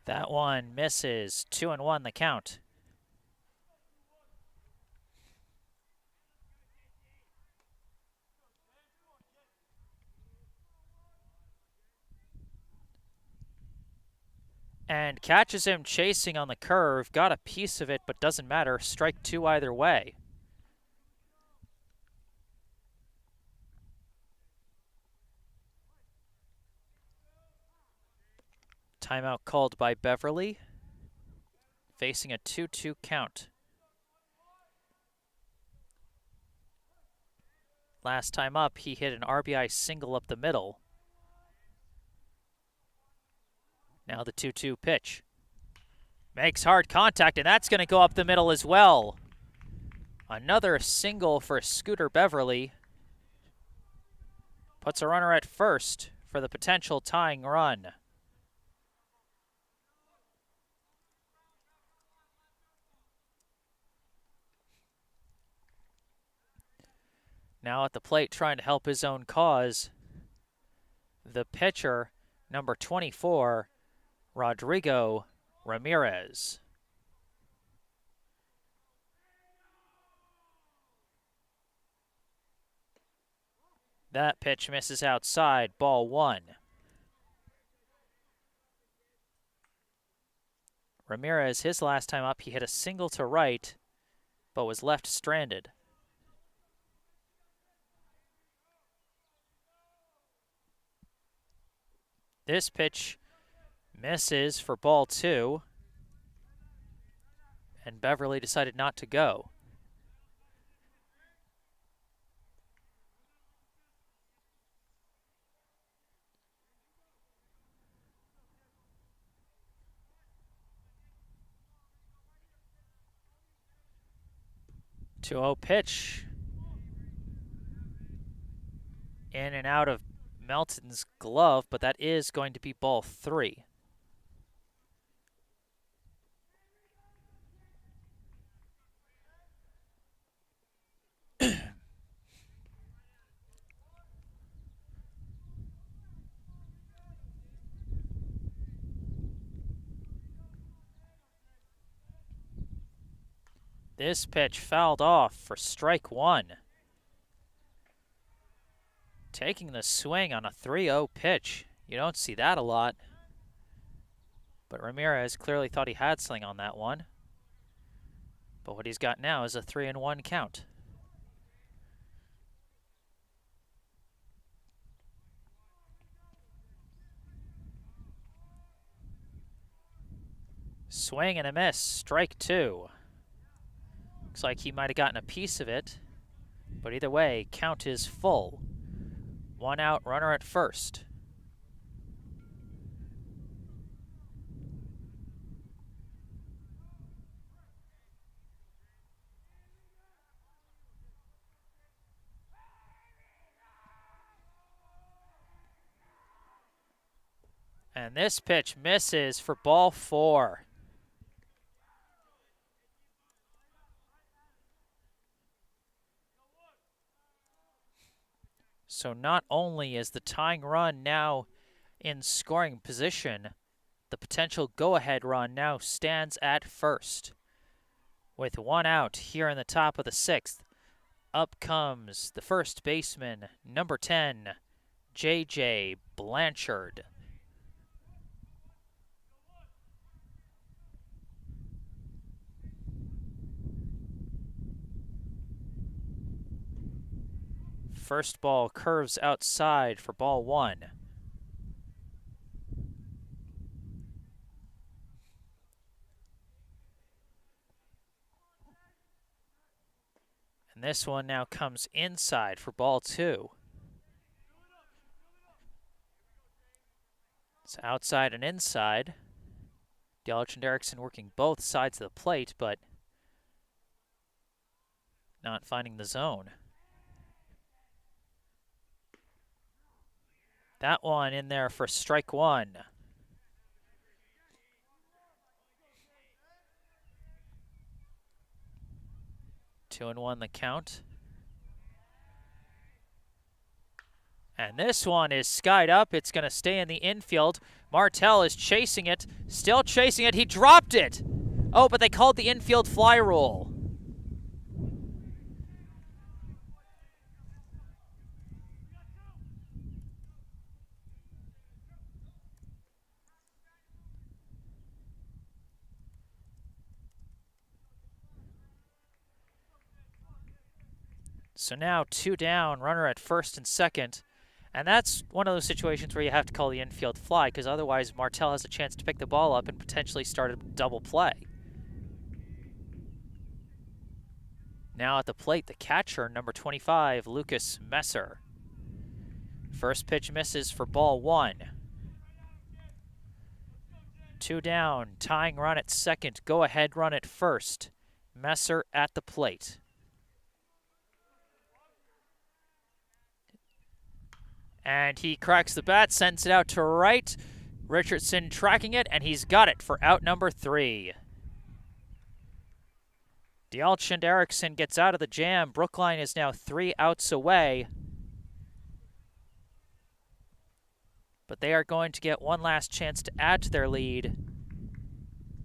That one misses. 2-1 the count. And catches him chasing on the curve. Got a piece of it, but doesn't matter. Strike 2 either way. Timeout called by Beverly. Facing a 2-2 count. Last time up, he hit an RBI single up the middle. Now the 2-2 pitch. Makes hard contact, and that's going to go up the middle as well. Another single for Scooter Beverly. Puts a runner at first for the potential tying run. Now at the plate trying to help his own cause, the pitcher, number 24, Rodrigo Ramirez. That pitch misses outside, ball 1. Ramirez, his last time up, he hit a single to right, but was left stranded. This pitch misses for ball 2, and Beverly decided not to go. Two-0 pitch. In and out of Melton's glove, but that is going to be ball 3. This pitch fouled off for strike 1. Taking the swing on a 3-0 pitch. You don't see that a lot. But Ramirez clearly thought he had something on that one. But what he's got now is a 3-1 count. Swing and a miss, strike 2. Looks like he might have gotten a piece of it. But either way, count is full. 1 out, runner at first. And this pitch misses for ball 4. So not only is the tying run now in scoring position, the potential go-ahead run now stands at first. With 1 out here in the top of the 6th, up comes the first baseman, number 10, J.J. Blanchard. First ball curves outside for ball 1. And this one now comes inside for ball 2. It's outside and inside. Dielich and Erickson working both sides of the plate, but not finding the zone. That one in there for strike 1. Two and one the count. And this one is skied up. It's going to stay in the infield. Martell is chasing it, still chasing it. He dropped it. Oh, but they called the infield fly rule. So now 2 down, runner at first and second. And that's one of those situations where you have to call the infield fly, because otherwise Martell has a chance to pick the ball up and potentially start a double play. Now at the plate, the catcher, number 25, Lucas Messer. First pitch misses for ball 1. 2 down, tying run at second, go-ahead run at first. Messer at the plate. And he cracks the bat, sends it out to right. Richardson tracking it, and he's got it for out number 3. Dielich and Erickson gets out of the jam. Brookline is now 3 outs away. But they are going to get one last chance to add to their lead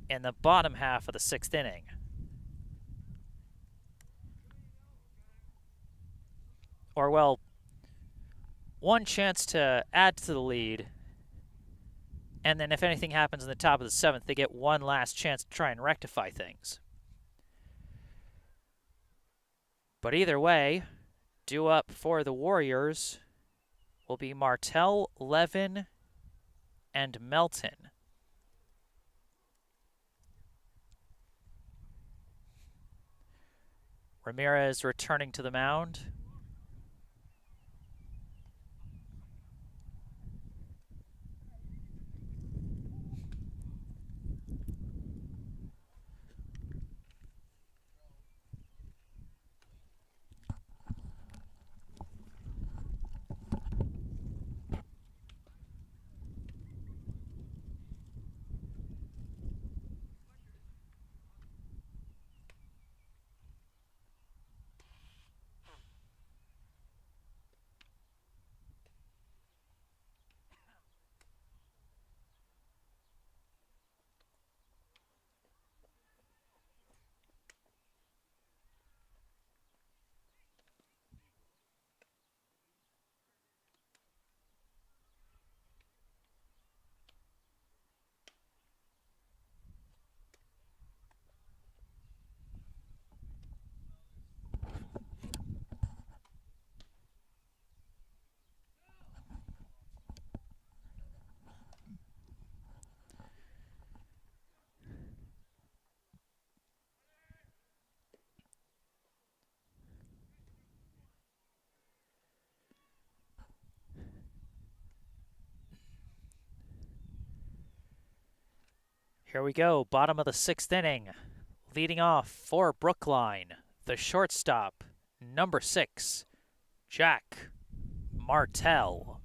in the bottom half of the 6th inning. Or, well, one chance to add to the lead, and then if anything happens in the top of the 7th, they get one last chance to try and rectify things. But either way, due up for the Warriors will be Martell, Levin, and Melton. Ramirez returning to the mound. Here we go, bottom of the 6th inning. Leading off for Brookline, the shortstop, number 6, Jack Martell.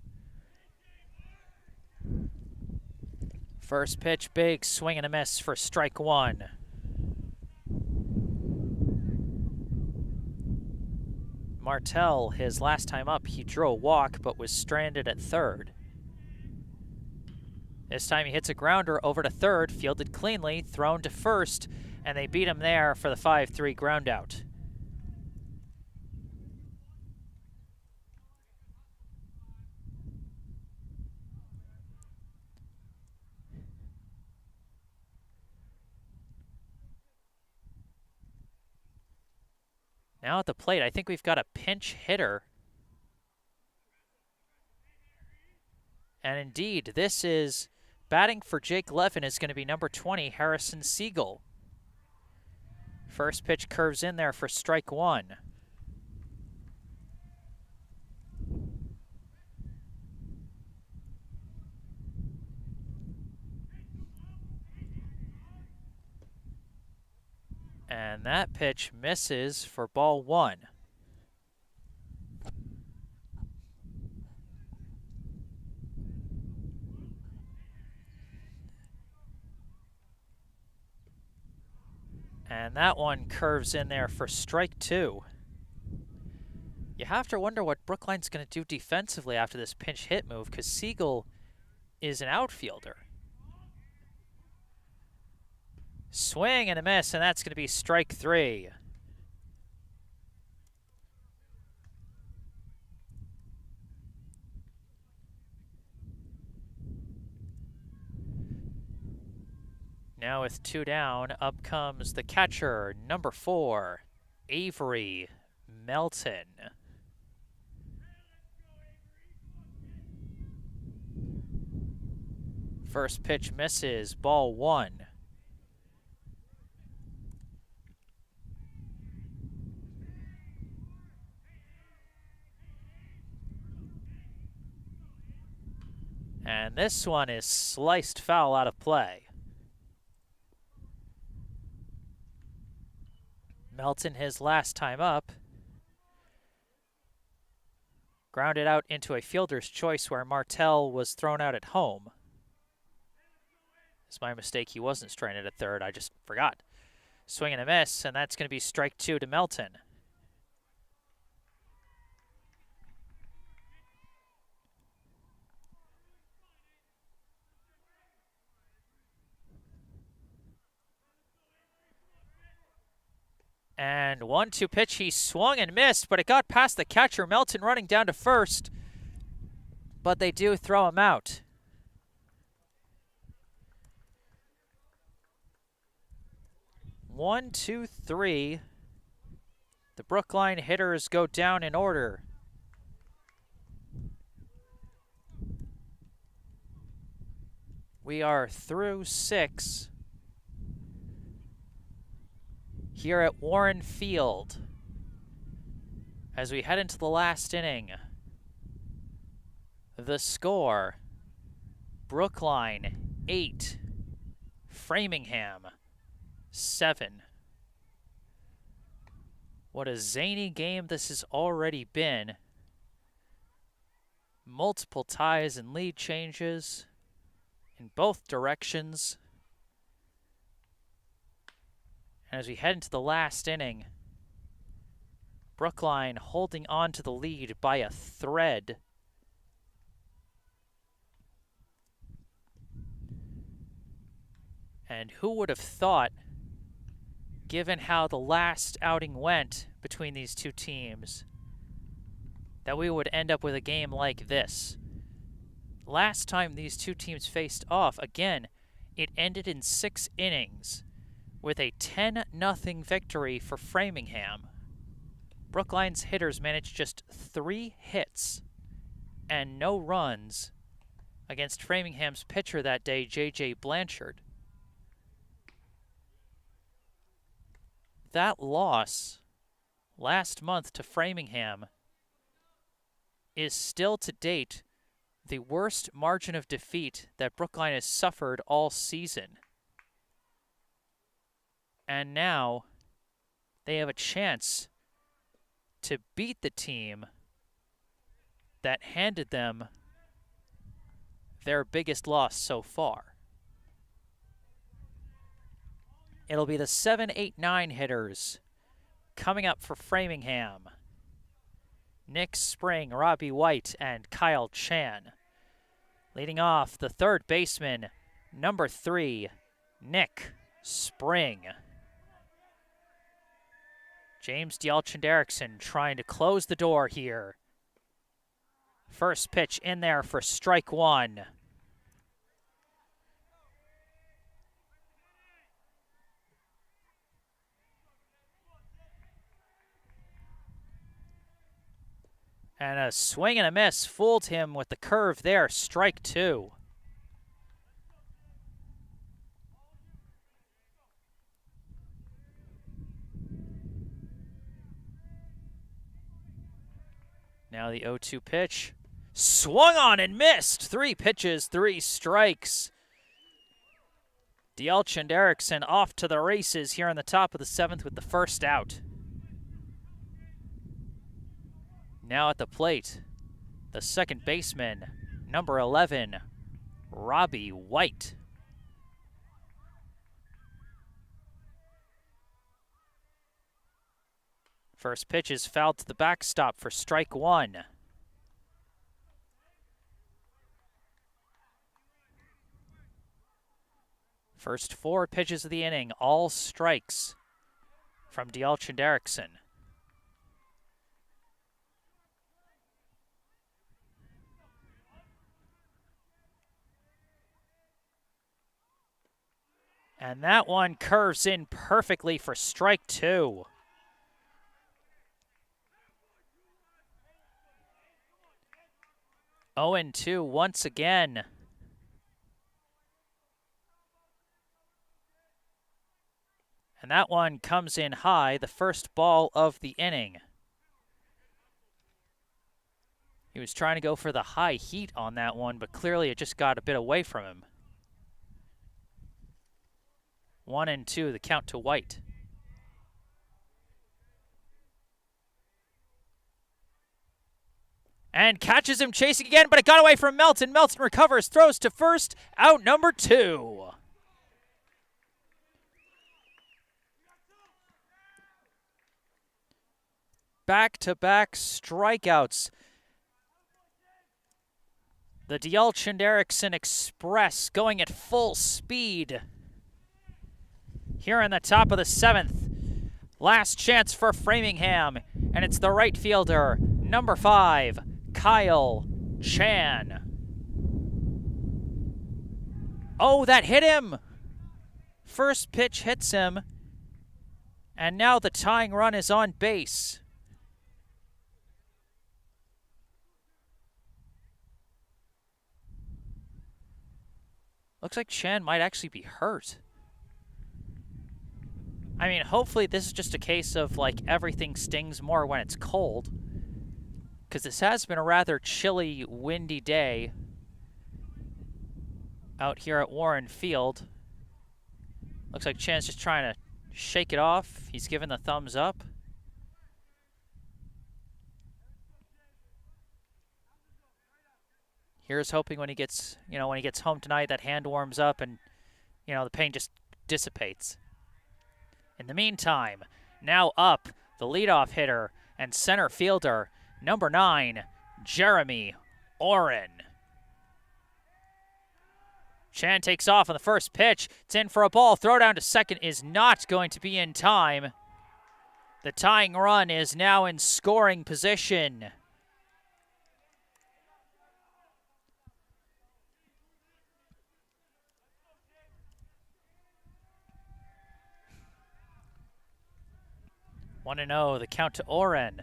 First pitch, big swing and a miss for strike one. Martell, his last time up, he drew a walk but was stranded at third. This time he hits a grounder over to third, fielded cleanly, thrown to first, and they beat him there for the 5-3 ground out. Now at the plate, I think we've got a pinch hitter. And indeed, this is batting for Jake Levin is going to be number 20, Harrison Siegel. First pitch curves in there for strike one. And that pitch misses for ball one. And that one curves in there for strike two. You have to wonder what Brookline's going to do defensively after this pinch hit move, because Siegel is an outfielder. Swing and a miss, and that's going to be strike three. Now with two down, up comes the catcher, number 4, Avery Melton. First pitch misses, ball one. And this one is sliced foul out of play. Melton, his last time up, grounded out into a fielder's choice where Martell was thrown out at home. It's my mistake, he wasn't stranded at third, I just forgot. Swing and a miss, and that's going to be strike two to Melton. And 1-2 pitch, he swung and missed, but it got past the catcher, Melton running down to first. But they do throw him out. One, two, three. The Brookline hitters go down in order. We are through 6. Here at Warren Field, as we head into the last inning. The score, Brookline 8, Framingham 7. What a zany game this has already been. Multiple ties and lead changes in both directions. And as we head into the last inning, Brookline holding on to the lead by a thread. And who would have thought, given how the last outing went between these two teams, that we would end up with a game like this? Last time these two teams faced off, again, it ended in 6 innings. With a 10-0 victory for Framingham. Brookline's hitters managed just 3 hits and no runs against Framingham's pitcher that day, J.J. Blanchard. That loss last month to Framingham is still to date the worst margin of defeat that Brookline has suffered all season. And now they have a chance to beat the team that handed them their biggest loss so far. It'll be the 7, 8, 9 hitters coming up for Framingham. Nick Spring, Robbie White, and Kyle Chan. Leading off, the third baseman, number 3, Nick Spring. James Dialchin-Derrickson trying to close the door here. First pitch in there for strike 1. And a swing and a miss fooled him with the curve there, strike 2. Now the 0-2 pitch. Swung on and missed. 3 pitches, 3 strikes. Dialchin-Derrickson off to the races here in the top of the 7th with the first out. Now at the plate, the second baseman, number 11, Robbie White. First pitch is fouled to the backstop for strike 1. First 4 pitches of the inning, all strikes from Dialchin-Derrickson. And that one curves in perfectly for strike 2. Oh, and 2 once again. And that one comes in high, the first ball of the inning. He was trying to go for the high heat on that one, but clearly it just got a bit away from him. 1 and 2, the count to White. And catches him chasing again, but it got away from Melton. Melton recovers, throws to first, out number 2. Back-to-back strikeouts. The Dialchin-Derrickson Express going at full speed. Here in the top of the 7th. Last chance for Framingham, and it's the right fielder, number 5, Kyle Chan. Oh, that hit him! First pitch hits him, and now the tying run is on base. Looks like Chan might actually be hurt. I mean, hopefully this is just a case of, like, everything stings more when it's cold. Because this has been a rather chilly, windy day out here at Warren Field. Looks like Chan's just trying to shake it off. He's giving the thumbs up. Here's hoping when he gets, when he gets home tonight, that hand warms up and, the pain just dissipates. In the meantime, now up, the leadoff hitter and center fielder, number 9, Jeremy Oren. Chan takes off on the first pitch. It's in for a ball. Throw down to second is not going to be in time. The tying run is now in scoring position. One 1-0, the count to Oren.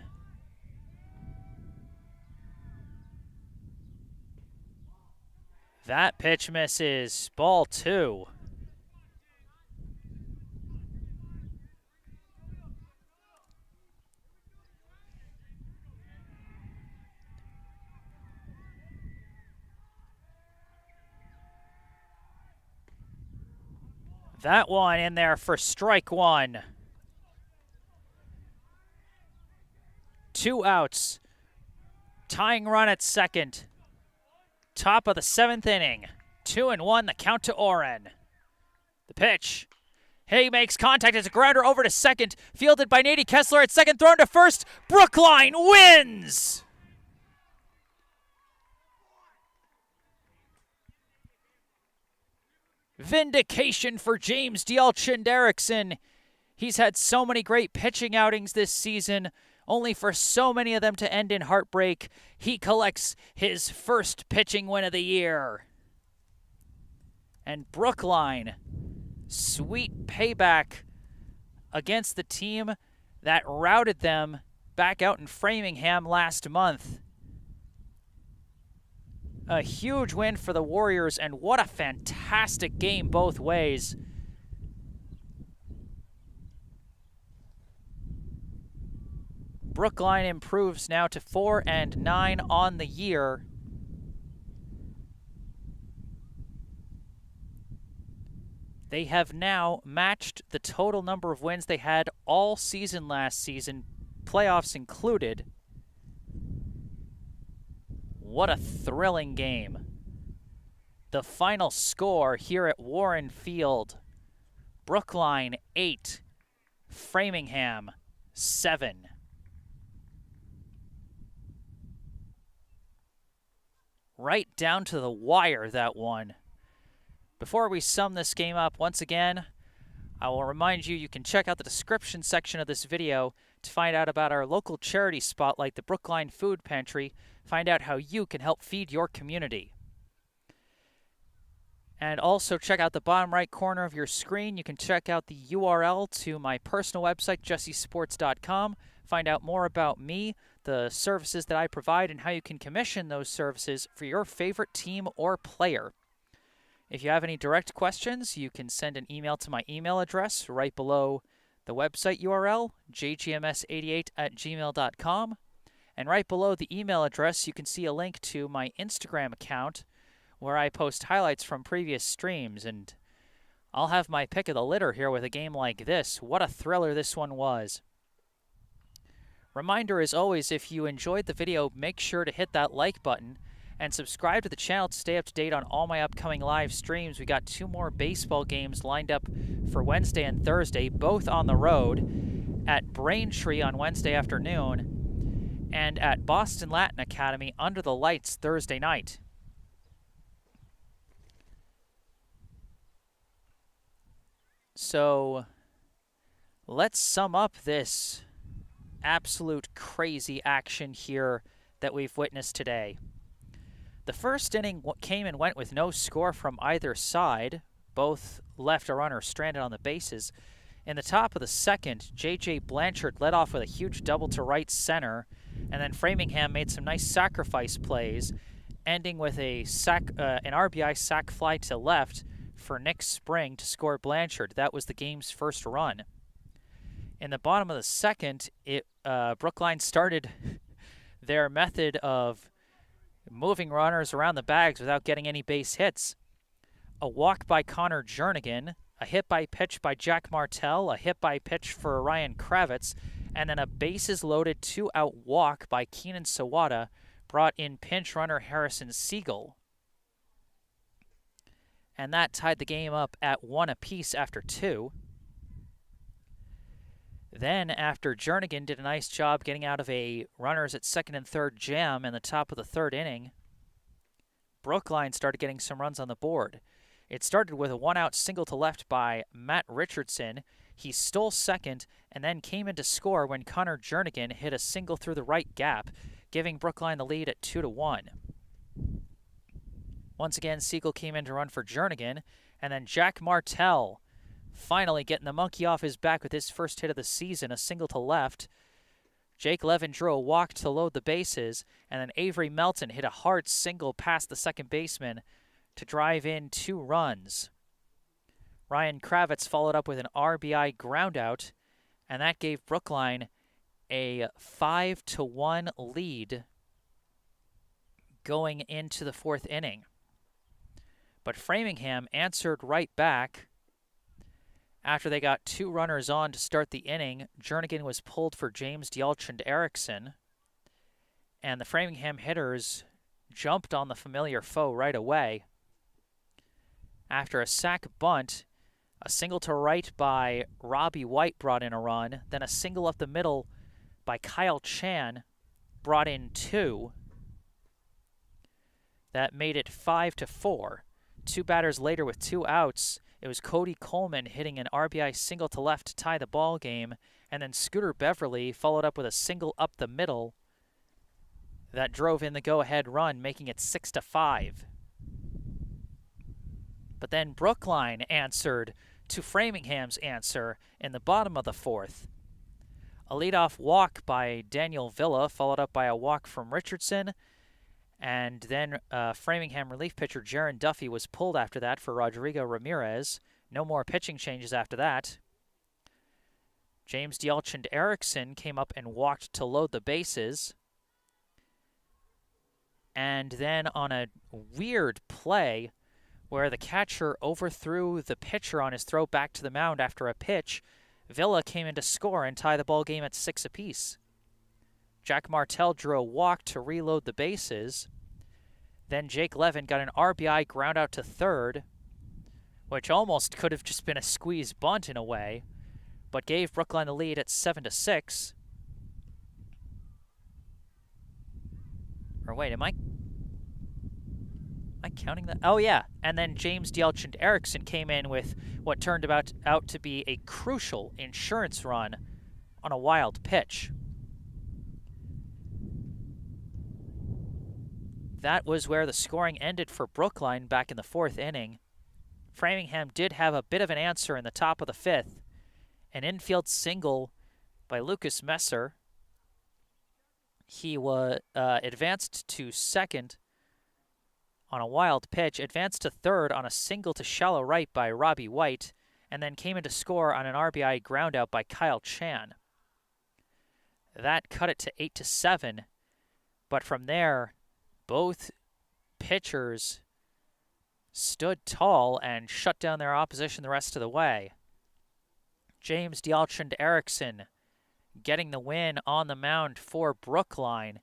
That pitch misses. Ball 2. That one in there for strike 1. 2 outs. Tying run at second. Top of the 7th inning. 2-1, the count to Oren. The pitch. He makes contact as a grounder over to second. Fielded by Nady Kessler at second, thrown to first. Brookline wins! Vindication for James Dialchin-Derrickson. He's had so many great pitching outings this season, only for so many of them to end in heartbreak. He collects his first pitching win of the year. And Brookline, sweet payback against the team that routed them back out in Framingham last month. A huge win for the Warriors, and what a fantastic game both ways. Brookline improves now to 4-9 on the year. They have now matched the total number of wins they had all season last season, playoffs included. What a thrilling game. The final score here at Warren Field: Brookline 8, Framingham 7. Right down to the wire, that one. Before we sum this game up, once again, I will remind you can check out the description section of this video to find out about our local charity spotlight, the Brookline Food Pantry. Find out how you can help feed your community. And also check out the bottom right corner of your screen. You can check out the URL to my personal website, jessesports.com. Find out more about me, the services that I provide, and how you can commission those services for your favorite team or player. If you have any direct questions, you can send an email to my email address right below the website URL, jgms88@gmail.com. And right below the email address, you can see a link to my Instagram account where I post highlights from previous streams. And I'll have my pick of the litter here with a game like this. What a thriller this one was. Reminder, as always, if you enjoyed the video, make sure to hit that like button and subscribe to the channel to stay up to date on all my upcoming live streams. We got 2 more baseball games lined up for Wednesday and Thursday, both on the road, at Braintree on Wednesday afternoon and at Boston Latin Academy under the lights Thursday night. So let's sum up this absolute crazy action here that we've witnessed today. The first inning came and went with no score from either side. Both left a runner stranded on the bases. In the top of the second, J.J. Blanchard led off with a huge double to right center, and then Framingham made some nice sacrifice plays, ending with an RBI sac fly to left for Nick Spring to score Blanchard. That was the game's first run. In the bottom of the second, Brookline started their method of moving runners around the bags without getting any base hits. A walk by Connor Jernigan, a hit by pitch by Jack Martell, a hit by pitch for Ryan Kravitz, and then a bases-loaded 2-out walk by Keenan Sawada brought in pinch runner Harrison Siegel. And that tied the game up at 1 apiece after 2. Then, after Jernigan did a nice job getting out of a runners at second and third jam in the top of the third inning, Brookline started getting some runs on the board. It started with a 1-out single to left by Matt Richardson. He stole second and then came in to score when Connor Jernigan hit a single through the right gap, giving Brookline the lead at 2-1. Once again, Siegel came in to run for Jernigan, and then Jack Martell finally getting the monkey off his back with his first hit of the season, a single to left. Jake Levin drew a walk to load the bases, and then Avery Melton hit a hard single past the second baseman to drive in 2 runs. Ryan Kravitz followed up with an RBI groundout, and that gave Brookline a 5-1 lead going into the 4th inning. But Framingham answered right back. After they got 2 runners on to start the inning, Jernigan was pulled for James Dialchin-Derrickson, and the Framingham hitters jumped on the familiar foe right away. After a sac bunt, A single to right by Robbie White brought in a run. Then a single up the middle by Kyle Chan brought in 2. That made it 5-4. 2 batters later with 2 outs, it was Cody Coleman hitting an RBI single to left to tie the ball game, and then Scooter Beverly followed up with a single up the middle that drove in the go-ahead run, making it 6-5. But then Brookline answered to Framingham's answer in the bottom of the 4th. A leadoff walk by Daniel Villa, followed up by a walk from Richardson, and then Framingham relief pitcher Jaron Duffy was pulled after that for Rodrigo Ramirez. No more pitching changes after that. James Dialchand Erickson came up and walked to load the bases. And then on a weird play where the catcher overthrew the pitcher on his throw back to the mound after a pitch, Villa came in to score and tie the ball game at 6 apiece. Jack Martell drew a walk to reload the bases. Then Jake Levin got an RBI ground out to third, which almost could have just been a squeeze bunt in a way, but gave Brookline the lead at 7-6. Or wait, am I counting that? Oh, yeah. And then James Dialchand Erickson came in with what turned out to be a crucial insurance run on a wild pitch. That was where the scoring ended for Brookline back in the 4th inning. Framingham did have a bit of an answer in the top of the 5th. An infield single by Lucas Messer. He was advanced to second on a wild pitch, advanced to third on a single to shallow right by Robbie White, and then came in to score on an RBI groundout by Kyle Chan. That cut it to 8-7, but from there, both pitchers stood tall and shut down their opposition the rest of the way. James Dialchand Erickson getting the win on the mound for Brookline.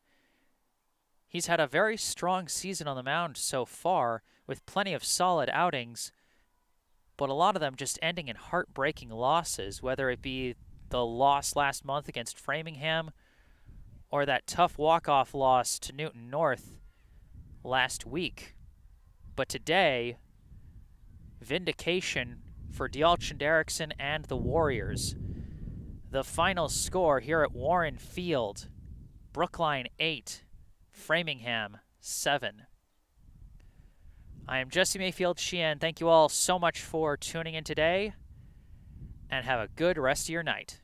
He's had a very strong season on the mound so far, with plenty of solid outings, but a lot of them just ending in heartbreaking losses, whether it be the loss last month against Framingham or that tough walk-off loss to Newton North last week. But today, vindication for Dialchand Erickson and the Warriors. The final score here at Warren Field, Brookline 8, Framingham 7. I am Jesse Mayfield-Sheehan. Thank you all so much for tuning in today, and have a good rest of your night.